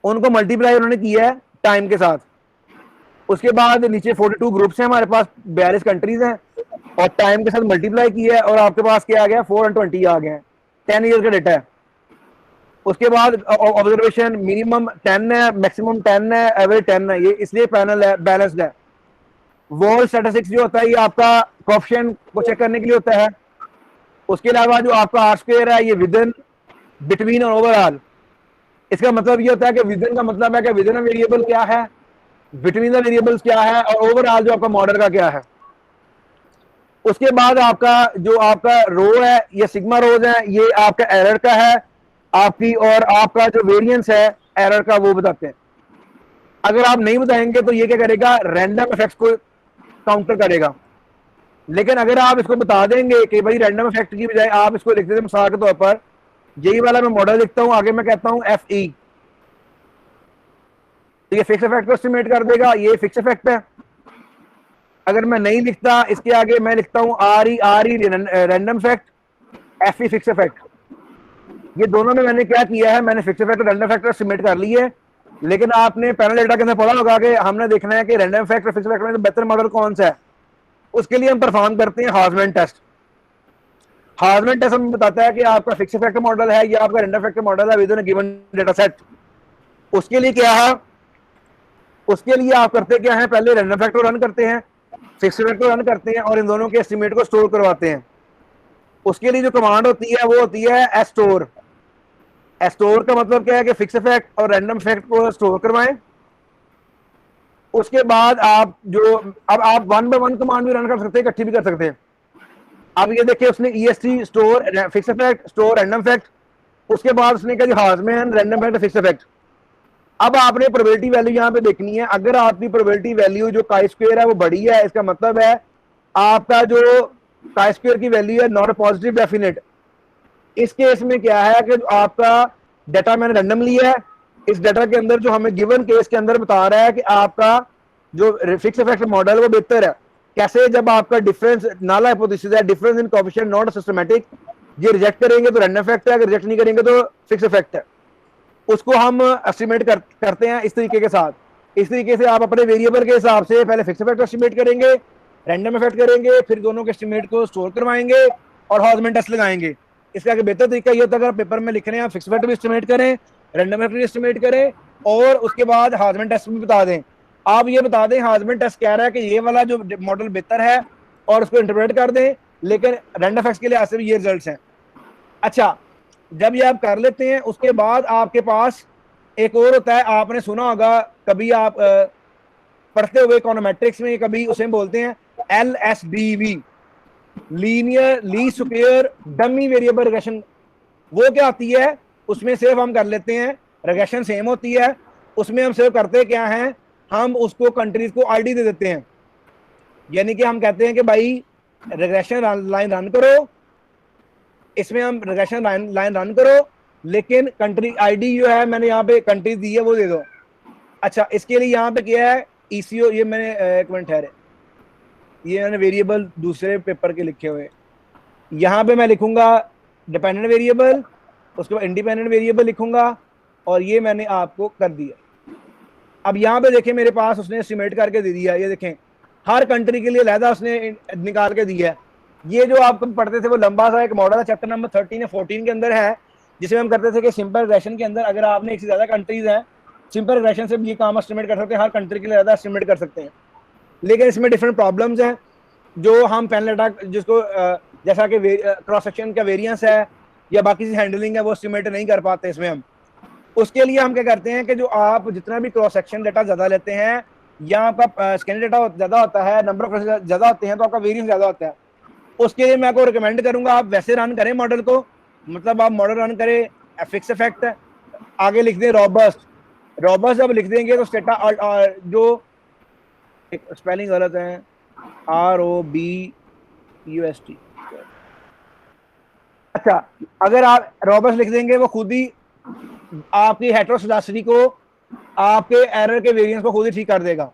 उनको मल्टीप्लाई उन्होंने किया है टाइम के साथ। उसके बाद नीचे 42 ग्रुप्स हैं हमारे पास, 42 कंट्रीज हैं, और टाइम के साथ मल्टीप्लाई किया है, और आपके पास क्या आ गया, 420 आ गया है, 10 ईयर का डेटा है। उसके बाद ऑब्जर्वेशन मिनिमम 10 है, मैक्सिमम 10 है, एवरेज 10 है, ये इसलिए पैनल है बैलेंस्ड है। वॉल स्टैटिस्टिक्स जो होता है ये आपका कोएफिशिएंट को चेक करने के लिए होता है। उसके अलावा जो आपका आर स्क्वायर है ये विदिन, बिटवीन और ओवरऑल। इसका मतलब ये होता है कि विदिन का मतलब है कि विदिन वेरिएबल क्या है, बिटवीन द वेरिएबल्स क्या है, और ओवरऑल जो आपका मॉडल का क्या है। उसके बाद आपका जो आपका रो है, ये सिग्मा रोज है, ये आपका एरर का है आपकी, और आपका जो वेरिएंस है एरर का वो बताते हैं। अगर आप नहीं बताएंगे तो ये क्या करेगा, रैंडम इफेक्ट्स को काउंटर करेगा। लेकिन अगर आप इसको बता देंगे कि भाई रैंडम इफेक्ट की बजाय आप इसको लिख देते हैं मिसाल के तौर पर, यही वाला मैं मॉडल लिखता हूं, आगे मैं कहता हूं FE, तो ये फिक्स इफेक्ट को एस्टिमेट कर देगा, ये फिक्स इफेक्ट है। अगर मैं नहीं लिखता, इसके आगे मैं लिखता हूं RE random effect, F fix effect, ये दोनों में मैंने क्या किया है, मैंने फिक्स इफेक्ट और रैंडम फैक्टर सबमिट कर लिए, लेकिन आपने पैनल डेटा के अंदर पढ़ा होगा कि हमने देखना है कि रैंडम फैक्टर और फिक्स इफेक्ट में बेहतर मॉडल कौन सा है। उसके लिए हम परफॉर्म करते हैं हार्जमैन टेस्ट। हार्जमैन टेस्ट हमें बताता है कि आपका फिक्स इफेक्ट मॉडल है या आपका रैंडम फैक्टर मॉडल है with in given data set. उसके लिए क्या है, उसके लिए आप करते क्या है, पहले रैंडम फैक्टर रन करते हैं, फिक्स इफेक्ट रन करते हैं और इन दोनों के एस्टिमेट को स्टोर करवाते हैं। उसके लिए जो कमांड होती है वो होती है एस्टोर। एस्टोर का मतलब क्या है कि फिक्स इफेक्ट और रैंडम इफेक्ट को स्टोर करवाएं। उसके बाद आप जो अब आप 1 बाय 1 कमांड भी रन कर सकते हैं, इकट्ठी भी कर सकते हैं। अब ये देखिए उसने EST store fix effect store random effect, उसके बाद उसने कहा हार्जमैन रैंडम इफेक्ट फिक्स इफेक्ट। अब आपने प्रोबेबिलिटी वैल्यू यहाँ पे देखनी है। अगर आपकी प्रोबेबिलिटी वैल्यू जो काई स्क्वायर है वो बड़ी है, इसका मतलब है आपका जो काई स्क्वायर की वैल्यू है नॉट पॉजिटिव डेफिनेट। इस केस में क्या है कि आपका डाटा मैंने रैंडम लिया है, इस डाटा के अंदर जो हमें गिवन केस के अंदर बता रहा है कि आपका जो फिक्स इफेक्ट मॉडल वो बेहतर है। कैसे, जब आपका डिफरेंस नल हाइपोथेसिस है, difference in coefficient not systematic, ये रिजेक्ट करेंगे तो रैंडम इफेक्ट है, अगर रिजेक्ट नहीं करेंगे तो फिक्स इफेक्ट है। उसको हम एस्टिमेट करते हैं इस तरीके के साथ। इस तरीके से आप अपने वेरिएबल के हिसाब से पहले फिक्स इफेक्ट एस्टिमेट करेंगे, रैंडम इफेक्ट करेंगे, फिर दोनों के एस्टिमेट को स्टोर करवाएंगे और हार्जमैन टेस्ट लगाएंगे। इसका बेहतर तरीका ये होता है अगर पेपर में लिख रहे हैं आप फिक्स इफेक्ट भी एस्टिमेट करें, रैंडम इफेक्ट भी एस्टिमेट करें और उसके बाद हार्जमैन टेस्ट भी बता दें। आप ये बता दें हार्जमैन टेस्ट कह रहा है कि ये वाला जो मॉडल बेहतर है और उसको इंटरप्रेट कर दें, लेकिन रैंडम इफेक्ट्स के लिए ऐसे भी ये रिजल्ट्स हैं। अच्छा, जब ये आप कर लेते हैं उसके बाद आपके पास एक और होता है, आपने सुना होगा कभी आप पढ़ते हुए इकोनोमेट्रिक्स में, कभी उसे बोलते हैं LSDV, linear least square dummy variable regression. वो क्या होती है, उसमें सिर्फ हम कर लेते हैं, रिग्रेशन सेम होती है, उसमें हम सिर्फ करते क्या हैं, हम उसको कंट्रीज को आईडी दे देते हैं। यानी कि हम कहते हैं कि भाई रिग्रेशन लाइन रन करो, इसमें हम रिग्रेशन लाइन रन करो, लेकिन कंट्री आईडी जो है मैंने यहाँ पे कंट्रीज दी है वो दे दो। अच्छा, इसके लिए यहाँ पे क्या है ECO, ये मैंने एक मिनट ठहरे, ये मैंने वेरिएबल दूसरे पेपर के लिखे हुए, यहाँ पे मैं लिखूंगा डिपेंडेंट वेरिएबल, उसके बाद इंडिपेंडेंट वेरिएबल लिखूंगा और ये मैंने आपको कर दिया। अब यहाँ पे देखें मेरे पास उसने एस्टिमेट करके दे दिया, ये देखें हर कंट्री के लिए अलहदा उसने निकाल के दिया है। ये जो आप पढ़ते थे वो लंबा सा एक मॉडल है, चैप्टर नंबर 13 या 14 के अंदर है, जिसमें हम करते थे कि सिंपल रिग्रेशन के अंदर अगर आपने एक से ज्यादा कंट्रीज हैं, सिंपल रिग्रेशन से भी ये काम एस्टिमेट कर सकते हैं, हर कंट्री के लिए ज्यादा एस्टिमेट कर सकते हैं। लेकिन इसमें डिफरेंट प्रॉब्लम्स हैं जो हम पैनल डाटा जिसको जैसा कि क्रॉस सेक्शन का वेरिएंस है या बाकी सी हैंडलिंग है वो एस्टिमेट नहीं कर पाते इसमें हम। उसके लिए हम क्या करते हैं कि जो आप जितना भी क्रॉस सेक्शन डाटा ज्यादा लेते हैं या आपका स्कैन डाटा ज्यादा होता है, नंबर ऑफ ज्यादा होते हैं, तो आपका वेरिएंस ज्यादा होता है। उसके लिए मैं आपको रिकमेंड करूंगा आप वैसे रन करें मॉडल को, मतलब आप मॉडल रन करें फिक्स इफेक्ट, आगे लिख दें रॉबस्ट। रॉबस्ट जब लिख देंगे तो स्टेटा जो स्पेलिंग गलत है, ROBUST। अच्छा, अगर आप रॉबस्ट लिख देंगे वो खुद ही आपकी हेटेरोस्केडासिटी को, आपके एरर के वेरिएंस को खुद ही ठीक कर देगा।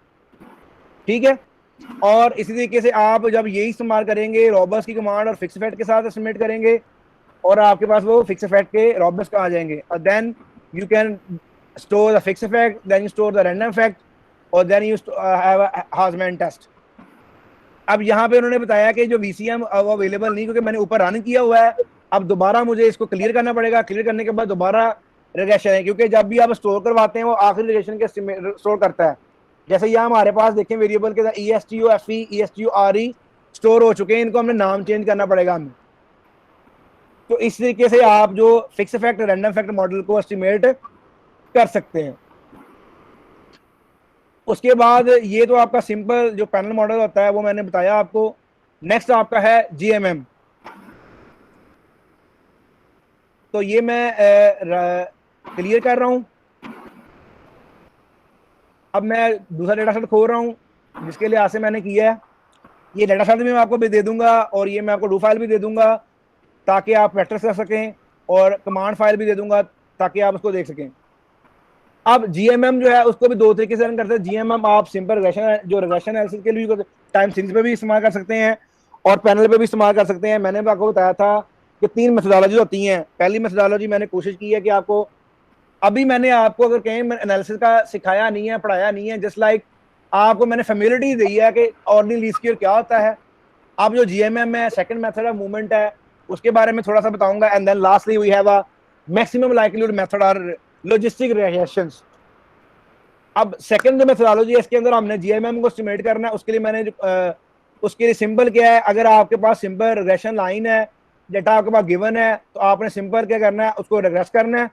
ठीक है, और इसी तरीके से आप जब यही इस्तेमाल करेंगे रॉबस्ट की कमांड और फिक्स इफेक्ट के साथ एस्टिमेट करेंगे और आपके पास वो फिक्स इफेक्ट के रॉबस्ट आ जाएंगे, और then you can store the fix effect, then you store the random effect और then you have a Hausman test. अब यहाँ पे उन्होंने बताया कि जो VCM वो अवेलेबल नहीं, क्योंकि मैंने ऊपर रन किया हुआ है। अब दोबारा मुझे इसको क्लियर करना पड़ेगा, क्लियर करने के बाद दोबारा रिग्रेशन है, क्योंकि जब भी आप स्टोर करवाते हैं वो आखिरी रिग्रेशन के स्टोर करता है। जैसे यहाँ हमारे पास देखें वेरिएबल के साथ ESTOFE ESTORE स्टोर हो चुके हैं, इनको हमने नाम चेंज करना पड़ेगा हमें। तो इस तरीके से आप जो fix effect random effect model को एस्टिमेट कर सकते हैं। उसके बाद ये तो आपका सिंपल जो पैनल मॉडल होता है वो मैंने बताया आपको। नेक्स्ट आपका है GMM। तो ये मैं क्लियर कर रहा हूं। अब मैं दूसरा डेटा सेट खोल रहा हूं जिसके लिहाज से मैंने किया है। ये डेटा सेट भी मैं आपको भी दे दूंगा और ये मैं आपको डू फाइल भी दे दूंगा ताकि आप प्रैक्टिस कर सकें, और कमांड फाइल भी दे दूंगा ताकि आप उसको देख सकें। अब GMM जो है उसको भी दो तरीके से रन करते हैं। GMM आप सिंपल रिग्रेशन जो रिग्रेशन एनालिसिस के लिए टाइम सीरीज पे भी इस्तेमाल कर सकते हैं और पैनल पे भी इस्तेमाल कर सकते हैं। मैंने भी आपको बताया था कि 3 मेथोडोलॉजी होती हैं। पहली मेथोडोलॉजी मैंने कोशिश की है कि आपको, अभी मैंने आपको अगर कहीं एनालिसिस का सिखाया नहीं है, पढ़ाया नहीं है, जस्ट लाइक आपको मैंने फेमिलिटी दी है कि ऑर्डिनरी लीस्ट स्क्वेयर क्या होता है। अब जो जीएमएम है, सेकंड मेथड ऑफ मूवमेंट है, उसके बारे में थोड़ा सा बताऊंगा। And then lastly we have a maximum likelihood method और लॉजिस्टिक रिलेशंस। अब सेकंड जो मेथोडोलॉजी है, इसके अंदर हमने जीएमएम को एस्टिमेट करना है। उसके लिए मैंने उसके लिए सिंपल क्या है, अगर आपके पास सिंपल रिग्रेशन लाइन है, डेटा आपके पास गिवन है, तो आपने सिंपल क्या करना है, उसको रिग्रेस करना है।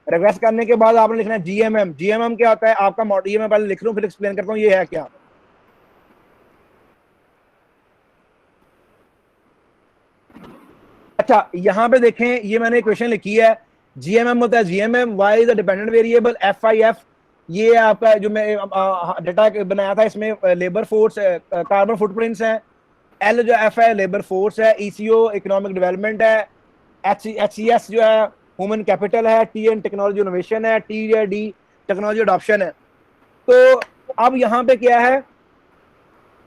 रिग्रेस करने के बाद आपने लिखना है जीएमएम। जीएमएम क्या होता है आपका मॉडल, ये मैं पहले लिख रहा हूँ फिर एक्सप्लेन करता हूँ ये है क्या। अच्छा, यहाँ पे देखें, ये मैंने क्वेश्चन लिखी है। जीएमएम होता है GMM, Y is the dependent variable, FIF ये आपका जो मैं डेटा बनाया था, इसमें लेबर फोर्स, कार्बन फुटप्रिंट्स है। एल जो एफ है लेबर फोर्स है। ईसीओ इकोनॉमिक डेवलपमेंट है। एचसीएस जो है ह्यूमन कैपिटल है। टी एन टेक्नोलॉजी इनोवेशन है। टी या डी टेक्नोलॉजी अडॉप्शन है। तो अब यहाँ पे क्या है,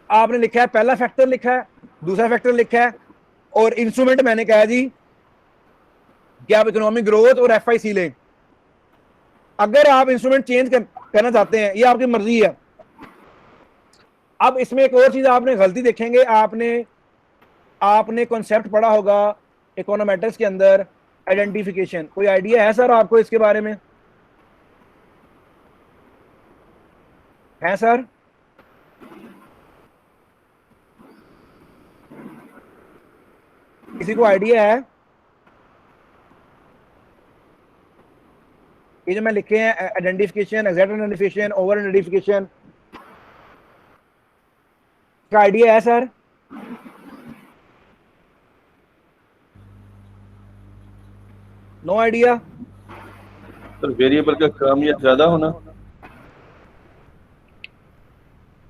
आपने लिखा है पहला फैक्टर लिखा है, दूसरा फैक्टर लिखा है, और इंस्ट्रूमेंट मैंने कहा जी कि आप इकोनॉमिक ग्रोथ और एफआईसी लें। अगर आप इंस्ट्रूमेंट चेंज करना चाहते हैं, ये आपकी मर्जी है। अब इसमें एक और चीज आपने गलती देखेंगे, आपने कॉन्सेप्ट पढ़ा होगा इकोनोमेट्रिक्स के अंदर, आइडेंटिफिकेशन। कोई आइडिया है सर आपको इसके बारे में? है सर? किसी को आइडिया है? ये जो मैं लिखे हैं identification, exact identification, over identification, का आइडिया है सर? No idea? सर वेरिएबल का काम या ज्यादा होना।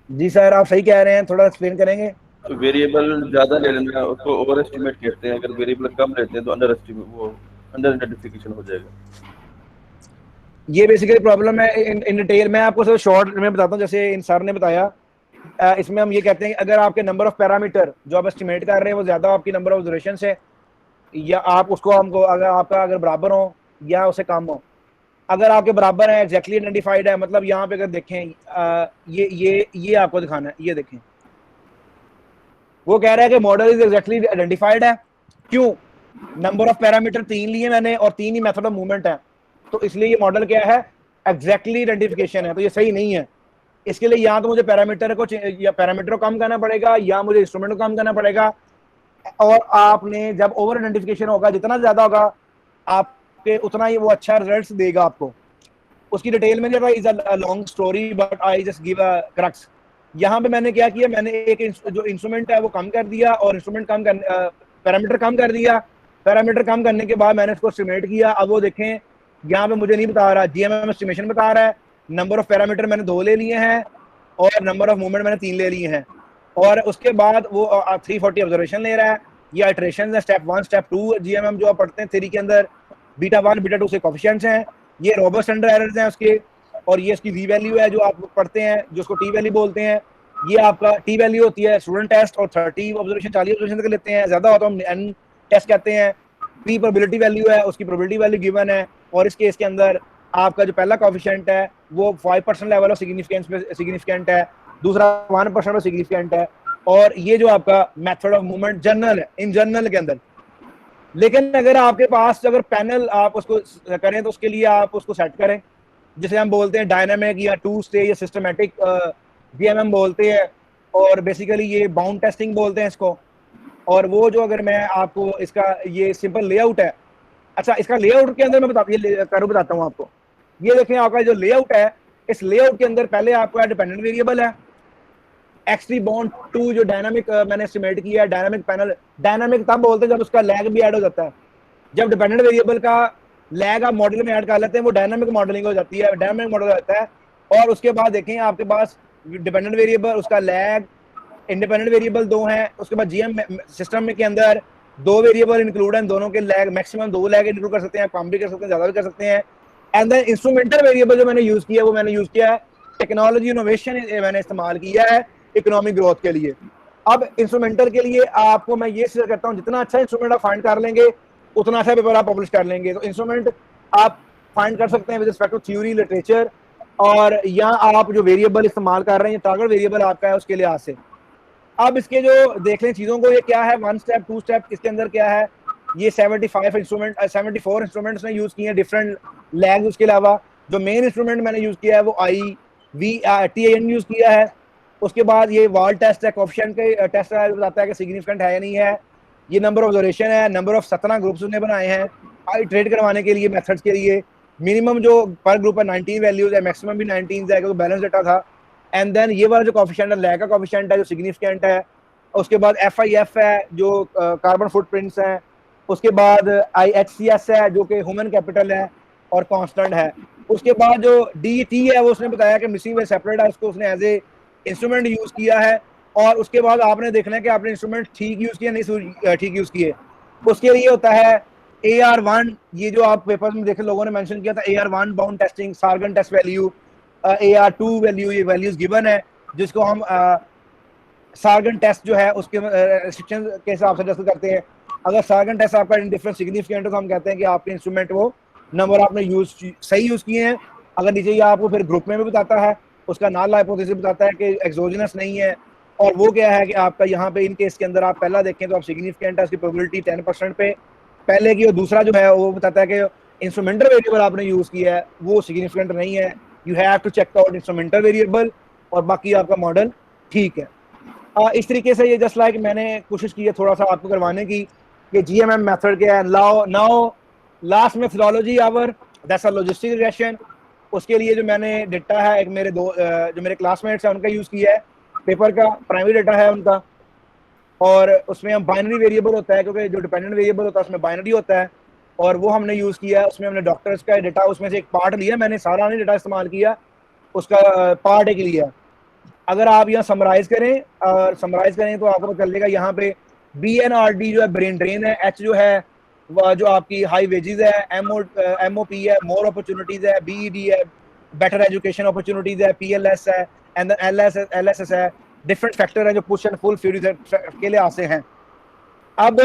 जी सर, आप सही कह रहे हैं, थोड़ा एक्सप्लेन करेंगे? तो वेरिएबल ज्यादा ले लेना उसको ओवर एस्टिमेट कहते हैं, अगर वेरिएबल कम लेते हैं तो अंडर एस्टिमेट, वो अंडर आइडेंटिफिकेशन हो जाएगा। ये बेसिकली प्रॉब्लम है इन डिटेल। मैं आपको सिर्फ शॉर्ट में बताता हूँ, जैसे इन सर ने बताया। इसमें हम ये कहते हैं कि अगर आपके नंबर ऑफ पैरामीटर जो आप एस्टिमेट कर रहे हैं वो ज्यादा आपकी नंबर ऑफ ऑब्जर्वेशन से, या आप उसको हमको अगर बराबर हो या उससे कम हो, अगर आपके बराबर है, एग्जैक्टली आइडेंटिफाइड है, मतलब यहाँ पे अगर देखें ये आपको दिखाना है, ये देखें, वो कह रहा है कि मॉडल इज एग्जैक्टली आइडेंटिफाइड है। क्यों? नंबर ऑफ पैरामीटर 3 लिए मैंने और 3 ही मेथड ऑफ मूवमेंट है, तो इसलिए ये मॉडल क्या है, एग्जैक्टली आइडेंटिफिकेशन है। तो ये सही नहीं है। इसके लिए या तो मुझे पैरामीटर को कम करना पड़ेगा, या मुझे इंस्ट्रूमेंट को कम करना पड़ेगा। और आपने जब ओवर आइडेंटिफिकेशन होगा, जितना ज्यादा होगा आपके, उतना ही वो अच्छा रिजल्ट देगा आपको। उसकी डिटेल में is a long story but I just give a crux. यहाँ पे मैंने क्या किया, मैंने एक जो इंस्ट्रूमेंट है वो कम कर दिया, और इंस्ट्रूमेंट कम कर पैरामीटर कम कर दिया। पैरामीटर कम करने के बाद मैंने इसको एस्टिमेट किया। अब वो देखें, यहाँ पे मुझे नहीं बता रहा, जीएमएम एस्टिमेशन बता रहा है। नंबर ऑफ पैरामीटर मैंने 2 ले लिए हैं, और नंबर ऑफ मूवमेंट मैंने 3 ले लिए हैं। और उसके बाद वो 340 ऑब्जर्वेशन ले रहा है। ये आइटरेशन है, स्टेप 1 स्टेप 2 जीएमएम जो आप पढ़ते हैं थ्योरी के अंदर। बीटा 1 बीटा 2 से कोफिशिएंट्स हैं, ये रोबस्ट अंडर एरर्स हैं उसके, और ये इसकी वी वैल्यू है जो आप पढ़ते हैं, जो उसको टी वैल्यू बोलते हैं। ये आपका टी वैल्यू होती है स्टूडेंट टेस्ट, और 30 ऑब्जर्वेशन 40 ऑब्जर्वेशन तक लेते हैं, ज्यादा होता है हम एन टेस्ट कहते हैं। पी प्रोबेबिलिटी वैल्यू है, उसकी प्रोबेबिलिटी वैल्यू गिवन है, और इस केस के अंदर आपका जो पहला कोफिशिएंट है वो 5% लेवल ऑफ सिग्निफिकेंट है, दूसरा 1% ऑफ सिग्निफिकेंट है, और ये जो आपका मेथड ऑफ मूवमेंट जनरल है, इन जनरल के अंदर। लेकिन अगर आपके पास अगर पैनल आप उसको करें, तो उसके लिए आप उसको सेट करें, जिसे हम बोलते हैं डायनामिक या 2 स्टेज या सिस्टमेटिक जीएमएम बोलते हैं, और बेसिकली ये बाउंड टेस्टिंग बोलते हैं इसको। और वो जो अगर मैं आपको इसका ये सिंपल लेआउट है, अच्छा इसका लेआउट के अंदर मैं बताता हूँ आपको। ये देखें, आपका जो लेआउट है, इस लेआउट के अंदर पहले आपका डिपेंडेंट वेरिएबल है x3 बॉन्ड 2 जो डायनामिक मैंने एस्टिमेट किया है। डायनामिक पैनल, डायनामिक तब बोलते हैं जब उसका लैग भी ऐड हो जाता है। जब डिपेंडेंट वेरिएबल का लैग आप मॉडल में ऐड कर लेते हैं, वो डायनामिक मॉडलिंग हो जाती है, डायनामिक मॉडल हो जाता है। और उसके बाद देखें, आपके पास डिपेंडेंट वेरिएबल, उसका लैग, इंडिपेंडेंट वेरिएबल 2 हैं। उसके बाद जीएम सिस्टम में के अंदर 2 वेरिएबल इंक्लूड हैं, दोनों के लैग मैक्सिमम 2 लैग इंक्लूड कर सकते हैं, कम भी कर सकते हैं, ज्यादा भी कर सकते हैं। एंड देन इंस्ट्रूमेंटल वेरिएबल जो मैंने यूज किया, वो मैंने यूज किया है टेक्नोलॉजी इनोवेशन, मैंने इस्तेमाल किया है इकोनॉमिक ग्रोथ के लिए। अब इंस्ट्रूमेंटल के लिए आपको मैं ये शेयर करता हूँ, जितना अच्छा इंस्ट्रूमेंट आप फाइंड कर लेंगे, उतना अच्छा पेपर आप पब्लिश कर लेंगे। तो इंस्ट्रूमेंट आप फाइंड कर सकते हैं with respect to theory, literature, और यहाँ आप जो वेरिएबल इस्तेमाल कर रहे हैं, टारगेट वेरिएबल आपका है उसके लिहाज से। अब इसके जो देख लें चीज़ों को, ये क्या है, 1 स्टेप 2 स्टेप, इसके अंदर क्या है, ये 74 इंस्ट्रूमेंट्स ने यूज़ किए हैं, डिफरेंट लैग्स। उसके अलावा जो मेन इंस्ट्रूमेंट मैंने यूज़ किया है वो TAN यूज़ किया है। उसके बाद ये वाल टेस्ट है, कोएफिशिएंट के टेस्ट है, बताता है कि सिग्निफिकेंट है या नहीं है। ये नंबर ऑफ ऑब्जर्वेशन है, नंबर ऑफ 17 ग्रुप्स उसने बनाए हैं ट्रेड करवाने के लिए, मेथड्स के लिए। मिनिमम जो पर ग्रुप है 19 वैल्यूज है, मैक्सिमम भी 19 है, क्योंकि बैलेंस डेटा था। एंड देन ये वाला जो कोएफिशिएंट है, लैग का कोएफिशिएंट है, जो सिग्निफिकेंट है। उसके बाद FIF है, जो कार्बन फुटप्रिंट्स हैं। उसके बाद IHCS है, जो कि ह्यूमन कैपिटल है और कांस्टेंट है। उसके बाद जो DET है, वो उसने बताया कि मिसिंग वे सेपरेट है, उसको उसने एज ए इंस्ट्रूमेंट यूज़ किया है। और उसके बाद आपने देखना है कि आपने इंस्ट्रूमेंट ठीक यूज़ किया, नहीं ठीक यूज़ किए। उसके लिए होता है AR1, ये जो आप पेपर में देखे लोगों ने मेंशन किया था, AR1 bound testing, Sargan test value, AR2 value, ये वैल्यूज गिवन है, जिसको हम सार्गन टेस्ट जो है उसके रिस्ट्रिक्शन के हिसाब से टेस्ट करते हैं। अगर सार्गन टेस्ट आपका इंडिफरेंट सिग्निफिकेंट है तो हम कहते हैं कि आपके इंस्ट्रूमेंट वो नंबर आपने सही यूज़ किए हैं। अगर नीचे ये आपको फिर ग्रुप में भी बताता है, उसका नल हाइपोथेसिस बताता है कि एक्सोजेनस नहीं है, और वो क्या है कि आपका यहाँ पे इन केस के अंदर आप पहला देखें तो आप सिग्निफिकेंट है, उसकी प्रोबेबिलिटी 10% पे पहले की, और दूसरा जो है वो बताता है कि इंस्ट्रूमेंटल वेरिएबल आपने यूज़ किया है वो सिग्निफिकेंट नहीं है। You have to check out instrumental variable, और बाकी आपका मॉडल ठीक है। इस तरीके से ये जस्ट लाइक मैंने कोशिश की है थोड़ा सा आपको करवाने की कि GMM मेथड क्या है। Now last methodology our, that's a logistic regression. उसके लिए जो मैंने डेटा है, एक मेरे जो मेरे क्लासमेट्स हैं उनका यूज़ किया है, पेपर का प्राइमरी डेटा है उनका, और उसमें हम बाइनरी वेरिएबल होता है, क्योंकि जो डिपेंडेंट वेरिएबल होता है उसमें बाइनरी होता है, और वो हमने यूज़ किया है। उसमें हमने डॉक्टर्स का डेटा, उसमें से एक पार्ट लिया, मैंने सारा नहीं डेटा इस्तेमाल किया, उसका पार्ट एक लिया। अगर आप यहाँ समराइज करें तो आपको पता चलेगा यहाँ पे BNRD जो है ब्रेन ड्रेन है, H जो है वह जो आपकी हाई वेजेस है, MOP है मोर अपॉर्चुनिटीज है, BED है बेटर एजुकेशन अपॉर्चुनिटीज है, PLS है, एंड LSS है। डिफरेंट फैक्टर है जो पुश एंड पुल के लिए आते हैं। अब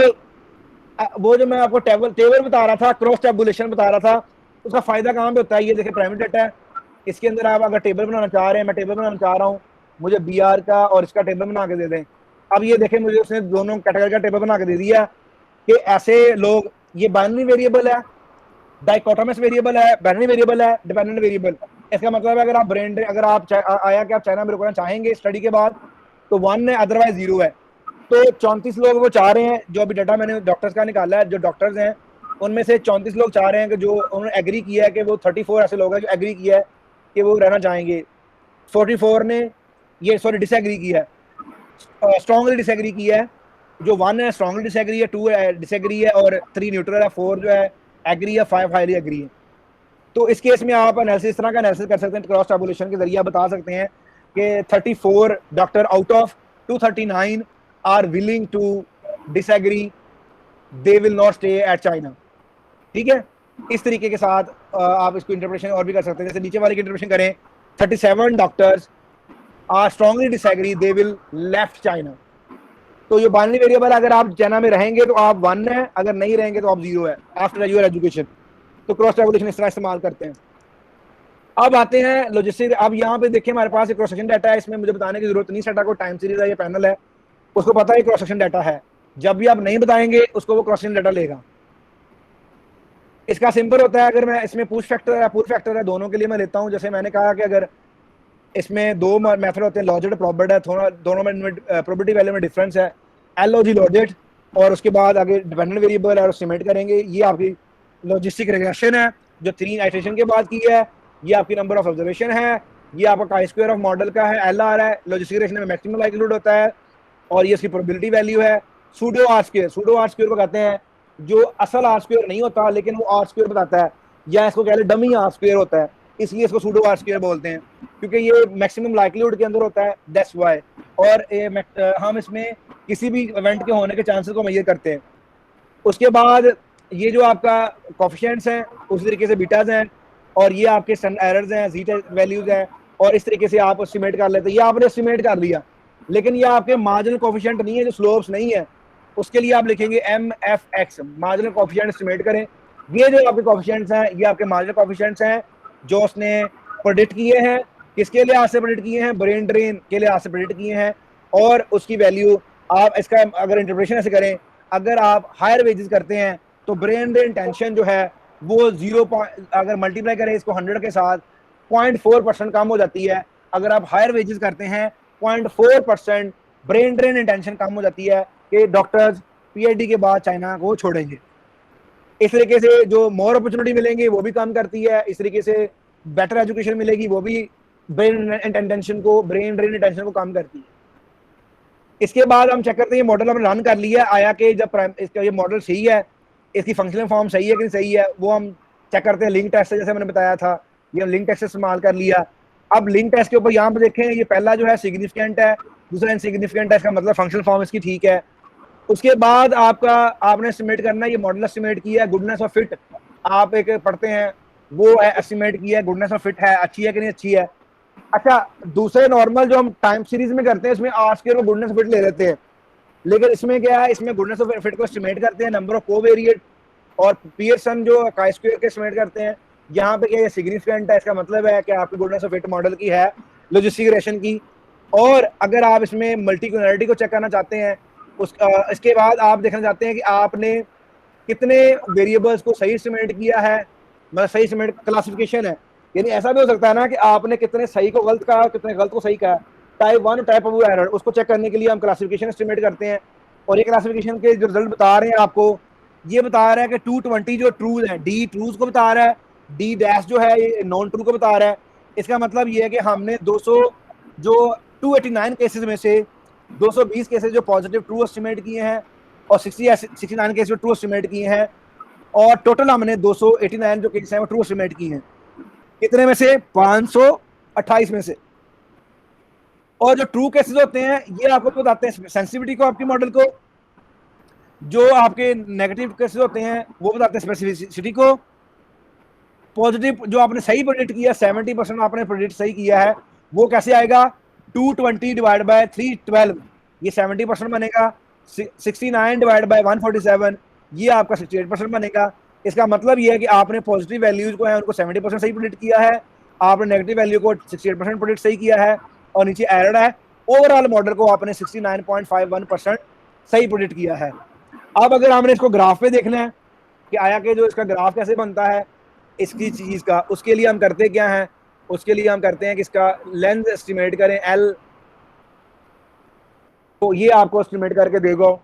वो जो मैं आपको टेबल बता रहा था, क्रॉस टेबुलेशन बता रहा था, उसका फायदा कहाँ पे होता है। ये देखिए प्राइमरी डेटा है, इसके अंदर आप अगर टेबल बनाना चाह रहे हैं, मैं टेबल बनाना चाह रहा हूँ, मुझे BR का और इसका टेबल बना के दे दें। अब ये देखें मुझे उसने दोनों कैटेगरी का टेबल बना के दे दिया कि ऐसे लोग, ये बाइनरी वेरिएबल है, डाइकोटोमस वेरिएबल है, बाइनरी वेरिएबल है, डिपेंडेंट वेरिएबल। इसका मतलब है अगर आप अगर आप आया कि आप चाइना में रुकना चाहेंगे स्टडी के बाद तो 1 है, अदरवाइज 0 है। तो 34 लोग वो चाह रहे हैं, जो अभी डाटा मैंने डॉक्टर्स का निकाला है, जो डॉक्टर्स हैं उनमें से 34 लोग चाह रहे हैं कि जो उन्होंने एग्री किया है कि वो 34 ऐसे लोग हैं जो एग्री किया है कि वो रहना चाहेंगे। 44 ने डिसएग्री किया है, स्ट्रांगली डिसएग्री किया है। जो 1 है स्ट्रांगली डिसएग्री है, 2 डिसएग्री है, और 3 न्यूट्रल है, 4 जो है एग्री है, 5 हाईली एग्री है। तो इस केस में आप एनालिसिस इस तरह का एनालिसिस कर सकते हैं, क्रॉस टेबुलेशन के जरिए बता सकते हैं कि 34 doctor out of 239 are willing to disagree, they will not stay at China. ठीक है, इस तरीके के साथ आप इसको इंटरप्रिटेशन और भी कर सकते हैं। जैसे नीचे वाले की इंटरप्रिटेशन करें, 37 doctors are strongly disagree, they will left China. तो ये बाइनरी वेरिएबल, अगर आप चाइना में रहेंगे तो आप 1 है, अगर नहीं रहेंगे तो आप 0 है आफ्टर योर एजुकेशन। तो क्रॉस टेबुलेशन इस तरह इस्तेमाल करते हैं। अब आते हैं लॉजिस्टिक। अब यहाँ पे देखिए हमारे पास एक क्रॉस सेक्शन डाटा है, इसमें मुझे बताने की जरूरत नहीं, सेटा को टाइम सीरीज है, ये पैनल है, उसको पता है क्रॉस सेक्शन डाटा है। जब भी आप नहीं बताएंगे उसको वो क्रॉस सेक्शन डाटा लेगा। इसका सिंपल होता है, अगर मैं इसमें पुश फैक्टर है, दोनों के लिए मैं लेता हूँ। जैसे मैंने कहा कि अगर इसमें 2 मेथड होते हैं, लॉजिड प्रोबेड है, दोनों में प्रोबेबिलिटी वैल्यू में डिफरेंस है, LOG लॉजिड, और उसके बाद आगे डिपेंडेंट वेरिएबल है और सिमेट करेंगे। ये आपकी लॉजिस्टिक रिग्रेशन है जो 3 आइटरेशन के बाद की है। ये आपकी नंबर ऑफ ऑब्जर्वेशन है, ये आपका काई स्क्वायर ऑफ मॉडल का है, LR है, लॉजिस्टिक रिग्रेशन में मैक्सिमम लाइक्लीहुड होता है, और ये इसकी प्रोबेबिलिटी वैल्यू है। सूडो आर स्क्वायर को कहते हैं जो असल आर स्क्वायर नहीं होता लेकिन वो आर स्क्वायर बताता है, या इसको कह ले डमी आर स्क्वायर होता है, इसलिए इसको सूडो आर स्क्वायर बोलते हैं, क्योंकि ये मैक्सिमम लाइक्लीहुड के अंदर होता है, दैट्स व्हाई। और हम इसमें किसी भी इवेंट के होने के चांसेस को मेजर करते हैं। उसके बाद ये जो आपका कोफिशिएंट्स हैं उसी तरीके से बीटाज हैं, और ये आपके एरर्स हैं, जीटा वैल्यूज हैं, और इस तरीके से आप एस्टिमेट कर लेते हैं। ये आपने एस्टिमेट कर लिया, लेकिन ये आपके मार्जिनल कोफिशिएंट नहीं है, जो स्लोप्स नहीं है, उसके लिए आप लिखेंगे MFX, मार्जिनल कोफिशिएंट एस्टिमेट करें। ये जो आपके कोफिशिएंट्स हैं ये आपके मार्जिनल कोफिशिएंट्स हैं जो उसने प्रेडिक्ट किए हैं। किसके लिए आज से प्रेडिक्ट किए हैं? ब्रेन ड्रेन के लिए आज से प्रेडिक्ट किए हैं। और उसकी वैल्यू आप इसका अगर इंटरप्रिटेशन ऐसे करें, अगर आप हायर वेजेस करते हैं तो ब्रेन ड्रेन टेंशन जो है वो 0 अगर मल्टीप्लाई करें इसको 100 के साथ 0.4% कम हो जाती है। अगर आप हायर वेजेस करते हैं 0.4% ब्रेन ड्रेन इंटेंशन कम हो जाती है कि डॉक्टर्स PhD के बाद चाइना को छोड़ेंगे। इस तरीके से जो मोर अपॉर्चुनिटी मिलेंगी वो भी कम करती है। इस तरीके से बेटर एजुकेशन मिलेगी वो भी ब्रेन इंटेंशन को, ब्रेन ड्रेन इंटेंशन को कम करती है। इसके बाद हम चेक करते हैं ये मॉडल हमने रन कर लिया, आया कि जब इसका ये मॉडल सही है, इसकी फंक्शनल फॉर्म सही है कि नहीं सही है, वो हम चेक करते हैं लिंक टेस्ट से। जैसे मैंने बताया था ये हम लिंक टेस्ट इस्तेमाल कर लिया। अब लिंक टेस्ट के ऊपर यहाँ पर देखें, ये पहला जो है सिग्निफिकेंट है, दूसरा इनसिग्निफिकेंट है, इसका मतलब फंक्शनल फॉर्म इसकी ठीक है। उसके बाद आपने एस्टिमेट करना है, ये मॉडल एस्टिमेट किया है गुडनेस ऑफ फिट, आप एक पढ़ते हैं वो एस्टिमेट किया है गुडनेस ऑफ फिट है अच्छी है कि नहीं अच्छी है। अच्छा, दूसरे नॉर्मल जो हम टाइम सीरीज में करते हैं इसमें आर स्क्वायर और गुडनेस ऑफ फिट ले लेते हैं, लेकिन इसमें क्या है, इसमें गुडनेस ऑफ फिट को एस्टिमेट करते हैं नंबर ऑफ कोवेरिएट और पियर्सन जो काई स्क्वायर के एस्टिमेट करते हैं। यहाँ पे क्या ये सिग्निफिकेंट है, इसका मतलब है कि आपकी गुडनेस ऑफ फिट मॉडल की है लॉजिस्टिक रिग्रेशन की। और अगर आप इसमें मल्टीक्यूलरिटी को चेक करना चाहते हैं इसके बाद आप देखना चाहते हैं कि आपने कितने वेरिएबल्स को सही एस्टिमेट किया है, मतलब सही एस्टिमेट क्लासिफिकेशन है। यानी ऐसा भी हो सकता है ना कि आपने कितने सही को गलत कहा, कितने गलत को सही कहा। टाइप 1 टाइप ऑफ एरर, उसको चेक करने के लिए हम क्लासिफिकेशन एस्टिमेट करते हैं। और ये क्लासिफिकेशन के जो रिजल्ट बता रहे हैं आपको, ये बता रहा है कि 220 जो ट्रूज हैं, डी ट्रूज को बता रहा है, डी डैश जो है ये नॉन ट्रू को बता रहा है। इसका मतलब ये है कि हमने 289 केसेस में से 220 केसेस जो पॉजिटिव ट्रू एस्टिमेट किए हैं और 69 केसेस जो ट्रू एस्टिमेट किए हैं, और टोटल हमने 289 जो केसेस हैं वो ट्रू एस्टिमेट किए हैं। कितने में से? 528 में से। और जो ट्रू केसेस होते हैं ये आपको बताते हैं सेंसिटिविटी को आपके मॉडल को, जो आपके नेगेटिव केसेस होते हैं वो बताते हैं स्पेसिफिसिटी को। पॉजिटिव जो आपने सही प्रेडिक्ट किया 70% आपने प्रेडिक्ट सही किया है, वो कैसे आएगा? 220 डिवाइड बाय 312, ये 70% बनेगा। 69 डिवाइड बाय 147, ये आपका 68% बनेगा। इसका मतलब ये है कि आपने पॉजिटिव वैल्यूज को है उनको 70% सही प्रेडिक्ट किया है, आपने नेगेटिव वैल्यू को 68% प्रेडिक्ट सही किया है, और नीचे एरर है। ओवरऑल मॉडल को आपने 69.51% सही प्रेडिक्ट किया है। अब अगर हमने इसको ग्राफ पे देखना है कि आया कि जो इसका ग्राफ कैसे बनता है इसकी चीज का, उसके लिए हम करते क्या हैं, उसके लिए हम करते हैं कि इसका लेंथ एस्टिमेट करें L, तो ये आपको एस्टिमेट करके देगा।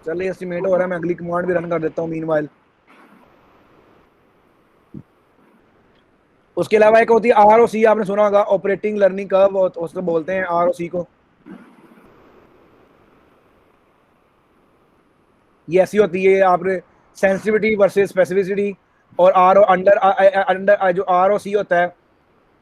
चलिए एस्टिमेट हो रहा है, मैं अगली कमांड भी रन कर देता हूँ मीनवाइल। उसके अलावा एक होती है ROC, आपने सुना होगा ऑपरेटिंग लर्निंग कर्व, उसको बोलते हैं ROC को। ये ऐसी होती है, आपने सेंसिटिविटी वर्सेस स्पेसिफिसिटी, और अंडर जो ROC होता है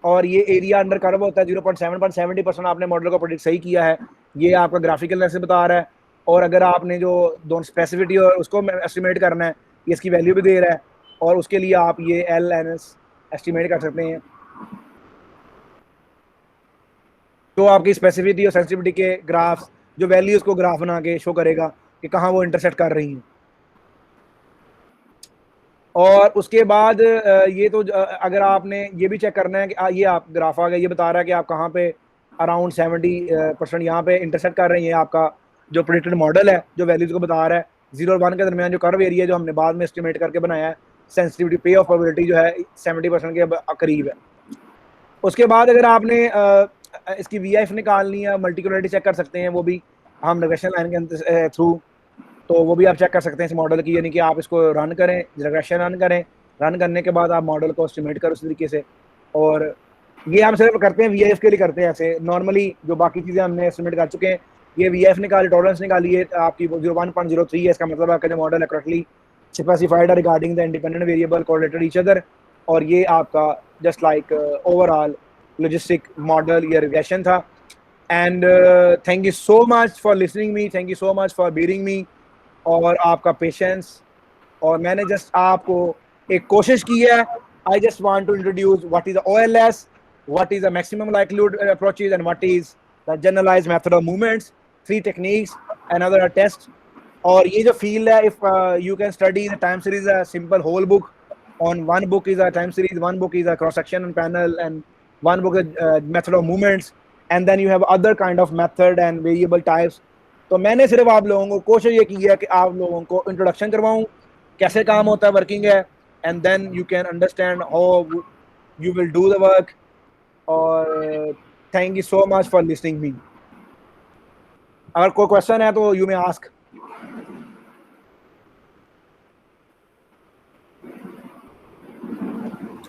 और ये एरिया अंडर कर्व होता है 0.7% आपने मॉडल को प्रेडिक्ट सही किया है, ये आपका ग्राफिकल से बता रहा है। और अगर आपने जो दोनों स्पेसिफिसिटी और उसको एस्टिमेट करना है, ये इसकी वैल्यू भी दे रहा है, और उसके लिए आप ये LNS एस्टिमेट कर सकते हैं। तो आपकी स्पेसिफिसिटी और सेंसिटिविटी के ग्राफ्स जो वैल्यूज को ग्राफ बना के शो करेगा कि कहाँ वो इंटरसेक्ट कर रही हैं। और उसके बाद ये तो अगर आपने ये भी चेक करना है कि ये आप ग्राफ आ गया, ये बता रहा है कि आप कहाँ पे अराउंड 70% यहाँ पे इंटरसेक्ट कर रही हैं। आपका जो प्रेडिक्टेड मॉडल है जो वैल्यूज को बता रहा है 0 और 1 के दरमियान जो कर्व एरिया जो हमने बाद में एस्टिमेट करके बनाया है, सेंसिटिविटी पे ऑफ प्रोबेबिलिटी जो है 70% के करीब है। उसके बाद अगर आपने इसकी VIF निकालनी है, मल्टीक्यूलरिटी चेक कर सकते हैं, वो भी हम रिग्रेशन लाइन के थ्रू, तो वो भी आप चेक कर सकते हैं इस मॉडल की। यानी कि आप इसको रन करें, रिग्रेशन रन करें, रन करने के बाद आप मॉडल को एस्टिमेट करो उस तरीके से। और ये हम सिर्फ करते हैं VIF के लिए करते हैं, ऐसे नॉर्मली जो बाकी चीज़ें हमने एस्टिमेट कर चुके हैं। ये VIF निकाली, टॉलरेंस निकाली है आपकी 1.03 है, इसका मतलब आपका जो मॉडल है करेक्टली स्पेसिफाइड है regarding the independent variable correlated each other, और ये आपका just like overall logistic model या रिग्रेशन था। And thank you so much for listening me, thank you so much for bearing me, और आपका patience. और मैंने जस्ट आपको एक कोशिश की है। I just want to introduce what is OLS, what is the maximum likelihood approaches and what is the generalized method of movements, 3 techniques, another test. और ये जो फील्ड है, if you can study the time series a simple whole book, on one book is a time series, one book is a cross section and panel, and one book is method of movements, and then you have other kind of method and variable types। तो मैंने सिर्फ आप लोगों को कोशिश ये की है कि आप लोगों को इंट्रोडक्शन करवाऊं कैसे काम होता है, वर्किंग है, and then you can understand how you will do the work. और thank you so much for listening me. अगर कोई क्वेश्चन है तो यू मे आस्क।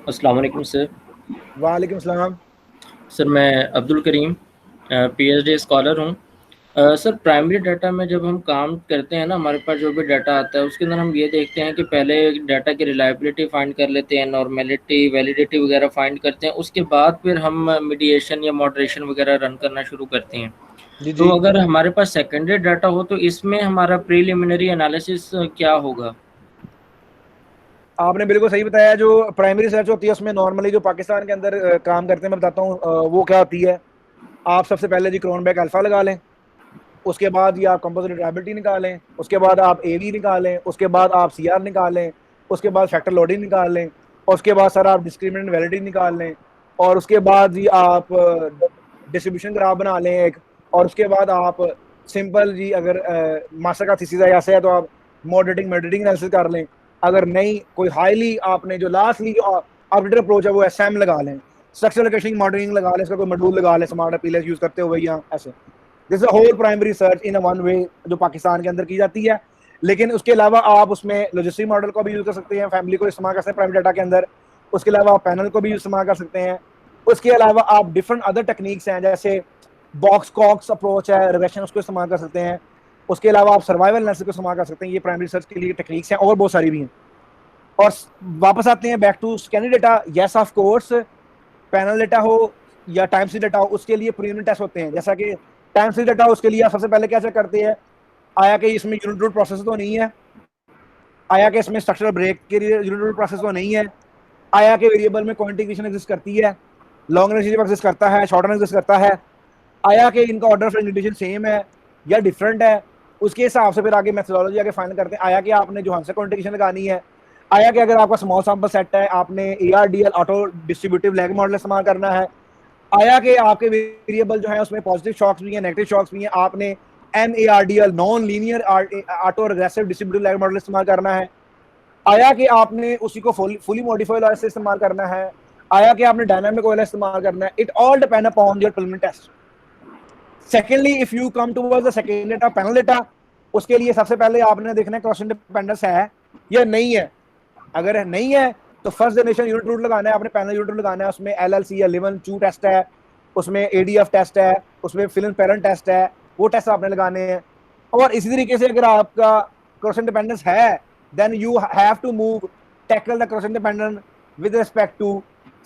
अस्सलाम वालेकुम सर। वालेकुम सलाम सर, मैं अब्दुल करीम PhD स्कॉलर हूँ। सर, प्राइमरी डाटा में जब हम काम करते हैं ना, हमारे पास जो भी डाटा आता है उसके अंदर हम ये देखते हैं कि पहले डाटा की रिलायबिलिटी फाइंड कर लेते हैं, नॉर्मेलिटी, वैलिडिटी वगैरह फाइंड करते हैं, उसके बाद फिर हम मीडिएशन या मॉडरेशन वगैरह रन करना शुरू करते हैं। तो अगर हमारे पास सेकेंडरी डाटा हो तो इसमें हमारा प्रीलिमिनरी एनालिसिस क्या होगा? आपने बिल्कुल सही बताया। जो प्राइमरी रिसर्च होती है उसमें नॉर्मली जो पाकिस्तान के अंदर काम करते हैं, मैं बताता हूँ वो क्या होती है। आप सबसे पहले जी क्रोनबेक अल्फा लगा लें, उसके बाद ये आप कंपोजिट रिलायबिलिटी निकालें, उसके बाद आप AV निकालें, उसके बाद आप CR निकालें, उसके बाद फैक्टर लोडिंग निकाल लें, और उसके बाद सर आप डिस्क्रिमिनेंट वैलिडिटी निकाल लें, और उसके बाद जी आप डिस्ट्रीब्यूशन ग्राफ बना लें एक, और उसके बाद आप सिंपल जी अगर मास्टर का थीसिस है ऐसे है तो आप मॉडरेटिंग एनालिसिस कर लें। अगर नहीं कोई हाईली आपने जो लास्टली जो अपडेटेड अप्रोच है वो SM लगा लें, स्ट्रक्चरल कंडीशनिंग मॉडलिंग लगा लें, इसका कोई मॉड्यूल लगा लें स्मार्ट PLS यूज करते हुए या ऐसे। This is whole primary research in a one way जो पाकिस्तान के अंदर की जाती है। लेकिन उसके अलावा आप उसमें लॉजिस्टिक मॉडल को भी यूज कर सकते हैं, फैमिली को इस्तेमाल कर सकते हैं प्राइमरी डाटा के अंदर। उसके अलावा आप पैनल को भी इस्तेमाल कर सकते हैं। उसके अलावा आप डिफरेंट अदर टेक्निक्स हैं, जैसे बॉक्स कॉक्स अप्रोच है, रिग्रेशन, उसको इस्तेमाल कर सकते हैं। उसके अलावा आप सर्वाइवल एनालिसिस को इस्तेमाल कर सकते हैं। ये प्राइमरी रिसर्च के लिए टेक्निक्स हैं और बहुत सारी भी हैं। और वापस आते हैं back to scanner data. Yes of course, panel data हो या टाइम सीरीज डेटा हो, उसके लिए प्रीलिमिनरी टेस्ट होते हैं। जैसा कि टाइम सीरीज डेटा, उसके लिए आप सबसे पहले क्या चेक करते हैं, आया कि इसमें यूनिट रूट प्रोसेस तो नहीं है, आया कि इसमें स्ट्रक्चरल ब्रेक के लिए यूनिट रूट प्रोसेस तो नहीं है, आया कि वेरिएबल में क्वांटिफिकेशन एग्जिस्ट करती है, लॉन्ग रेंज एग्जिस्ट करता है, शॉर्ट रेंज एग्जिस्ट करता है, आया कि इनका ऑर्डर ऑफ इंडिकेशन सेम है या डिफरेंट है। उसके हिसाब से फिर आगे मेथोडोलॉजी आगे फाइनल करते हैं। आया कि आपने जो हमसे क्वांटिफिकेशन लगानी है, आया कि अगर आपका स्मॉल सैंपल सेट है आपने ARDL auto distributive lag model इस्तेमाल करना है, आया कि आपके वेरिएबल जो है उसमें पॉजिटिव शॉक्स भी हैं, नेगेटिव शॉक्स भी हैं, आपने NARDL non linear auto regressive distributive lag model इस्तेमाल करना है, आया कि आपने उसी को फुली मॉडिफाइड OLS इस्तेमाल करना है, आया कि आपने डायनामिक OLS इस्तेमाल करना है। It all depend upon your preliminary test. Secondly, if you come towards the second data, panel data, उसके लिए सबसे पहले आपने देखना है क्रॉस इंडिपेंडेंस है या नहीं है। अगर नहीं है तो फर्स्ट जनरेशन यूनिट रूट लगाना है, आपने पैनल यूनिट रूट लगाना है, उसमें LLC या लिवन चू टेस्ट है, उसमें ADF टेस्ट है, उसमें फिल्म पेरेंट टेस्ट है, वो टेस्ट आपने लगाने हैं। और इसी तरीके से अगर आपका क्रॉस इंडिपेंडेंस है, then you have to move tackle the cross independence with respect to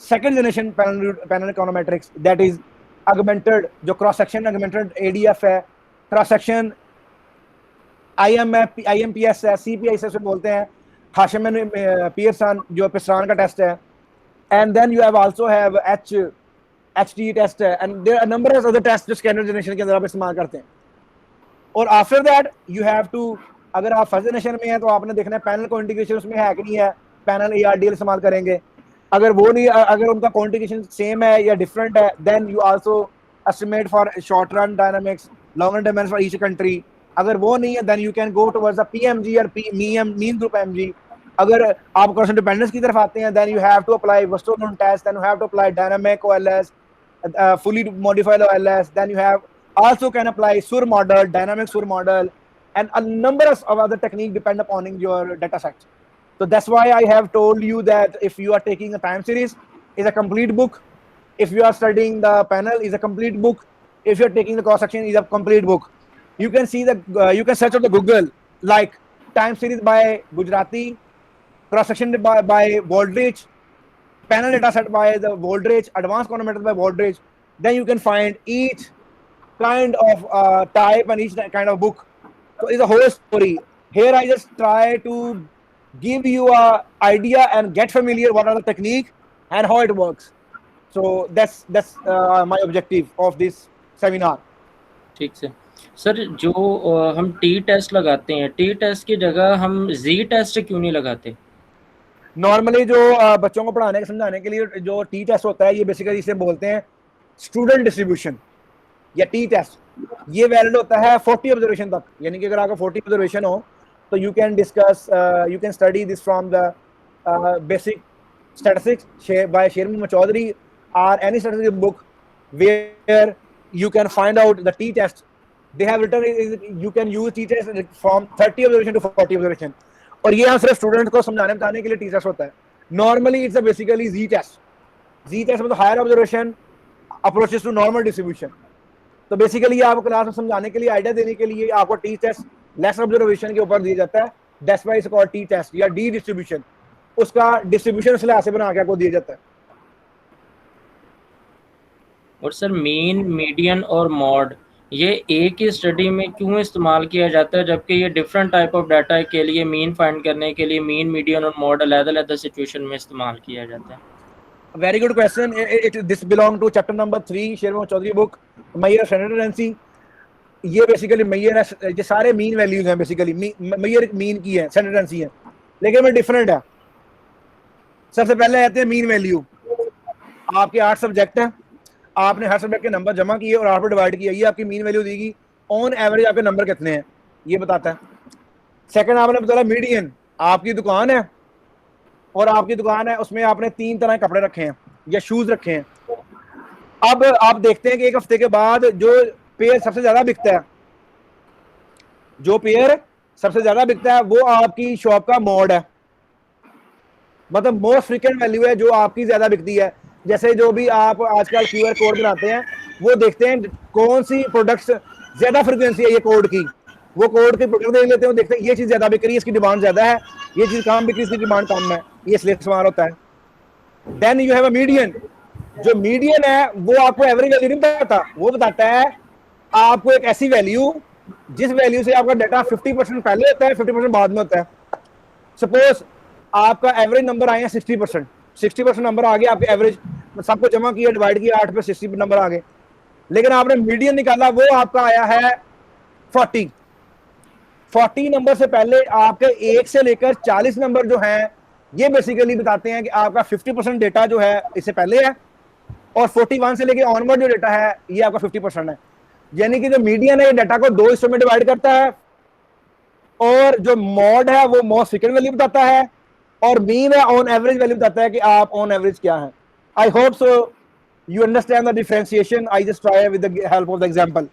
second generation panel econometrics, that is augmented, जो क्रॉस सेक्शन अगमेंटेड ADF है, क्रॉस सेक्शन IMPS है, CPI से बोलते हैं, हाशिमन पियर्सन जो पिस्रान का टेस्ट है, and then you have also have HT test है, and there are number of other test जो स्कैनर जनरेशन के अंदर आप इस्तेमाल करते हैं। और after that you have to, अगर आप फर्स्ट जनरेशन में है तो आपने देखना है पैनल को इंटीग्रेशन उसमें है कि नहीं है, पैनल ARDL इस्तेमाल करेंगे। अगर वो नहीं, अगर उनका क्वांटिफिकेशन सेम है या डिफरेंट है, then you also estimate for short run dynamics, long run dynamics for each country. अगर वो नहीं है, then you can go towards the PMG और मीन ग्रुप MG। अगर आप क्रॉस इंडिपेंडेंस की तरफ आते हैं, then you have to apply western test, then you have to apply dynamic OLS, fully modified OLS, then you have also can apply SUR model, dynamic SUR model, and a number of other techniques depend upon your data set. So that's why I have told you that if you are taking a time series, is a complete book. If you are studying the panel, is a complete book. If you are taking the cross section, is a complete book. You can see that you can search on the Google like time series by Gujarati, cross section by Waldrich, panel data set by the Waldrich, advanced econometrics by Waldrich. Then you can find each kind of type and each kind of book. So it's a whole story. Here I just try to give you a idea and get familiar what are the technique and how it works. So that's my objective of this seminar. ठीक से sir, जो हम T test लगाते हैं, T test की जगह हम जी test क्यों नहीं लगाते? नॉर्मली जो बच्चों को पढ़ाने समझाने के लिए जो टी टेस्ट होता है, ये बेसिकली इसे बोलते हैं स्टूडेंट डिस्ट्रीब्यूशन या टी टेस्ट। ये वैलिड होता है 40 ऑब्जर्वेशन तक, यानी कि अगर आपको 40 ऑब्जर्वेशन हो तो you can discuss, you can study this from the basic statistics by Sherman Chaudhry or any statistical book where you can find out the t-test. They have written you can use t-test from 30 observation to 40 observation, और ये यहाँ सिर्फ student को समझाने बताने के लिए T test होता है। Normally it's basically Z test. Z test मतलब higher observation approaches to normal distribution. तो बेसिकली आपको क्लास में समझाने के लिए, आइडिया देने के लिए आपको टी टेस्ट लेस ऑब्जर्वेशन के ऊपर दिया जाता है। That's why it's called T test या डी डिस्ट्रीब्यूशन। उसका डिस्ट्रीब्यूशन इस लिहाज से बना के आपको दिया जाता है। और सर मीन, मीडियन और मॉड ये एक ही स्टडी में क्यों इस्तेमाल किया जाता है, जबकि ये डिफरेंट टाइप ऑफ डाटा के लिए मीन फाइंड करने के लिए मीन, मीडियन और मॉड अलग-अलग सिचुएशन में इस्तेमाल किया जाता है? Very good question. This belong to chapter number 3 Sherman Chaudhry book मेयर स्टैंडर्ड टेंडेंसी। ये बेसिकली मेयर है, ये सारे मीन वैल्यूज हैं। बेसिकली मेयर मीन की है, स्टैंडर्ड टेंडेंसी है, लेकिन में डिफरेंट है। सबसे पहले आते हैं मीन वैल्यू। आपके 8 सब्जेक्ट हैं, आपने हर सब्जेक्ट के नंबर जमा किए और 8 पर डिवाइड किया, ये आपकी मीन वैल्यू देगी। ऑन एवरेज आपके नंबर कितने हैं ये बताता है। सेकंड आपने बताया मीडियन। आपकी दुकान है और आपकी दुकान है, उसमें आपने 3 तरह के कपड़े रखे हैं या शूज रखे हैं। अब आप देखते हैं कि एक हफ्ते के बाद जो पेयर सबसे ज्यादा बिकता है, जो पेयर सबसे ज्यादा बिकता है वो आपकी शॉप का मॉड है, मतलब मोस्ट फ्रीक्वेंट वैल्यू है जो आपकी ज्यादा बिकती है। जैसे जो भी आप आजकल QR कोड बनाते हैं, वो देखते हैं कौन सी प्रोडक्ट्स ज्यादा फ्रीक्वेंसी है ये कोड की, वो कोड के प्रोडक्ट देख लेते हैं, देखते हैं ये चीज ज्यादा बिक रही है, इसकी डिमांड ज्यादा है, ये चीज कम बिक रही है, इसकी डिमांड कम है, ये इसलिए इस्तेमाल होता है। Then you have a median. जो मीडियन है वो आपको एवरेज वैल्यू नहीं बताता, वो बताता है आपको एक ऐसी वैल्यू जिस वैल्यू से आपका डाटा 50% पहले होता है, 50% बाद में होता है। सपोज आपका एवरेज नंबर आए हैं 60% नंबर आ गए आपके एवरेज, सबको जमा किया, डिवाइड किया, 8 पे 60 नंबर आ गए, लेकिन आपने मीडियन निकाला, वो आपका आया है 40 नंबर से पहले आपके 1 से लेकर 40 नंबर जो हैं, ये बेसिकली बताते हैं कि आपका 50% डेटा जो है इससे पहले है, और 41 से लेकर ऑनवर्ड जो डेटा है ये आपका 50% है। यानी कि जो मीडियन है ये डाटा को 2 हिस्सों में डिवाइड करता है, और जो मॉड है वो मोस्ट फ्रीक्वेंट वैल्यू बताता है, और मीन है ऑन एवरेज वैल्यू बताता है कि आप ऑन एवरेज क्या है। I hope so you understand the differentiation. I just try with the help of the example.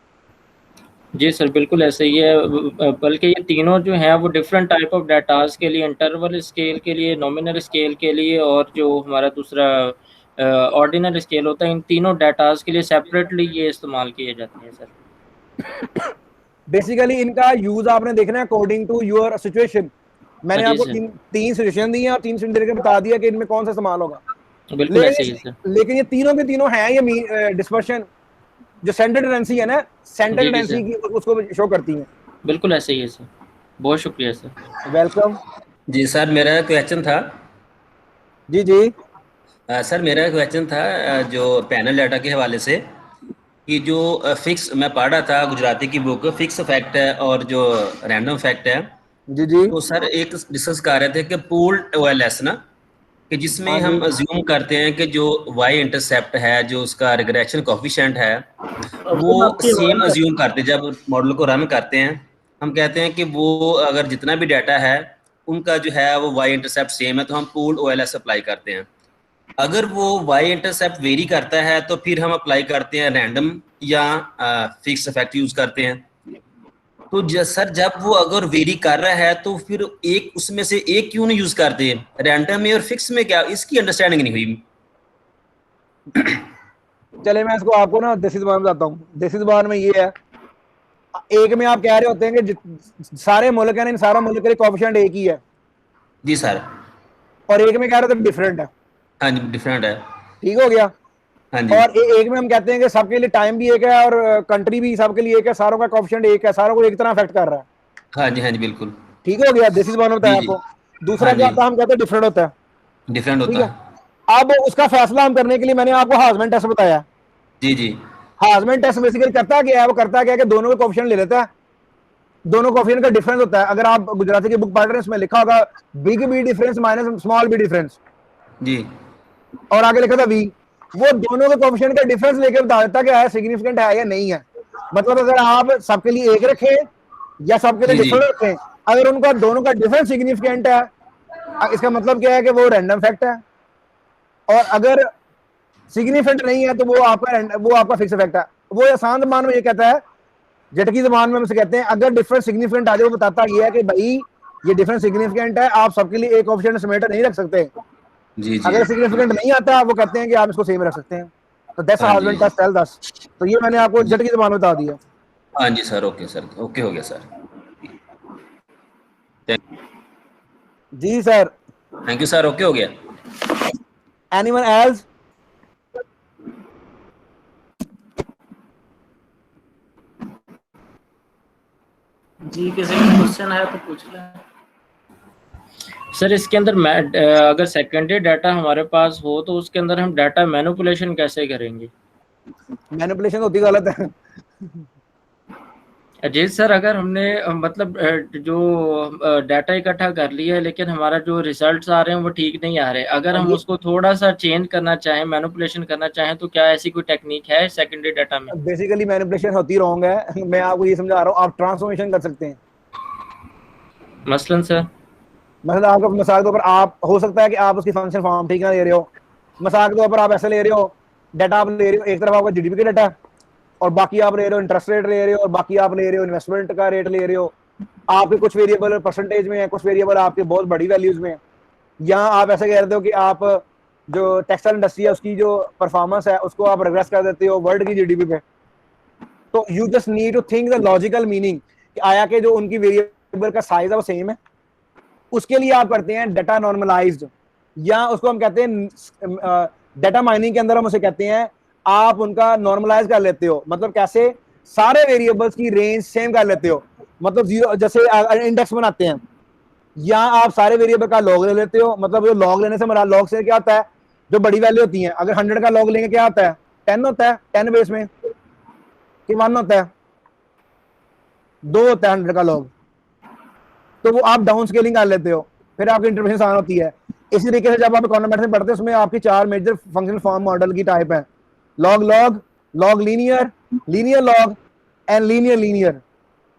जी सर, बिल्कुल ऐसे ही है, बल्कि ये तीनों जो हैं वो डिफरेंट टाइप ऑफ डाटाज के लिए, इंटरवल स्केल के लिए, नॉमिनल स्केल के लिए, और जो हमारा दूसरा ऑर्डिनल स्केल होता है, इन तीनों डाटाज के लिए सेपरेटली ये इस्तेमाल किए जाते हैं सर। बेसिकली इनका यूज आपने देखना है अकॉर्डिंग टू योर सिचुएशन। मैंने आपको तीन सिचुएशन दी हैं और 3 सिचुएशन देके बता दिया कि इनमें कौन सा इस्तेमाल होगा। बिल्कुल ऐसे ही सर। लेकिन ये तीनों के तीनों हैं, ये डिस्पर्शन जो सेंटर टेंडेंसी है ना, सेंटर टेंडेंसी की उसको शो करती हैं। बिल्कुल ऐसे ही है सर, बहुत शुक्रिया सर। वेलकम। जी सर, मेरा क्वेश्चन था। जी जी सर, मेरा क्वेश्चन था जो पैनल डाटा के हवाले से, कि जो फिक्स मैं पढ़ रहा था गुजराती की बुक, फिक्स फैक्ट है और जो रैंडम फैक्ट है। जी जी। तो सर एक डिस्कस कर रहे थे कि पूल्ड OLS ना, कि जिसमें हम अज्यूम करते हैं कि जो y इंटरसेप्ट है, जो उसका रिग्रेशन कोफिशिएंट है, वो सेम अज्यूम करते हैं। जब मॉडल को रन करते हैं हम कहते हैं कि वो अगर जितना भी डाटा है उनका जो है वो y इंटरसेप्ट सेम है, तो हम पूल्ड OLS अप्लाई करते हैं। अगर वो y इंटरसेप्ट वेरी करता है तो फिर हम अप्लाई करते हैं रैंडम या फिक्स इफेक्ट यूज करते हैं। तो सर जब वो अगर वेरी कर रहा है तो फिर एक उसमें से एक क्यों नहीं यूज करते, रैंडम में और फिक्स में? क्या इसकी अंडरस्टैंडिंग नहीं हुई। चले मैं इसको आपको ना देसी जुबान में बताता हूँ। देसी जुबान में ये है, एक में आप कह रहे होते हैं कि सारे मुल्क हैं, सारा मुल्क के लिए कोएफिशिएंट एक ही है। जी सर। और एक में कह रहे थे डिफरेंट है। हाँ जी, डिफरेंट है। ठीक हो गया। हाँ जी। और एक में हम कहते हैं कि सबके लिए टाइम भी एक है और कंट्री भी सबके लिए एक है, सारों का कोएफिशिएंट एक है, सारों को एक तरह अफेक्ट कर रहा है। हाँ जी बिल्कुल। ठीक हो गया, दिस इज वन बताया जी, जी। आपको। दूसरा हाँ क्या जी। होता है, हम कहते हैं डिफरेंट होता है, डिफरेंट ठीक होता है। है। अब उसका फैसला हम करने के लिए मैंने आपको हाजमैन टेस्ट बताया। जी, जी। हाजमैन टेस्ट बेसिकली करता क्या है, वो करता क्या है कि दोनों के कोएफिशिएंट ले लेता है, दोनों कोएफिशिएंट का डिफरेंस होता है। अगर आप गुजराती की बुक पढ़ रहे हैं उसमें लिखा होगा big B difference minus small B difference, जी। और आगे लिखा था वी। वो दोनों के कोएफिशिएंट का डिफरेंस लेके बता देता है कि है सिग्निफिकेंट है या नहीं है। मतलब अगर आप सबके लिए एक रखें या सबके लिए जी, जी। डिफरेंट रखें, अगर उनका दोनों का डिफरेंस सिग्निफिकेंट है, इसका मतलब क्या है कि वो रैंडम फैक्ट है, और अगर सिग्निफिकेंट नहीं है तो वो आपका फिक्स फैक्ट है। वो आसान जबान में ये कहता है, झटकी जबान में उसे कहते हैं, अगर डिफरेंस सिग्निफिकेंट आ जाए, वो बताता ये है कि भाई ये डिफरेंस सिग्निफिकेंट है, आप सबके लिए एक ऑप्शन समेट नहीं रख सकते। जी, जी। अगर सिग्निफिकेंट नहीं आता, वो कहते हैं कि आप इसको सेम रख सकते हैं। तो दैट्स हाँ जी। हाजमैन टेस्ट टेल अस। तो ये मैंने आपको जी। झटकी जबान में बता दिया। हाँ जी सर, ओके सर, ओके हो गया सर। जी sir. Thank you sir, okay हो गया। Anyone else? जी, किसी का क्वेश्चन है तो पूछ लें। सर इसके अंदर अगर सेकेंडरी डाटा हमारे पास हो तो उसके अंदर हम डाटा मैनिपुलेशन कैसे करेंगे? मैनिपुलेशन होती गलत है। जी सर, अगर हमने मतलब जो डाटा इकट्ठा कर लिया है लेकिन हमारा जो रिजल्ट्स आ रहे हैं वो ठीक नहीं आ रहे, अगर हम उसको थोड़ा सा चेंज करना चाहें, मैनिपुलेशन करना चाहें, तो क्या ऐसी कोई टेक्निक है सेकेंडरी डाटा में? बेसिकली मैनिपुलेशन होती रॉन्ग है। मैं आपको ये समझा रहा हूँ, आप ट्रांसफॉर्मेशन कर सकते हैं। मसलन सर? मतलब आपको मिसाल के ऊपर, आप हो सकता है कि आप उसकी फंक्शन फॉर्म ठीक ना ले रहे हो। मिसाल के तौर पर आप ऐसे ले रहे हो, डाटा आप ले रहे हो, एक तरफ आपका जीडीपी का डाटा और बाकी आप ले रहे हो इंटरेस्ट रेट ले रहे हो, और बाकी आप ले रहे हो इन्वेस्टमेंट का रेट ले रहे हो। आपके कुछ वेरिएबल परसेंटेज में है, कुछ वेरिएबल आपके बहुत बड़ी वैल्यूज में है। यहाँ आप ऐसे कह रहे हो कि आप जो टेक्सटाइल इंडस्ट्री है उसकी जो परफॉर्मेंस है उसको आप रिग्रेस कर देते हो वर्ल्ड की जीडीपी पे। तो you just need to think the logical meaning कि आया कि जो उनकी वेरिएबल का साइज है वो सेम है। उसके लिए आप करते हैं डाटा नॉर्मलाइज्ड, या उसको हम कहते हैं डाटा माइनिंग के अंदर हम उसे कहते हैं आप उनका नॉर्मलाइज कर लेते हो। मतलब कैसे? सारे वेरिएबल्स की रेंज सेम कर लेते हो। मतलब जीरो, जैसे इंडेक्स बनाते हैं, या आप सारे वेरिएबल का लॉग ले लेते हो। मतलब जो लॉग लेने से लॉग से क्या होता है, जो बड़ी वैल्यू होती है, अगर 100 का लॉग लेंगे क्या होता है, 10 होता है। 10 बेस में कि 1 होता है, 2 होता है 100 का लॉग। तो वो आप डाउन स्केलिंग कर लेते हो, फिर आपकी इंटरप्रिटेशन आसान होती है। इसी तरीके से जब आप इकोनॉमिक्स में पढ़ते हैं उसमें आपकी 4 मेजर फंक्शनल फॉर्म मॉडल की टाइप है, log log, log linear, linear log and linear linear.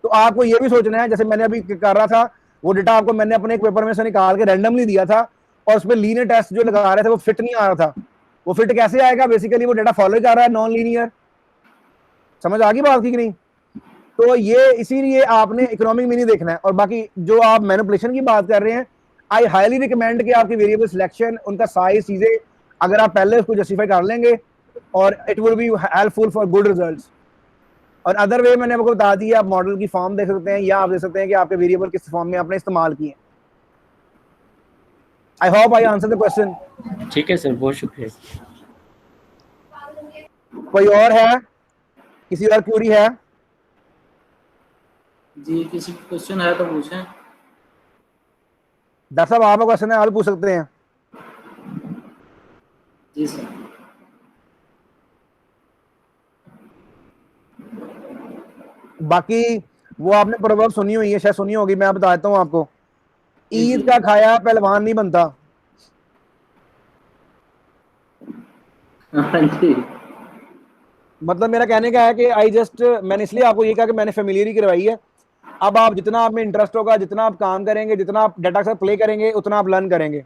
तो आपको ये भी सोचना है, जैसे मैंने अभी कर रहा था, वो डेटा आपको मैंने अपने एक पेपर में से निकाल के रैंडमली दिया था, और उसमें लीनियर टेस्ट जो लगा रहे थे वो फिट नहीं आ रहा था। वो फिट कैसे आएगा? बेसिकली वो डेटा फॉलो कर रहा है नॉन लीनियर। समझ आ गई बात की कि नहीं? तो ये इसीलिए आपने इकोनॉमिक मीनिंग देखना है। और बाकी जो आप मैनिपुलेशन की बात कर रहे हैं, आई हाईली रिकमेंड कि आपकी वेरिएबल सिलेक्शन, उनका साइज, चीजें अगर आप पहले उसको जस्टिफाई कर लेंगे, और it will be helpful for good results. और अदर वे मैंने आपको बता दिया, आप मॉडल की फॉर्म देख सकते हैं, या आप देख सकते हैं कि आपके वेरिएबल किस फॉर्म में आपने इस्तेमाल किए। I hope I answer the question. ठीक है सर, बहुत शुक्रिया। कोई और है? किसी और क्वेरी है? जी, किसी का क्वेश्चन है तो पूछें। डॉक्टर साहब आपका क्वेश्चन है, आप पूछ सकते हैं। जी सर। बाकी वो आपने प्रवर्ब सुनी हुई है, शायद सुनी होगी, मैं बता देता हूँ आपको। ईद का खाया पहलवान नहीं बनता। हाँ जी। मतलब मेरा कहने का है कि मैंने इसलिए आपको ये कहा कि मैंने फेमिलियरी करवाई है। अब आप जितना आप में इंटरेस्ट होगा, जितना आप काम करेंगे, जितना आप डाटा के साथ प्ले करेंगे, उतना आप लर्न करेंगे।